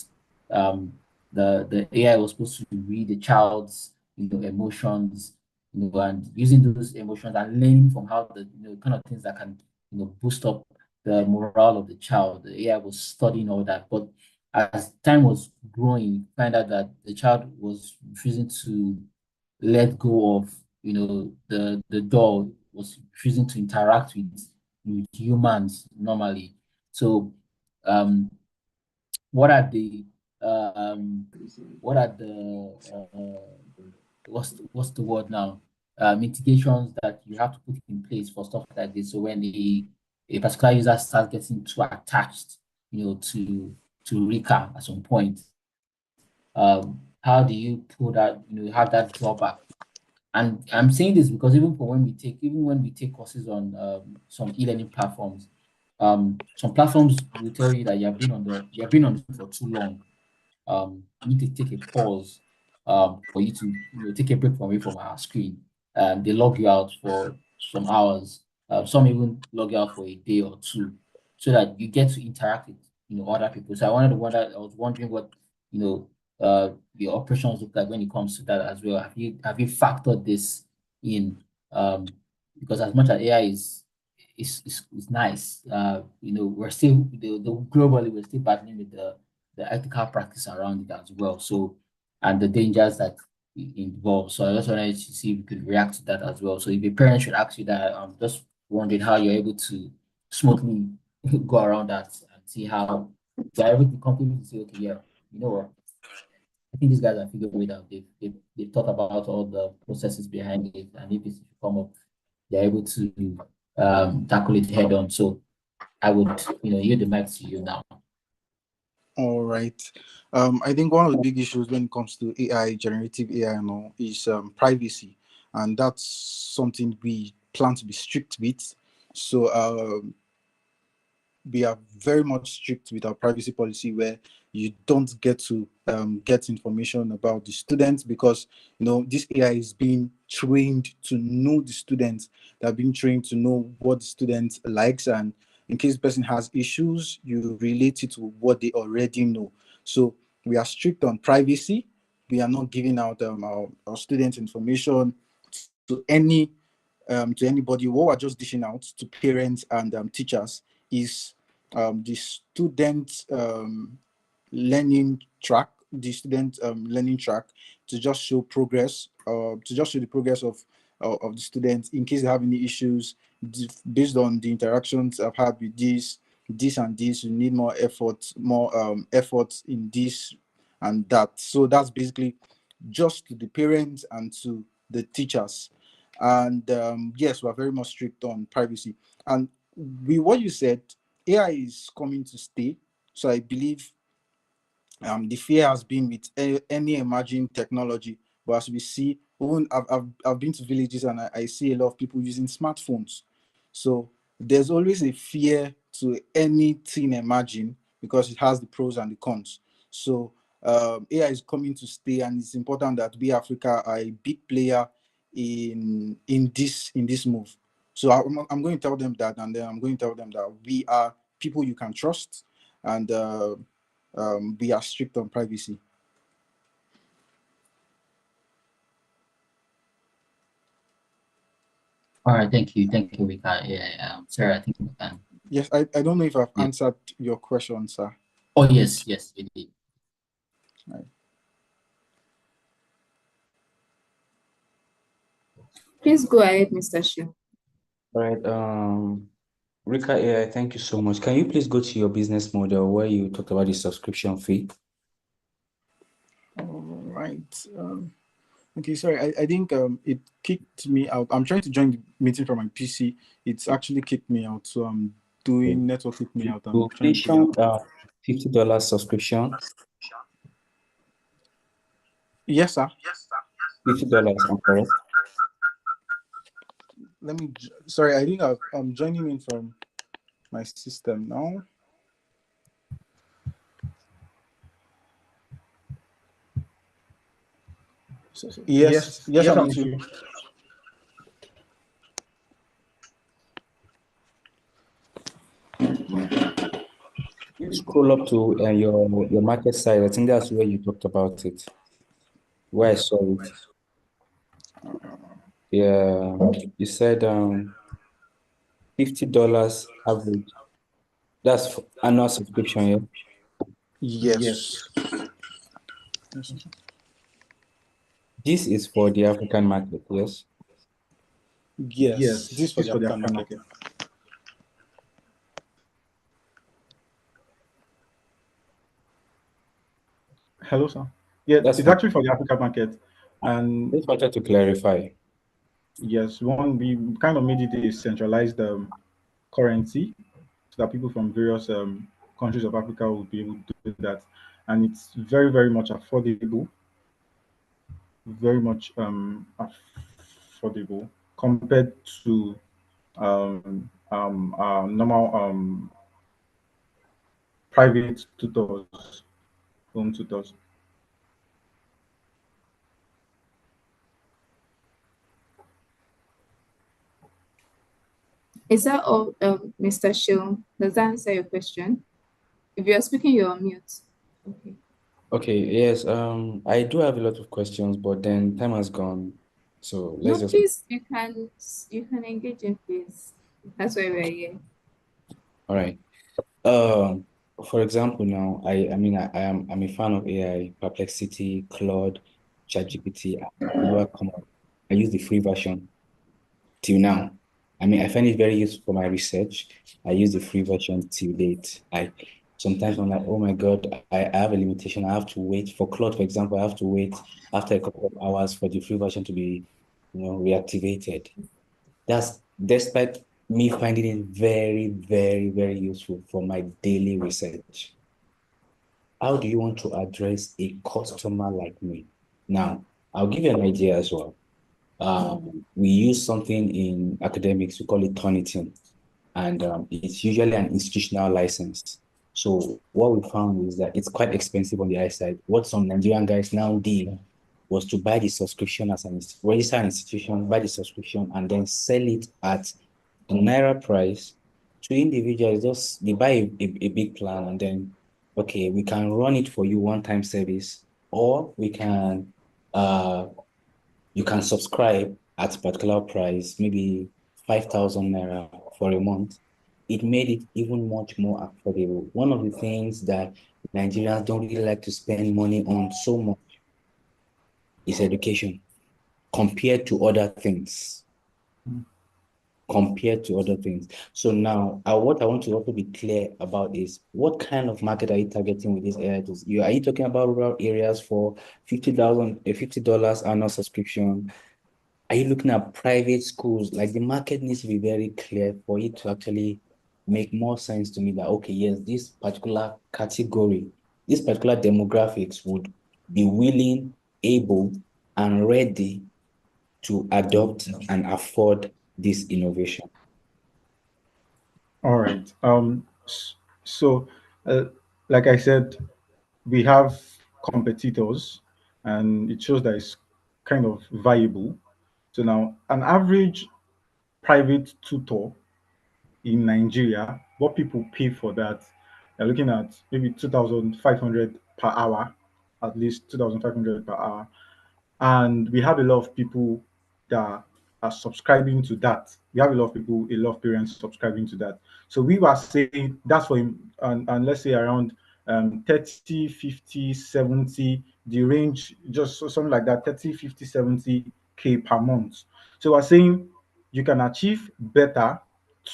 Um, the AI was supposed to read the child's emotions, and using those emotions and learning from how the kind of things that can boost up the morale of the child. The AI was studying all that, but as time was growing, find out that the child was refusing to let go of the doll, was refusing to interact with humans normally. So um what are the what are the what's the word now, mitigations that you have to put in place for stuff like this, so when a particular user starts getting too attached to Rika at some point, how do you put that, have that drawback? And I'm saying this because even when we take courses on some e-learning platforms, some platforms will tell you that you have been on it for too long. You need to take a pause for you to take a break from away from our screen. They log you out for some hours. Some even log you out for a day or two, so that you get to interact with other people. So I was wondering what your operations look like when it comes to that as well. Have you factored this in? Because as much as AI is nice, we're still globally we're still battling with the ethical practice around it as well. So, and the dangers that it involves. So I just wanted to see if you could react to that as well. So if a parent should ask you that, I'm just wondering how you're able to smoothly go around that and see how you're able to confidently say, okay, yeah, you know what? I think these guys are figuring it out. They've thought about all the processes behind it, and if it should come up, they're able to tackle it head on. So I would, yield the mic to you now. All right. I think one of the big issues when it comes to AI, generative AI and all, is privacy. And that's something we plan to be strict with. So we are very much strict with our privacy policy, where you don't get to get information about the students, because this AI is being trained to know the students. They're being trained to know what the student likes, and in case the person has issues, you relate it to what they already know. So we are strict on privacy. We are not giving out our students' information to anybody. What we're just dishing out to parents and teachers is the student learning track, to just show progress, to just show the progress of the students in case they have any issues based on the interactions I've had with this and this. You need more effort, effort in this and that. So that's basically just to the parents and to the teachers. And yes, we're very much strict on privacy. And what you said, AI is coming to stay. So I believe the fear has been with any emerging technology. But as we see, even I've been to villages, and I see a lot of people using smartphones. So there's always a fear to anything emerging, because it has the pros and the cons. So AI is coming to stay, and it's important that we Africa are a big player in this move. So I'm going to tell them that, and then I'm going to tell them that we are people you can trust, and we are strict on privacy. All right, thank you, Rika. Yeah, Sarah, I think you can. Yes, I don't know if I've answered your question, sir. Oh yes, you did. Right. Please go ahead, Mr. Shu. All right. Rika AI, thank you so much. Can you please go to your business model where you talked about the subscription fee? All right. Okay, sorry. I think it kicked me out. I'm trying to join the meeting from my PC. It's actually kicked me out, so I'm doing network kicked me out. I'm trying to $50 subscription. Yes, sir. $50, I'm correct. Sorry, I think I'm joining in from my system now. Yes, yes, I'm I'm with with you. you. You scroll up to your market side. I think that's where you talked about it, where I saw it. Yeah, you said $50 average. That's annual subscription, yeah? Yes. This is for the African market, yes? Yes, this for This the for the African African market. market. Hello, sir. Yeah, That's it's fine. actually for the African market. And Just wanted to clarify. yes, we kind of made it a centralized currency so that people from various countries of Africa will be able to do that. And it's very, very much affordable, very much affordable compared to normal private tutors, home tutors. Is that all, Mr. Shill? Does that answer your question? If you're speaking, you're on mute. Okay. Okay, yes, I do have a lot of questions, but then time has gone. So let's No, just please, you can engage in, please. That's why we're here. all right. Um, for example, now I'm a fan of AI, Perplexity, Claude, ChatGPT. I never come up. I use the free version till now. I mean, I find it very useful for my research. I use the free version till date. I sometimes I'm like, oh my God, I have a limitation. I have to wait for Claude, for example. I have to wait after a couple of hours for the free version to be, reactivated. That's despite me finding it very, very, very useful for my daily research. How do you want to address a customer like me? Now, I'll give you an idea as well. We use something in academics, we call it Turnitin, and it's usually an institutional license. So what we found is that it's quite expensive on the high side. What some Nigerian guys now did was to buy the subscription as register an institution, buy the subscription, and then sell it at the Naira price to individuals. Just they buy a big plan and then, okay, we can run it for you one-time service, or we can you can subscribe at a particular price, maybe 5,000 Naira for a month. It made it even much more affordable. One of the things that Nigerians don't really like to spend money on so much is education compared to other things. So now, what I want to also be clear about is what kind of market are you targeting with these AI tools? Are you talking about rural areas for $50 annual subscription? Are you looking at private schools? Like the market needs to be very clear for it to actually make more sense to me that, okay, yes, this particular category, this particular demographics would be willing, able, and ready to adopt and afford this innovation. All right. So, uh, like I said, we have competitors, and it shows that it's kind of viable. So now, an average private tutor in Nigeria, what people pay for that, they're looking at maybe 2,500 per hour, at least 2,500 per hour. And we have a lot of people that are subscribing to that. We have a lot of people, a lot of parents subscribing to that. So we were saying that's for him, and let's say around 30, 50, 70, the range, just something like that, 30, 50, 70K per month. So we're saying you can achieve better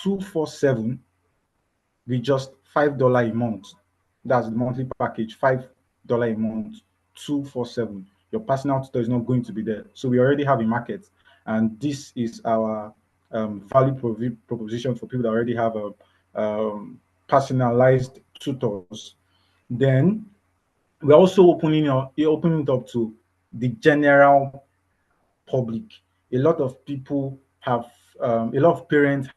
247 with just $5 a month. That's the monthly package, $5 a month, 247. Your personal tutor is not going to be there. So we already have a market, and this is our value proposition for people that already have a personalized tutors. Then we're also opening it up to the general public. A lot of people have, a lot of parents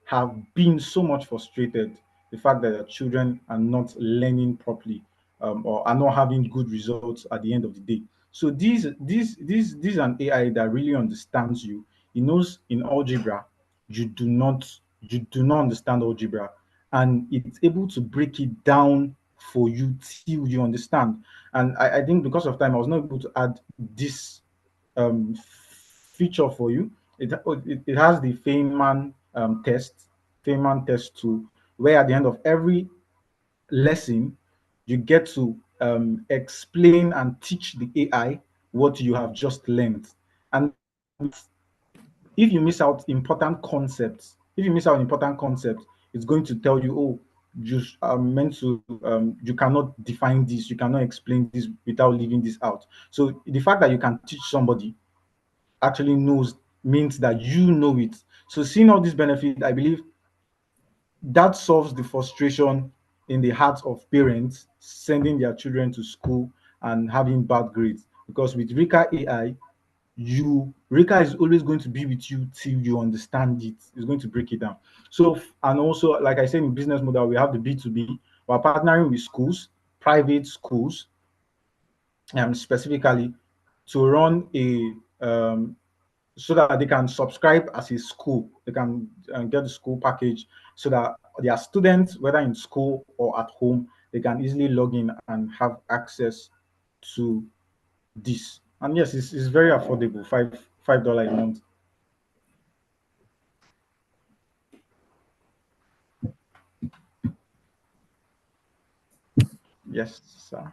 have been so much frustrated the fact that their children are not learning properly, or are not having good results at the end of the day. So this is an AI that really understands you. It knows in algebra you do not understand algebra, and it's able to break it down for you till you understand. And I think because of time, I was not able to add this um, feature for you. It has the Feynman test tool, where at the end of every lesson, you get to explain and teach the AI what you have just learned. And if you miss out important concepts, it's going to tell you, oh, you are meant to, you cannot define this, you cannot explain this without leaving this out. So the fact that you can teach somebody actually knows means that you know it. So seeing all these benefits, I believe that solves the frustration in the hearts of parents sending their children to school and having bad grades. Because with Rika AI, Rika is always going to be with you till you understand it. It's going to break it down. So, and also, like I said, in business model, we have the B2B. We're partnering with schools, private schools, specifically to run a so that they can subscribe as a school. They can get the school package so that their students, whether in school or at home, they can easily log in and have access to this. And yes, it's very affordable, $5 a month. Yes, sir.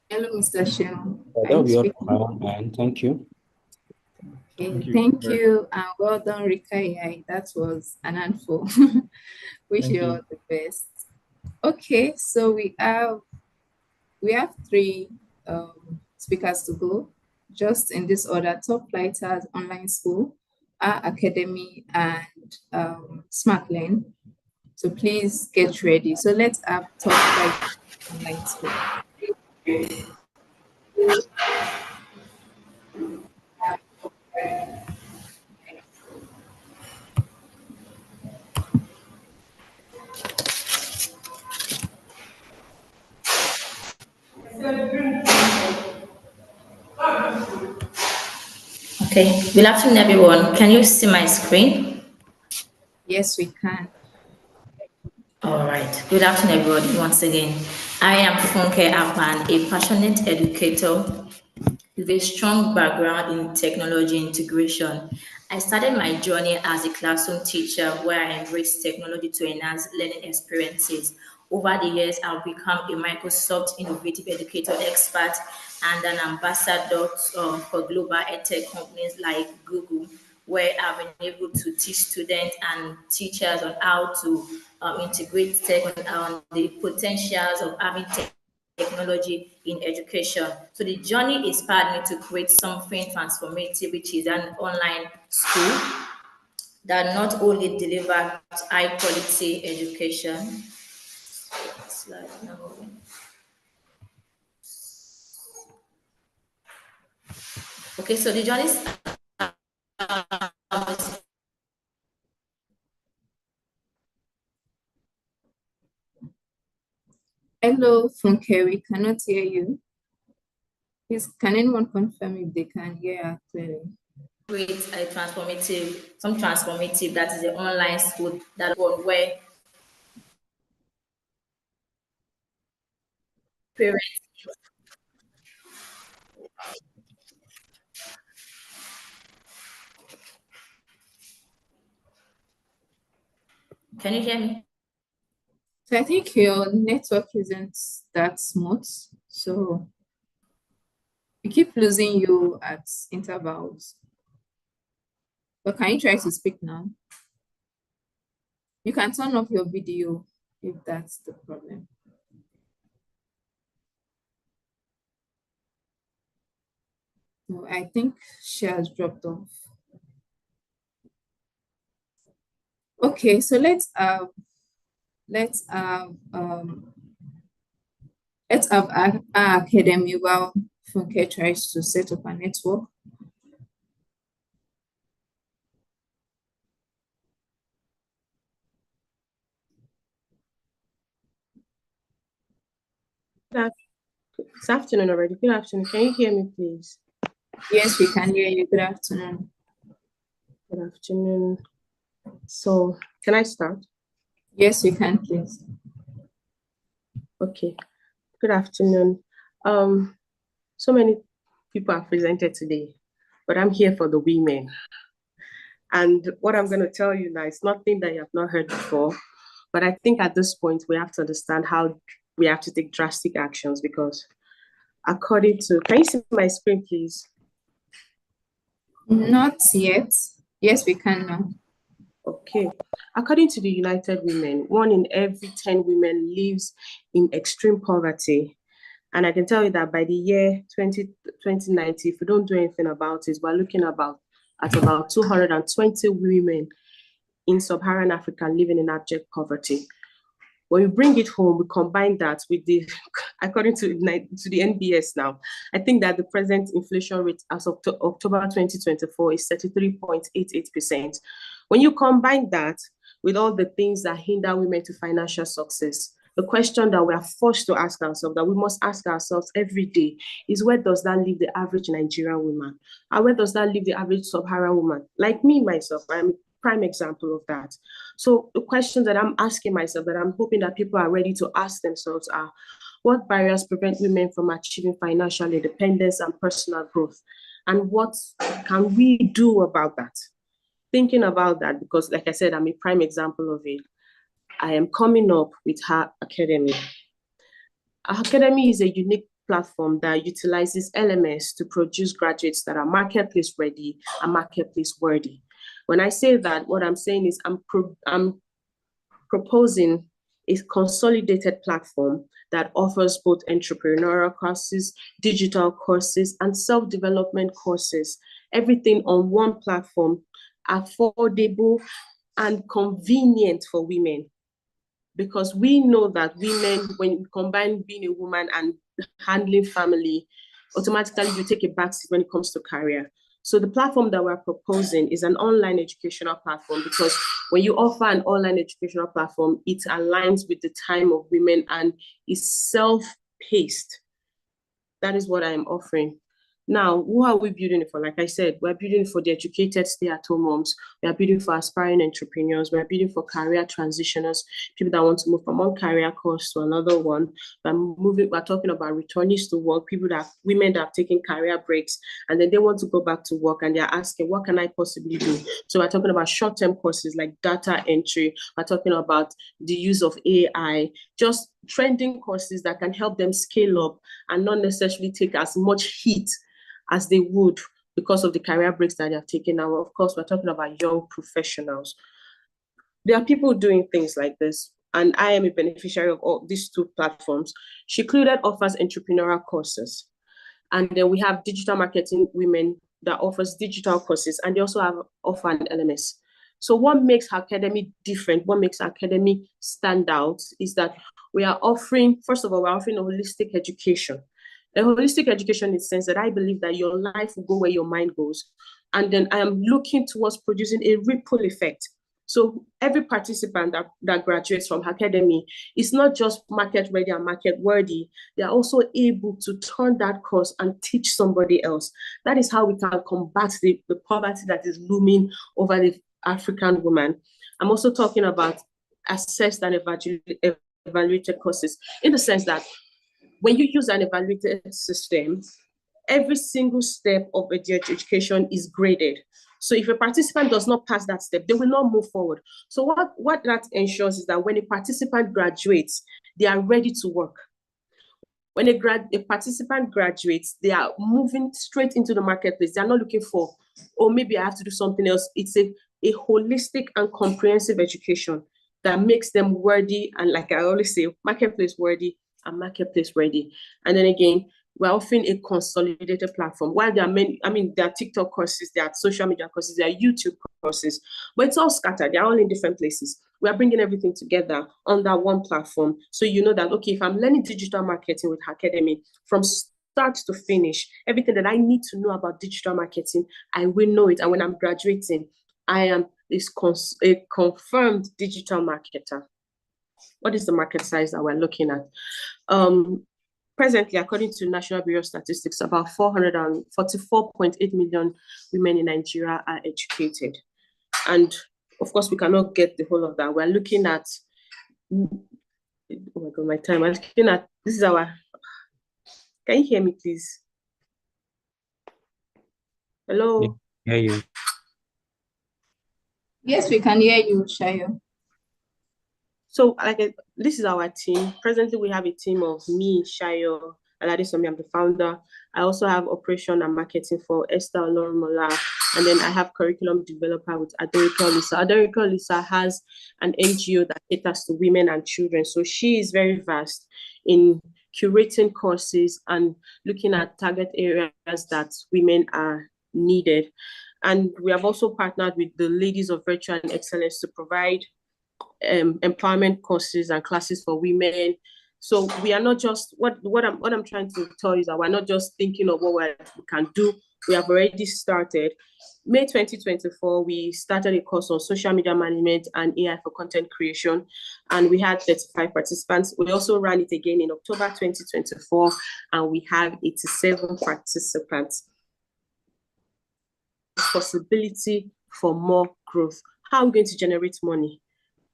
Hello, Mr. Shem. That'll be all from my own end. Thank you. Okay, thank you, and well done, Rika AI. That was an handful. Wish Thank you all you. the best. Okay, so we have three speakers to go, just in this order: Top Flighters Online School, our Academy, and SmartLearn. So please get ready. So let's have Top Flighters Online School. Okay, good afternoon, everyone. Can you see my screen? Yes, we can. All right. Good afternoon, everybody, once again. I am Funke Apan, a passionate educator with a strong background in technology integration. I started my journey as a classroom teacher where I embraced technology to enhance learning experiences. Over the years, I've become a Microsoft Innovative Educator expert and an ambassador for global edtech companies like Google, where I've been able to teach students and teachers on how to integrate tech on the potentials of having technology in education. So the journey inspired me to create something transformative, which is an online school that not only delivers high quality education. Slide number one. Okay, so the journey Hello, Funke, we cannot hear you. Please, can anyone confirm if they can hear her clearly? create a transformative that is an online school that one where parents. Can you hear me? So I think your network isn't that smooth. So we keep losing you at intervals. But can you try to speak now? You can turn off your video if that's the problem. No, I think she has dropped off. Okay, so let's have our academy while Funke tries to set up a network. It's afternoon already. Good afternoon. Can you hear me, please? Yes, we can hear you. Good afternoon. Good afternoon. So, can I start? Yes, you can, please. Okay. Good afternoon. So many people are presented today, but I'm here for the women. And what I'm going to tell you now is nothing that you have not heard before, but I think at this point we have to understand how we have to take drastic actions, because according to, can you see my screen, please? Not yet. Yes, we can now. Okay. According to the United Women, 1 in every 10 women lives in extreme poverty. And I can tell you that by the year 2090, if we don't do anything about it, we're looking at about 220 women in sub-Saharan Africa living in abject poverty. When we bring it home, we combine that with the, according to the NBS now, I think that the present inflation rate as of October 2024 is 33.88%. When you combine that with all the things that hinder women to financial success, the question that we are forced to ask ourselves, that we must ask ourselves every day, is where does that leave the average Nigerian woman? And where does that leave the average sub-Saharan woman? Like me, myself, I'm a prime example of that. So the questions that I'm asking myself, that I'm hoping that people are ready to ask themselves are, what barriers prevent women from achieving financial independence and personal growth? And what can we do about that? Thinking about that, because like I said, I'm a prime example of it. I am coming up with Her Academy. Her Academy is a unique platform that utilizes LMS to produce graduates that are marketplace ready and marketplace worthy. When I say that, what I'm saying is I'm proposing a consolidated platform that offers both entrepreneurial courses, digital courses, and self-development courses, everything on one platform, affordable and convenient for women. Because we know that women, when you combine being a woman and handling family, automatically you take a backseat when it comes to career. So the platform that we're proposing is an online educational platform, because when you offer an online educational platform, it aligns with the time of women and is self-paced. That is what I am offering. Now, who are we building it for? Like I said, we're building it for the educated stay-at-home moms. We are building for aspiring entrepreneurs. We're building for career transitioners, people that want to move from one career course to another one. We're talking about returnees to work, women that have taken career breaks, and then they want to go back to work, and they're asking, what can I possibly do? So we're talking about short-term courses like data entry. We're talking about the use of AI, just trending courses that can help them scale up and not necessarily take as much heat as they would because of the career breaks that they have taken. Now, of course, we're talking about young professionals. There are people doing things like this, and I am a beneficiary of all these two platforms. She Included offers entrepreneurial courses, and then we have digital marketing women that offers digital courses, and they also offer an LMS. So what makes Her Academy different, what makes Her Academy stand out, is that we are offering, first of all, we're offering a holistic education. A holistic education in the sense that I believe that your life will go where your mind goes. And then I am looking towards producing a ripple effect. So every participant that graduates from Her Academy is not just market ready and market worthy. They are also able to turn that course and teach somebody else. That is how we can combat the poverty that is looming over the African woman. I'm also talking about assessed and evaluated courses, in the sense that when you use an evaluated system, every single step of education is graded. So if a participant does not pass that step, they will not move forward. So what that ensures is that when a participant graduates, they are ready to work. When a participant graduates, they are moving straight into the marketplace. They are not looking for, oh, maybe I have to do something else. It's a holistic and comprehensive education that makes them worthy, and like I always say, marketplace worthy and marketplace ready. And then again, we're offering a consolidated platform. While there are many, there are TikTok courses, there are social media courses, there are YouTube courses, but it's all scattered. They're all in different places. We are bringing everything together on that one platform. So you know that, okay, if I'm learning digital marketing with Her Academy, from start to finish, everything that I need to know about digital marketing, I will know it. And when I'm graduating, I am a confirmed digital marketer. What is the market size that we're looking at? presently, according to National Bureau of Statistics, about 444.8 million women in Nigeria are educated. And of course, we cannot get the whole of that. We're looking at, oh my God, my time. I'm looking at, this is our, can you hear me, please? Hello? Hear you. Yes, we can hear you, Shayo. So this is our team. Presently, we have a team of me, Shayo, Aladesomi, I'm the founder. I also have operation and marketing for Esther Olorumola. And then I have curriculum developer with Aderika Olisa. Aderika Olisa has an NGO that caters to women and children. So she is very vast in curating courses and looking at target areas that women are needed. And we have also partnered with the Ladies of Virtue and Excellence to provide empowerment courses and classes for women. So we are not just, what I'm trying to tell you is that we're not just thinking of what we can do. We have already started. May 2024, we started a course on social media management and AI for content creation, and we had 35 participants. We also ran it again in October 2024, and we have 87 participants. Possibility for more growth. How are we going to generate money?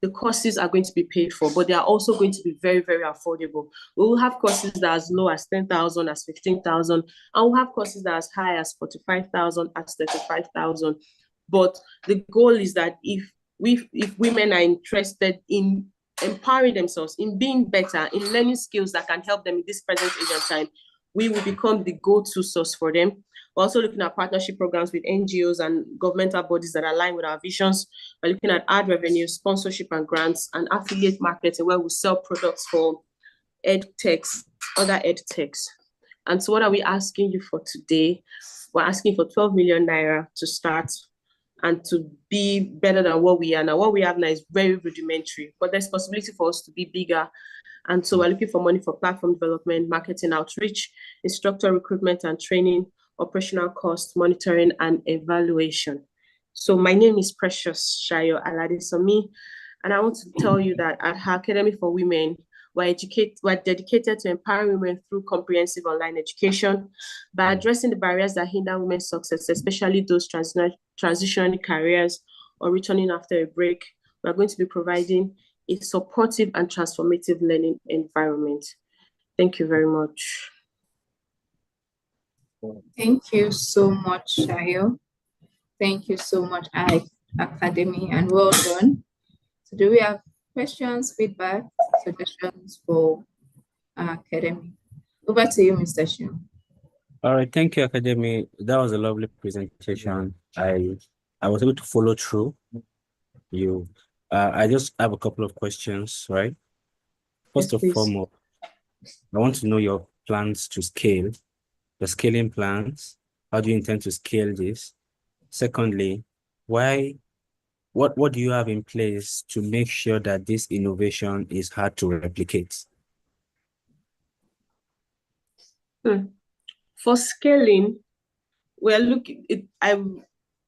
The courses are going to be paid for, but they are also going to be very, very affordable. We will have courses that are as low as 10,000, as 15,000, and we'll have courses that are as high as 45,000, as 35,000. But the goal is that if women are interested in empowering themselves, in being better, in learning skills that can help them in this present age and time, we will become the go-to source for them. We're also looking at partnership programs with NGOs and governmental bodies that align with our visions. We're looking at ad revenue, sponsorship and grants, and affiliate marketing, where we sell products for edtechs, other edtechs. And so what are we asking you for today? We're asking for 12 million naira to start and to be better than what we are now. What we have now is very rudimentary, but there's possibility for us to be bigger. And so we're looking for money for platform development, marketing outreach, instructor recruitment and training, operational cost, monitoring, and evaluation. So my name is Precious Shayo Aladesomi, and I want to tell you that at her Academy for Women, we're dedicated to empowering women through comprehensive online education by addressing the barriers that hinder women's success, especially those transitioning careers or returning after a break. We're going to be providing a supportive and transformative learning environment. Thank you very much. Thank you so much, Shayo. Thank you so much, Academy, and well done. So do we have questions, feedback, suggestions for Academy? Over to you, Mr. Shion. All right, thank you, Academy. That was a lovely presentation. I was able to follow through you. I just have a couple of questions, right? First of all, I want to know your plans to scale, the scaling plans. How do you intend to scale this? Secondly, what do you have in place to make sure that this innovation is hard to replicate? For scaling, we're looking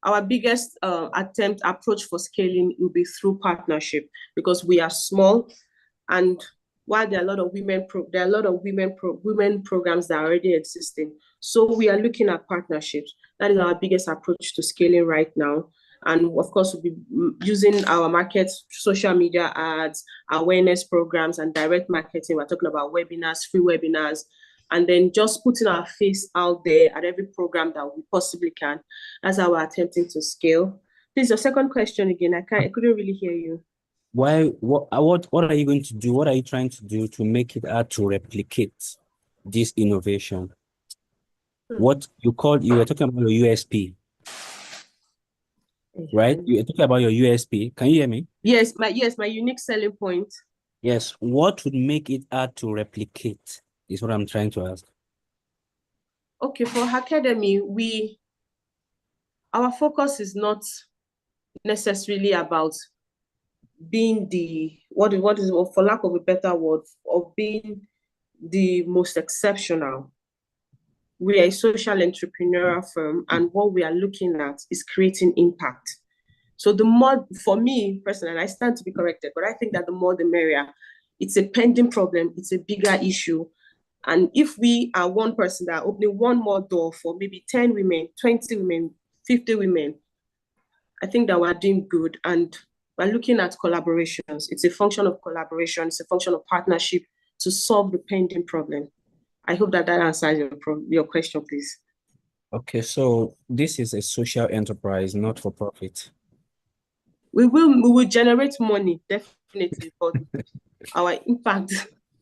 our biggest approach for scaling will be through partnership, because we are small, and while there are a lot of women programs that are already existing. So we are looking at partnerships. That is our biggest approach to scaling right now. And of course, we'll be using our market, social media ads, awareness programs, and direct marketing. We're talking about webinars, free webinars, and then just putting our face out there at every program that we possibly can. As our attempting to scale. Please, your second question again. I couldn't really hear you. What are you going to do? What are you trying to do to make it hard to replicate this innovation? What you were talking about your USP, right? You were talking about your USP. Can you hear me? Yes, my unique selling point. Yes. What would make it hard to replicate is what I'm trying to ask. Okay, for Academy, our focus is not necessarily about being what is for lack of a better word, of being the most exceptional. We are a social entrepreneurial firm, and what we are looking at is creating impact. So the more, for me personally, I stand to be corrected, but I think that the more the merrier. It's a pending problem, it's a bigger issue, And if we are one person that are opening one more door for maybe 10 women, 20 women, 50 women, I think that we're doing good. And we're looking at collaborations. It's a function of collaboration. It's a function of partnership to solve the pending problem. I hope that answers your question, please. Okay, so this is a social enterprise, not for profit. We will generate money, definitely, but our impact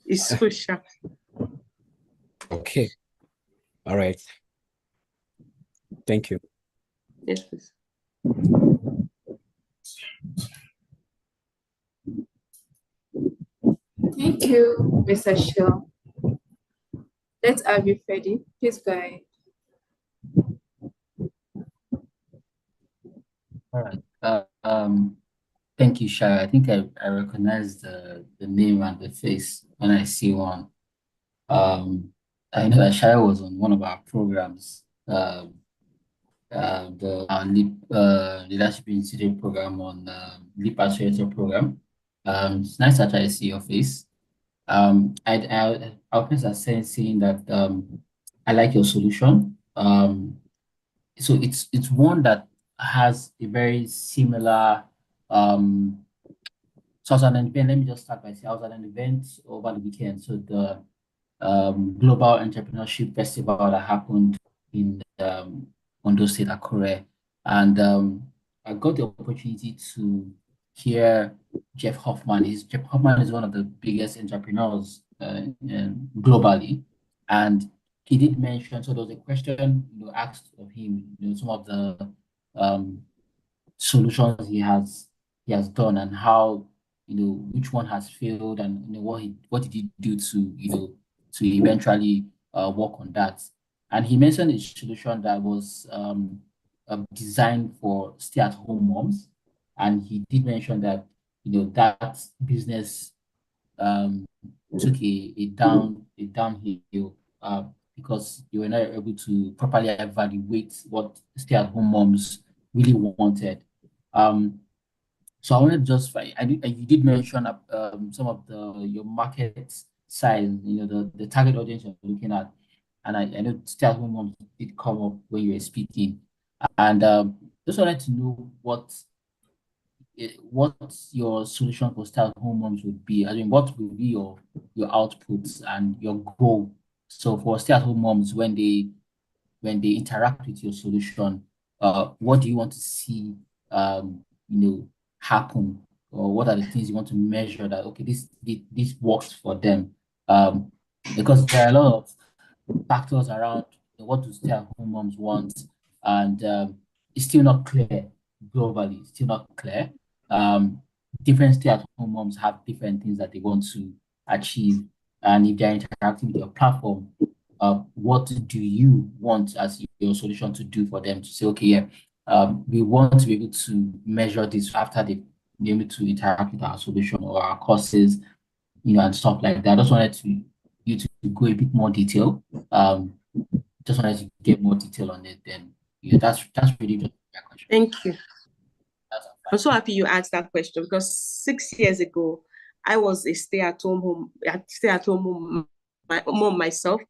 is social. Okay. All right. Thank you. Yes, please. Thank you, Mr. Shaw. Let's have you, Freddie. Please go ahead. All right. Thank you, Shai. I think I recognize the name and the face when I see one. I know that Shai was on one of our programs, our Leadership Institute program on Leap Accelerator program. It's nice that I see your face. I was saying that I like your solution. So it's one that has a very similar so I was at an event. Let me just start by saying I was at an event over the weekend. So the Global Entrepreneurship Festival that happened in Ondo State, Akure, and I got the opportunity to hear Jeff Hoffman. Jeff Hoffman is one of the biggest entrepreneurs globally, and he did mention. So there was a question, asked of him, some of the solutions he has done and how, which one has failed and what did he do to to eventually work on that. And he mentioned a solution that was designed for stay-at-home moms, and he did mention that that business took a downhill because you were not able to properly evaluate what stay-at-home moms really wanted. So I wanted to just, you did mention some of your market size, the target audience you're looking at, and I know stay-at-home moms did come up when you were speaking, and just wanted to know what your solution for stay-at-home moms would be. I mean, what will be your outputs and your goal? So for stay-at-home moms, when they interact with your solution, what do you want to see, happen, or what are the things you want to measure that okay, this works for them? Because there are a lot of factors around what do stay-at-home moms want, and it's still not clear globally. It's still not clear. Different stay-at-home moms have different things that they want to achieve, and if they're interacting with your platform, what do you want as your solution to do for them to say, okay, yeah, we want to be able to measure this after they've been able to interact with our solution or our courses, and stuff like that. I just wanted you to go a bit more detail. Just wanted to get more detail on it. Then that's really just my question. Thank you. I'm so happy you asked that question because 6 years ago, I was a stay-at-home mom myself.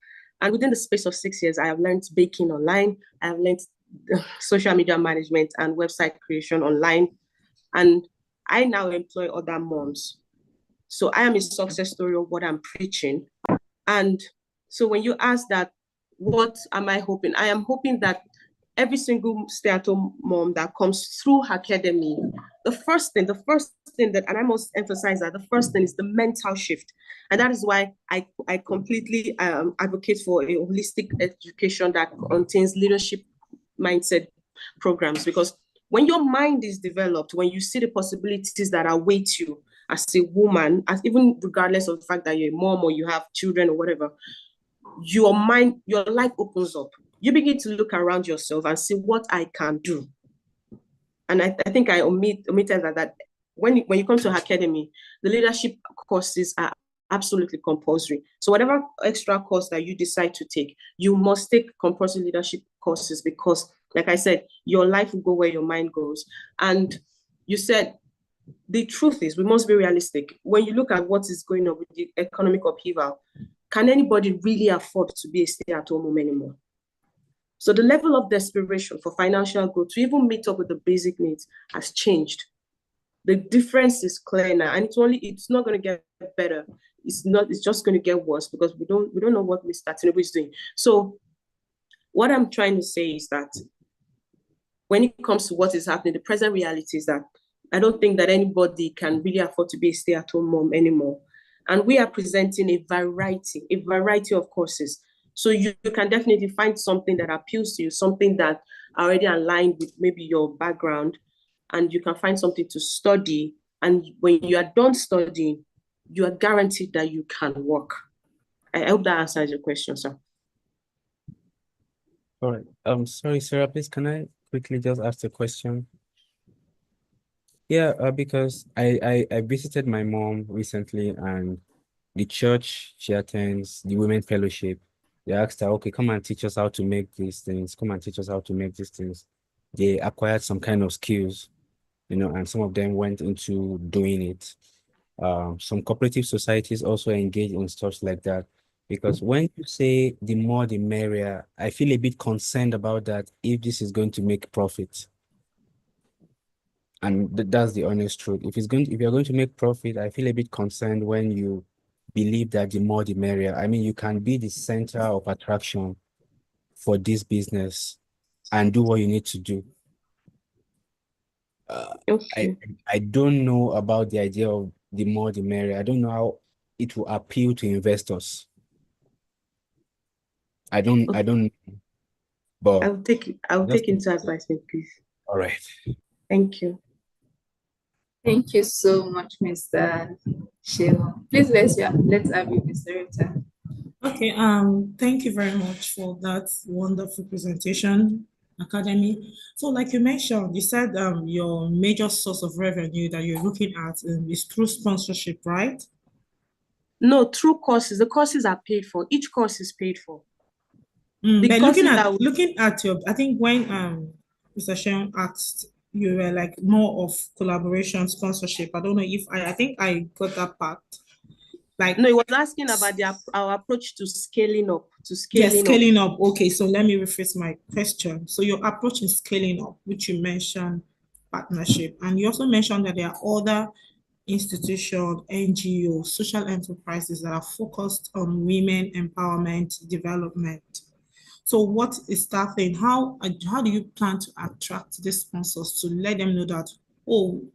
And within the space of 6 years, I have learned baking online. I have learned social media management and website creation online. And I now employ other moms. So I am a success story of what I'm preaching. And so when you ask that, what am I hoping? I am hoping that every single stay-at-home mom that comes through Academy, the first thing that, and I must emphasize that the first thing is the mental shift. And that is why I completely advocate for a holistic education that contains leadership mindset programs. Because when your mind is developed, when you see the possibilities that await you as a woman, as even regardless of the fact that you're a mom or you have children or whatever, your mind, your life opens up. You begin to look around yourself and see what I can do. And I think I omitted that when you come to Academy, the leadership courses are absolutely compulsory. So whatever extra course that you decide to take, you must take compulsory leadership courses because, like I said, your life will go where your mind goes. And you said, the truth is we must be realistic. When you look at what is going on with the economic upheaval, can anybody really afford to be a stay-at-home mom anymore? So the level of desperation for financial growth to even meet up with the basic needs has changed. The difference is clear now, and it's not going to get better. It's just going to get worse because we don't know what Mr. Tinubu is doing. So what I'm trying to say is that when it comes to what is happening, the present reality is that I don't think that anybody can really afford to be a stay-at-home mom anymore. And we are presenting a variety of courses. So you can definitely find something that appeals to you, something that already aligned with maybe your background, and you can find something to study. And when you are done studying, you are guaranteed that you can work. I hope that answers your question, sir. All right. Sorry, Sarah, please, can I quickly just ask a question? Yeah, because I visited my mom recently, and the church she attends, the Women Fellowship, they asked her, okay, come and teach us how to make these things. Come and teach us how to make these things. They acquired some kind of skills, and some of them went into doing it. Some cooperative societies also engage in stuff like that. Because when you say the more the merrier, I feel a bit concerned about that if this is going to make profit. And that's the honest truth. If you're going to make profit, I feel a bit concerned when you believe that the more the merrier. I mean, you can be the center of attraction for this business and do what you need to do. I don't know about the idea of the more the merrier. I don't know how it will appeal to investors. I don't but I'll take into advisement, please. All right. Thank you. Thank you so much, Mr. Sheila. Please let's have you, Mr. Rita. Okay, thank you very much for that wonderful presentation, Academy. So like you mentioned, you said your major source of revenue that you're looking at is through sponsorship, right? No, through courses. The courses are paid for. Each course is paid for. But looking at your, I think when Mr. Sheon asked, you were like more of collaboration, sponsorship. I don't know if I think I got that part. Like, no, he was asking about our approach to scaling up. Scaling up. Okay, so let me rephrase my question. So your approach is scaling up, which you mentioned partnership, and you also mentioned that there are other institutions, NGOs, social enterprises that are focused on women empowerment development. So what is that thing? How do you plan to attract these sponsors to let them know that,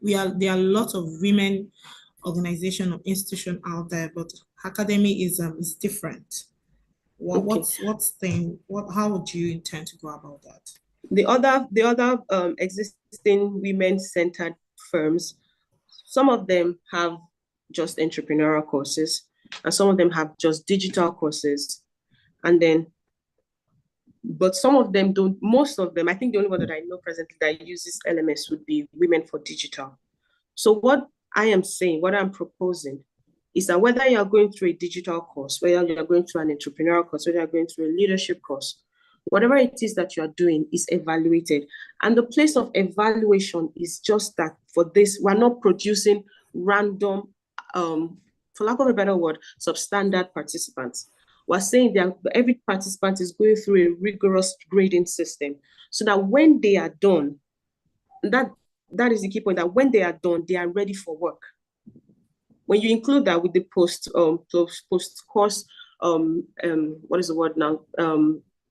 there are a lot of women organization or institution out there, but Academy is different. How would you intend to go about that? The other existing women-centered firms, some of them have just entrepreneurial courses, and some of them have just digital courses, but some of them don't. Most of them, I think the only one that I know presently that uses LMS would be Women for Digital. So what I am saying, what I'm proposing is that whether you're going through a digital course, whether you're going through an entrepreneurial course, whether you're going through a leadership course, whatever it is that you're doing is evaluated. And the place of evaluation is just that for this, we're not producing random, for lack of a better word, substandard participants. We're saying that every participant is going through a rigorous grading system so that when they are done, that is the key point, that when they are done, they are ready for work. When you include that with the post-course, what is the word now,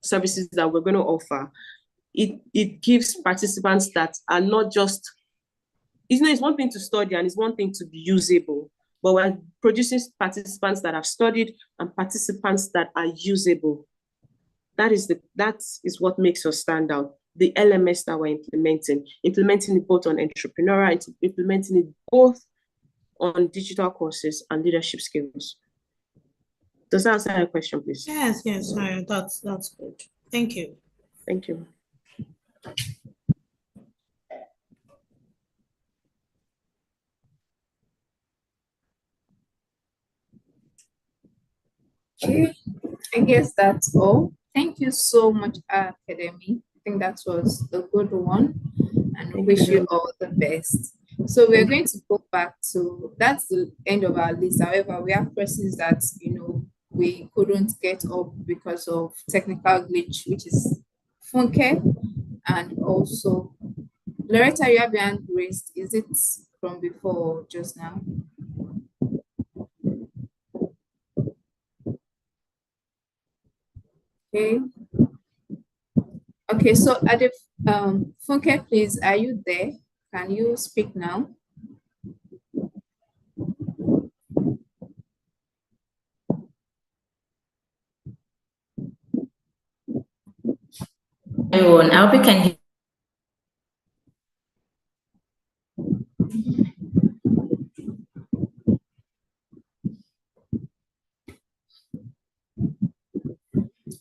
services that we're going to offer, it gives participants that are not just, it's one thing to study and it's one thing to be usable, but we're producing participants that have studied and participants that are usable. That is what makes us stand out. The LMS that we're implementing it both on entrepreneurial, implementing it both on digital courses and leadership skills. Does that answer your question, please? Yes, that's good. Thank you. Thank you. Okay, I guess that's all. Thank you so much, Academy. I think that was a good one, and we wish you all the best. So we're going to go back to, that's the end of our list. However, we have questions that, we couldn't get up because of technical glitch, which is Funke, and also Loretta, you have your hand raised. Is it from before or just now? Okay. Okay, so Adif, Funke, please, are you there? Can you speak now? Everyone, I hope you can hear.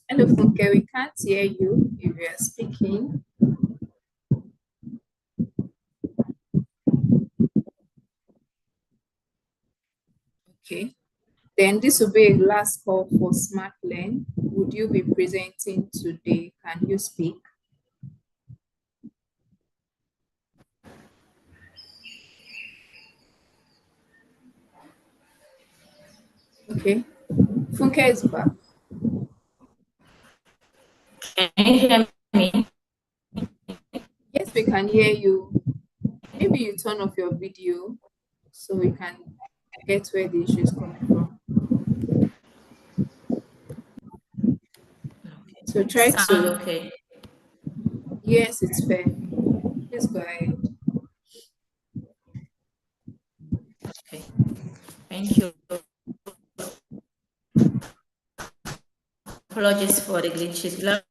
Hello, Funke, we can't hear you if you are speaking. Okay, then this will be a last call for SmartLearn. Would you be presenting today? Can you speak? Okay, Funke is back. Can you hear me? Yes, we can hear you. Maybe you turn off your video so we can get where the issue is coming from. So try Sound to. okay? Yes, it's fair. Please go ahead. Okay. Thank you. Apologies for the glitches.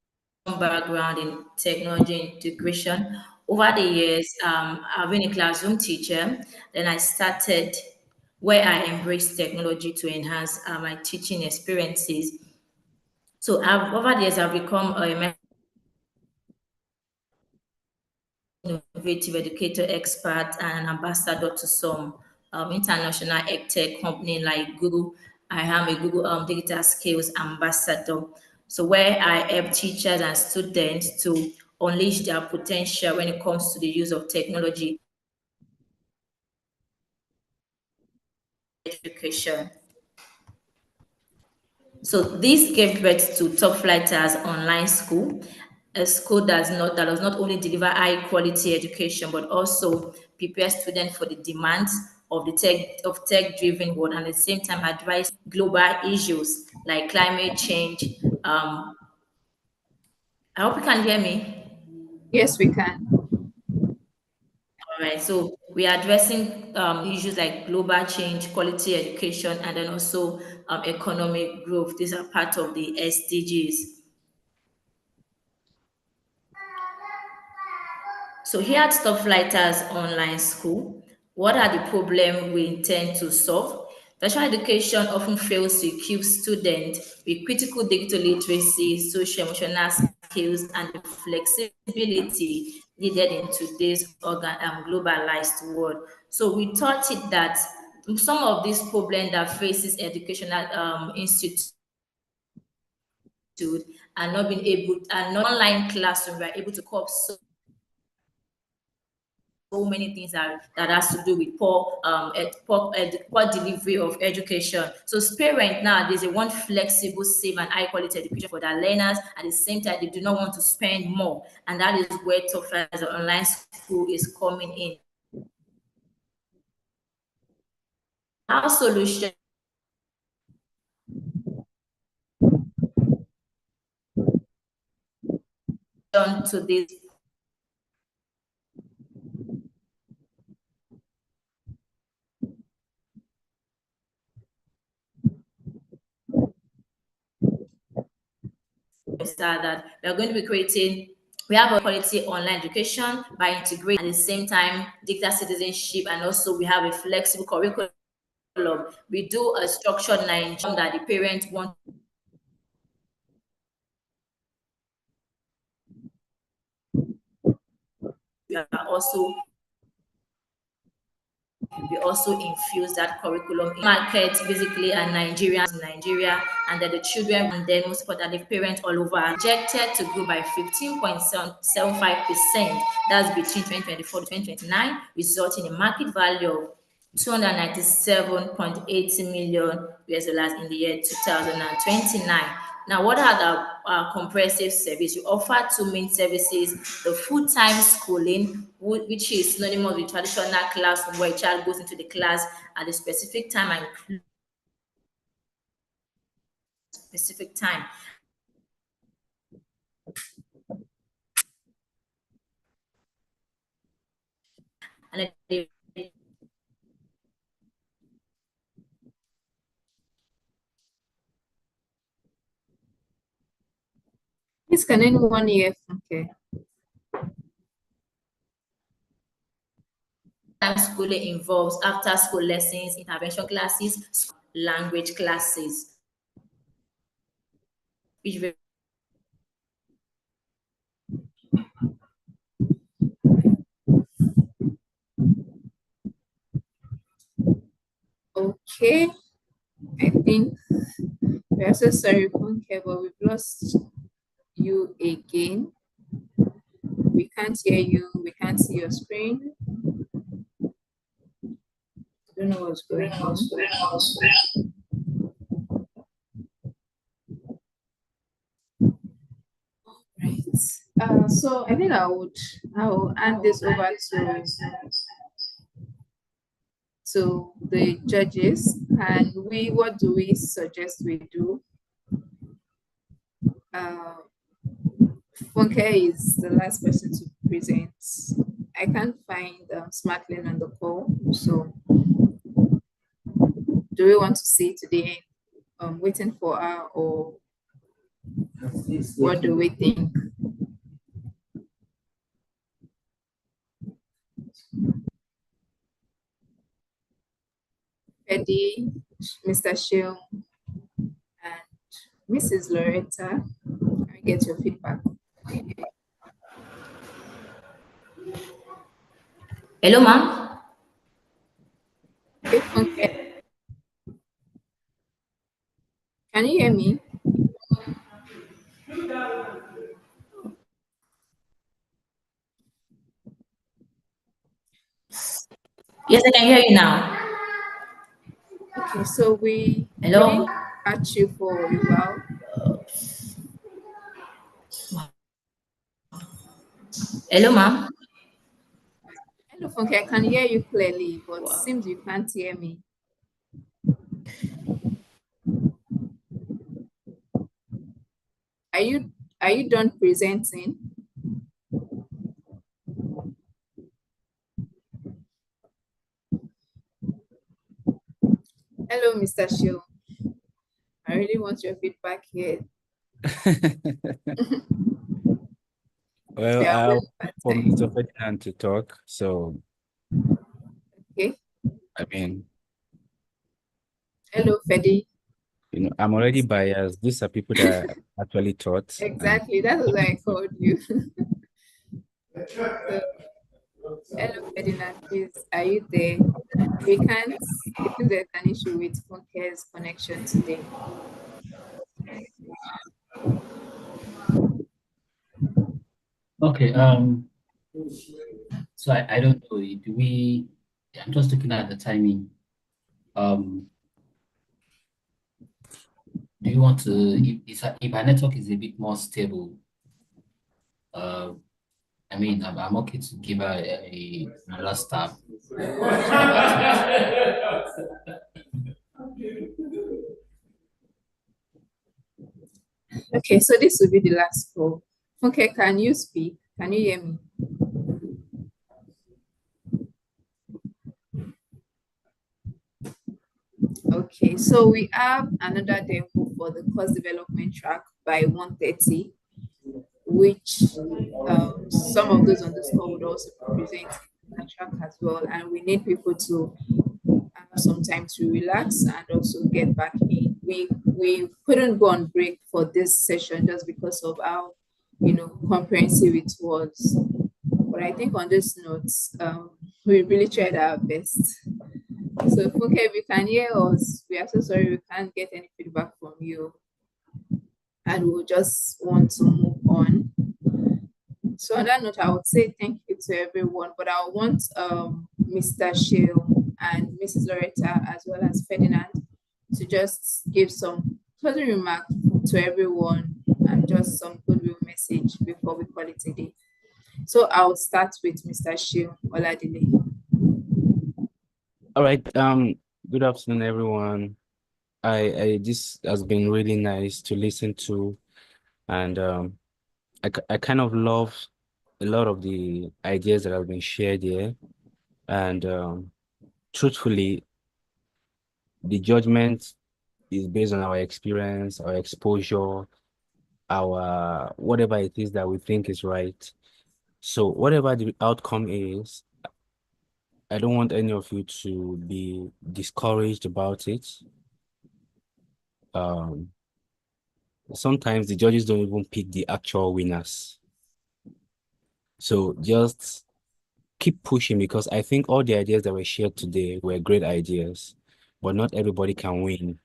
Background in technology integration. Over the years, I've been a classroom teacher. Then I started where I embraced technology to enhance my teaching experiences. So over the years, I've become a innovative educator expert and an ambassador to some international edtech company like Google. I am a Google Digital Skills Ambassador. So where I help teachers and students to unleash their potential when it comes to the use of technology education. So this gave birth to Top Flighters Online School, a school that does not only deliver high quality education, but also prepare students for the demands of the tech-driven world, and at the same time address global issues like climate change. I hope you can hear me. Yes, we can. All right, so we are addressing issues like global change, quality education, and then also economic growth. These are part of the SDGs. So here at Top Flighters Online School, what are the problems we intend to solve? Special education often fails to equip students with critical digital literacy, social emotional skills, and the flexibility needed in today's globalized world. So we thought it that some of these problems that faces educational institutes are not being able, and not online classroom, we are able to cope so many things that has to do with poor delivery of education. So parents nowadays, they want flexible, safe, and high quality education for their learners. At the same time, they do not want to spend more, and that is where Top Flighters Online School is coming in. Our solution to this is that we are going to be creating, we have a quality online education by integrating at the same time digital citizenship, and also we have a flexible curriculum. We do a structured Nigerian that the parents want. We also infuse that curriculum in markets, basically, and Nigerians in Nigeria, and then the children, and then most importantly, parents all over, are projected to grow by 15.75%. That's between 2024 to 2029, resulting in a market value of $297.80 million in the year 2029. Now, what are the comprehensive service? We offer two main services: the full-time schooling, which is synonymous with traditional classroom, where a child goes into the class at a specific time and specific time. And Please, can anyone hear Funke? Schooling involves after-school lessons, intervention classes, language classes, which Okay, I think we are so sorry, Funke, but we've lost you again. We can't hear you. We can't see your screen. I don't know what's going on. Right. So I think I'll hand this over to the judges. And what do we suggest we do? Funke is the last person to present. I can't find Smartlane on the call, so do we want to see today waiting for her, or what do we think? Eddie, Mr. Shield, and Mrs. Loretta, I get your feedback. Hello, ma'am. Okay. Can you hear me? Yes, I can hear you now. Okay, so we Hello. Catch you for a while. Hello, ma'am. Hello, Funke. I can hear you clearly, but it seems you can't hear me. Are you done presenting? Hello, Mr. Shield. I really want your feedback here. Well, I want for Mr. Ferdinand to talk, so okay. I mean, hello, Fedi. You know, I'm already biased. These are people that I actually taught. Exactly, that's why I called you. So, hello, Ferdinand, please, are you there? We can't, I think there's an issue with Funke's connection today. Okay, so I don't know, I'm just looking at the timing. Do you want to, if our network is a bit more stable, I mean, I'm okay to give her another stab. Okay, so this will be the last call. Okay, can you speak? Can you hear me? Okay, so we have another demo for the course development track by 1:30, which some of those on the call would also present the track as well. And we need people to have some time to relax and also get back in. We couldn't go on break for this session just because of how, comprehensive it was. But I think on this note, we really tried our best. So, Funke, if you can hear us, we are so sorry we can't get any feedback from you. And we'll just want to move on. So on that note, I would say thank you to everyone, but I want Mr. Shield and Mrs. Loretta, as well as Ferdinand, to just give some closing remarks to everyone and just some goodwill message before we call it a day. So I'll start with Mr. Shion Oladile. All right. Good afternoon, everyone. This has been really nice to listen to, and I kind of love a lot of the ideas that have been shared here, and truthfully, the judgment is based on our experience, our exposure, our whatever it is that we think is right. So whatever the outcome is, I don't want any of you to be discouraged about it. Sometimes the judges don't even pick the actual winners. So just keep pushing, because I think all the ideas that were shared today were great ideas, but not everybody can win.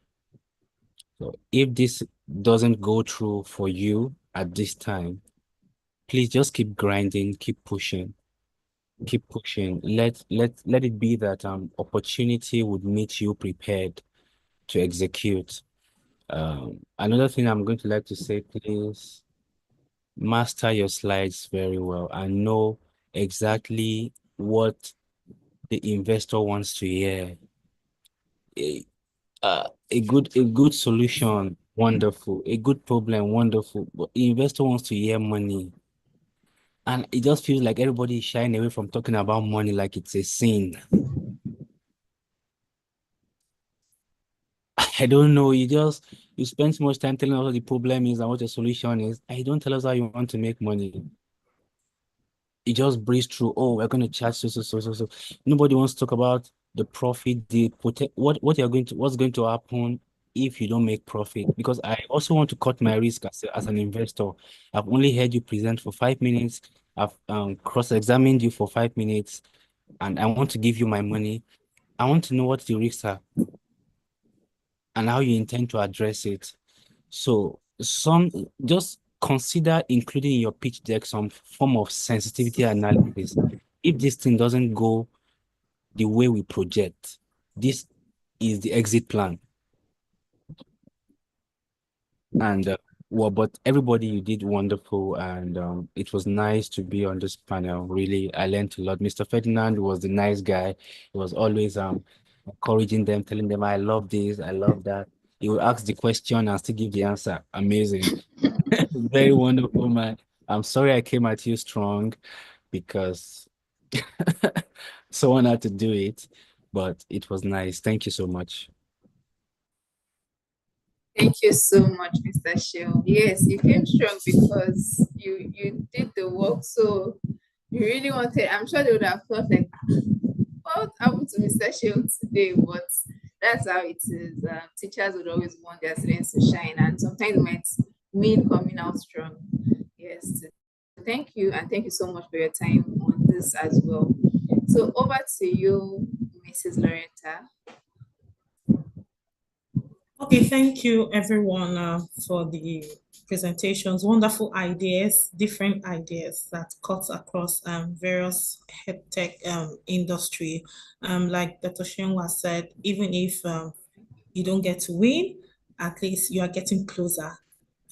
So if this doesn't go through for you at this time, please just keep grinding, keep pushing. Keep pushing. Let it be that opportunity would meet you prepared to execute. Another thing I'm going to like to say, please master your slides very well and know exactly what the investor wants to hear. A good solution, wonderful. A good problem, wonderful. But the investor wants to hear money. And it just feels like everybody is shying away from talking about money like it's a sin. I don't know. You spend so much time telling us what the problem is and what the solution is, and you don't tell us how you want to make money. You just breeze through. Oh, we're going to charge so. Nobody wants to talk about the profit, what's going to happen if you don't make profit. Because I also want to cut my risk as an investor. I've only heard you present for 5 minutes. I've cross-examined you for 5 minutes, and I want to give you my money. I want to know what the risks are and how you intend to address it. So just consider including in your pitch deck some form of sensitivity analysis. If this thing doesn't go the way we project, this is the exit plan. And but everybody, you did wonderful, and it was nice to be on this panel. Really, I learned a lot. Mr. Ferdinand was the nice guy. He was always encouraging them, telling them, I love this, I love that. He would ask the question and still give the answer. Amazing. Very wonderful, man. I'm sorry I came at you strong because someone had to do it, but it was nice. Thank you so much. Thank you so much, Mr. Shion. Yes, you came strong because you did the work. So you really wanted, I'm sure they would have thought like, what happened to Mr. Shion today? But that's how it is. Teachers would always want their students to shine, and sometimes it might mean coming out strong. Yes. Thank you, and thank you so much for your time on this as well. So over to you, Mrs. Loretta. Okay, thank you everyone for the presentations. Wonderful ideas, different ideas that cut across various health tech industry. Like Dr. Shion said, even if you don't get to win, at least you are getting closer.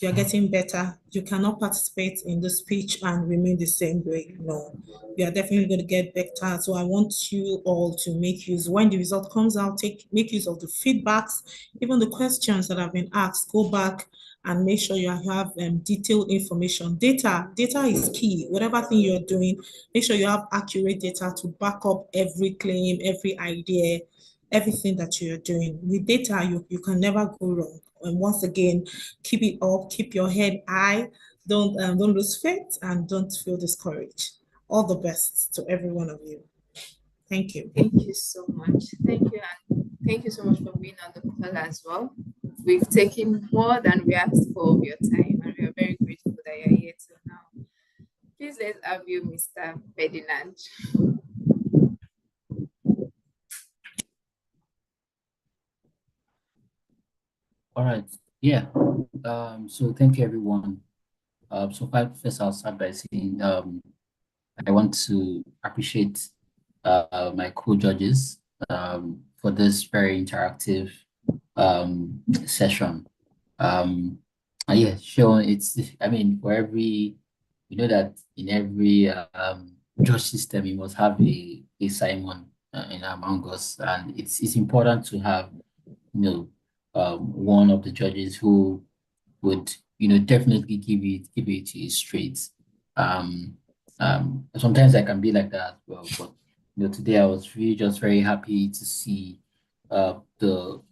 You are getting better. You cannot participate in the speech and remain the same way. No, you are definitely going to get better. So I want you all to make use, when the result comes out, make use of the feedbacks, even the questions that have been asked. Go back and make sure you have detailed information. Data is key. Whatever thing you're doing, make sure you have accurate data to back up every claim, every idea, everything that you're doing. With data, you can never go wrong. And once again, keep it up, keep your head high, don't lose faith, and don't feel discouraged. All the best to every one of you. Thank you. Thank you so much. Thank you, and thank you so much for being on the call as well. We've taken more than we asked for of your time, and we are very grateful that you're here till now. Please let's have you, Mr. Ferdinand. All right. Yeah. So thank you, everyone. So first I'll start by saying I want to appreciate my co-judges for this very interactive session. And yeah, Sean, I mean, for every, you know that in every judge system, you must have a Simon in among us, and it's important to have, you know, one of the judges who would, you know, definitely give it to you straight. Sometimes I can be like that as well, but you know, today I was really just very happy to see the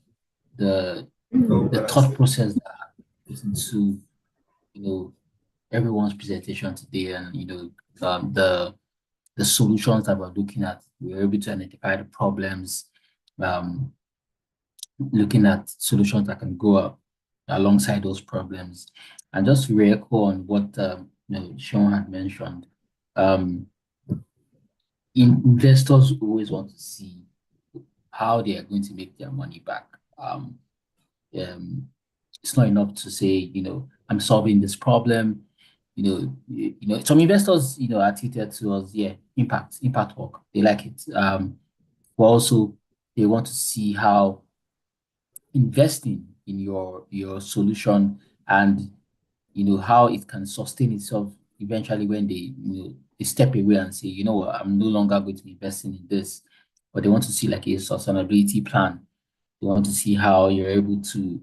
thought process that goes into, you know, everyone's presentation today, and you know, the solutions that we're looking at. We were able to identify the problems, looking at solutions that can go up alongside those problems. And just to re-echo on what you know, Sean had mentioned, investors always want to see how they are going to make their money back. It's not enough to say, you know, I'm solving this problem. You know, some investors, you know, are treated to us, yeah, impact work. They like it. But also they want to see how investing in your solution, and you know, how it can sustain itself eventually when they, you know, they step away and say, you know what, I'm no longer going to be investing in this. But they want to see like a sustainability plan. They want to see how you're able to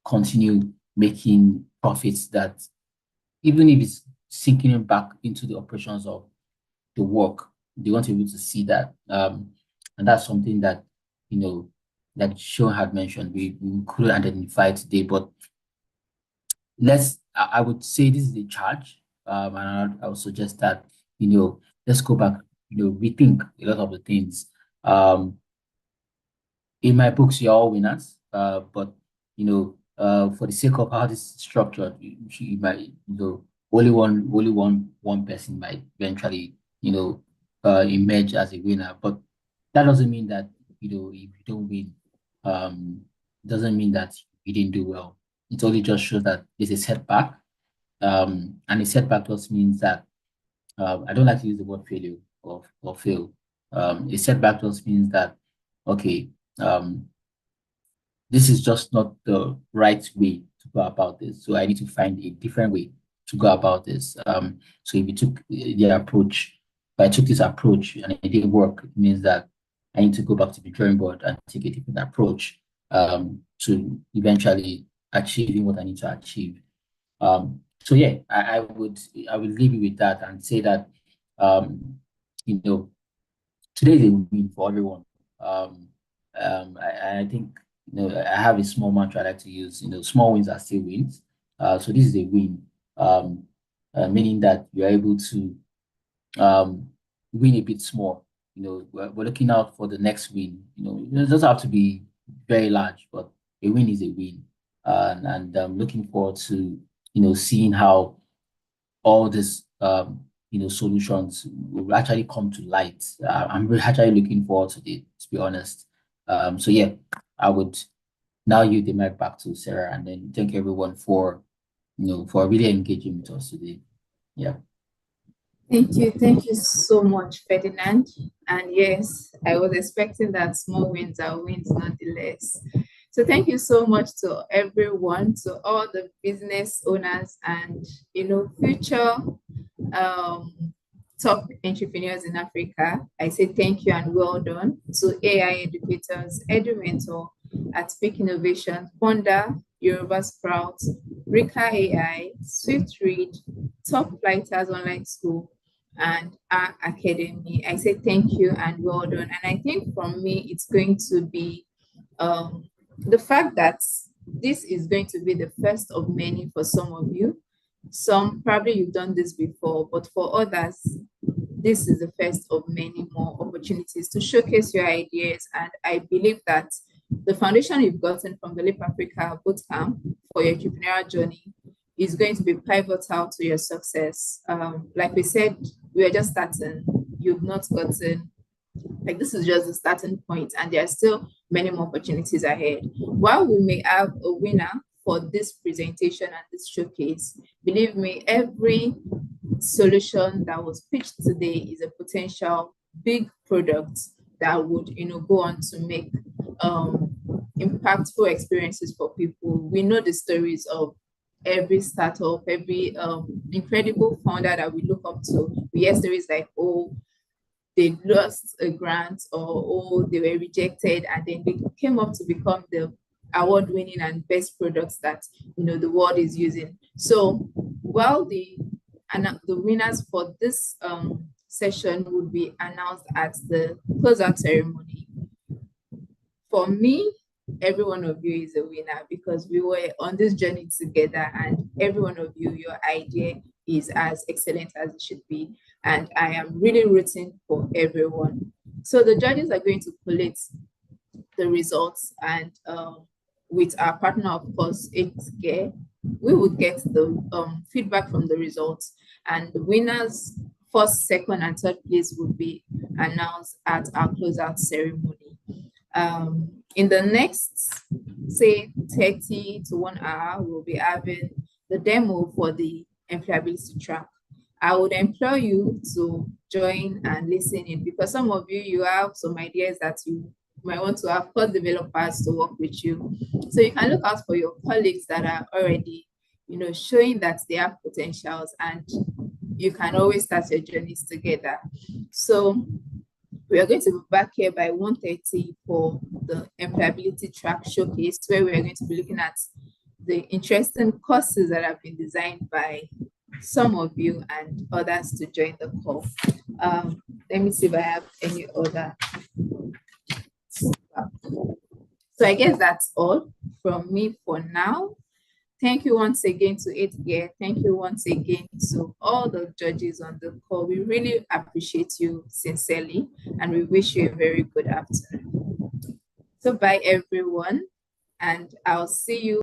continue making profits that, even if it's sinking back into the operations of the work, they want to be able to see that. And that's something that, you know, like Sean had mentioned, we couldn't identify today, but I would say this is a charge. And I would suggest that, you know, let's go back, you know, rethink a lot of the things. In my books, you're all winners, but, you know, for the sake of how this is structured, you might, you know, only one person might eventually, you know, emerge as a winner. But that doesn't mean that, you know, if you don't win, doesn't mean that you didn't do well. It only just shows that there's a setback. And a setback just means that, I don't like to use the word failure or fail. A setback just means that, okay, this is just not the right way to go about this. So I need to find a different way to go about this. So if you took the approach, if I took this approach and it didn't work, it means that I need to go back to the drawing board and take a different approach to eventually achieving what I need to achieve. So yeah, I would leave you with that and say that, you know, today is a win for everyone. I think, you know, I have a small mantra I like to use. You know, small wins are still wins. So this is a win, meaning that you're able to win a bit small. You know, we're looking out for the next win. You know, it doesn't have to be very large, but a win is a win. And I'm looking forward to, you know, seeing how all this, you know, solutions will actually come to light. I'm actually looking forward to it, to be honest. So yeah, I would now yield the mic back to Sarah, and then thank everyone for, you know, for really engaging with us today. Yeah. Thank you so much, Ferdinand. And yes, I was expecting that small wins are wins nonetheless. So thank you so much to everyone, to all the business owners and, you know, future top entrepreneurs in Africa. I say thank you and well done to AI educators, EduMentor, at Speak Innovation, Fonda, Yoruba Sprout, Rika AI, SwiftRead, Top Flighters Online School, and our Academy. I say thank you and well done. And I think from me, it's going to be the fact that this is going to be the first of many for some of you. Some probably you've done this before, but for others, this is the first of many more opportunities to showcase your ideas. And I believe that the foundation you've gotten from the Leap Africa Bootcamp for your entrepreneurial journey is going to be pivotal to your success. Like we said, we are just starting. You've not gotten, like, this is just the starting point, and there are still many more opportunities ahead. While we may have a winner for this presentation and this showcase, believe me, every solution that was pitched today is a potential big product that would, go on to make impactful experiences for people. We know the stories of every startup, every incredible founder that we look up to. We hear stories like, oh, they lost a grant, or oh, they were rejected, and then they came up to become the award-winning and best products that the world is using. So while the winners for this session would be announced at the closeout ceremony, for me, every one of you is a winner, because we were on this journey together, and every one of you, your idea is as excellent as it should be. And I am really rooting for everyone. So the judges are going to collate the results, and with our partner, of course, Healthcare, we will get the feedback from the results, and the winners, first, second, and third place will be announced at our closeout ceremony. In the next, say, 30 to 1 hour, we'll be having the demo for the employability track. I would implore you to join and listen in, because some of you have some ideas that you might want to have code developers to work with you. So you can look out for your colleagues that are already, showing that they have potentials, and you can always start your journeys together. So we are going to be back here by 1:30 for the employability track showcase, where we are going to be looking at the interesting courses that have been designed by some of you and others to join the call. Let me see if I have any other. So I guess that's all from me for now. Thank you once again to Healthcare. Thank you once again to all the judges on the call. We really appreciate you sincerely, and we wish you a very good afternoon. So bye everyone, and I'll see you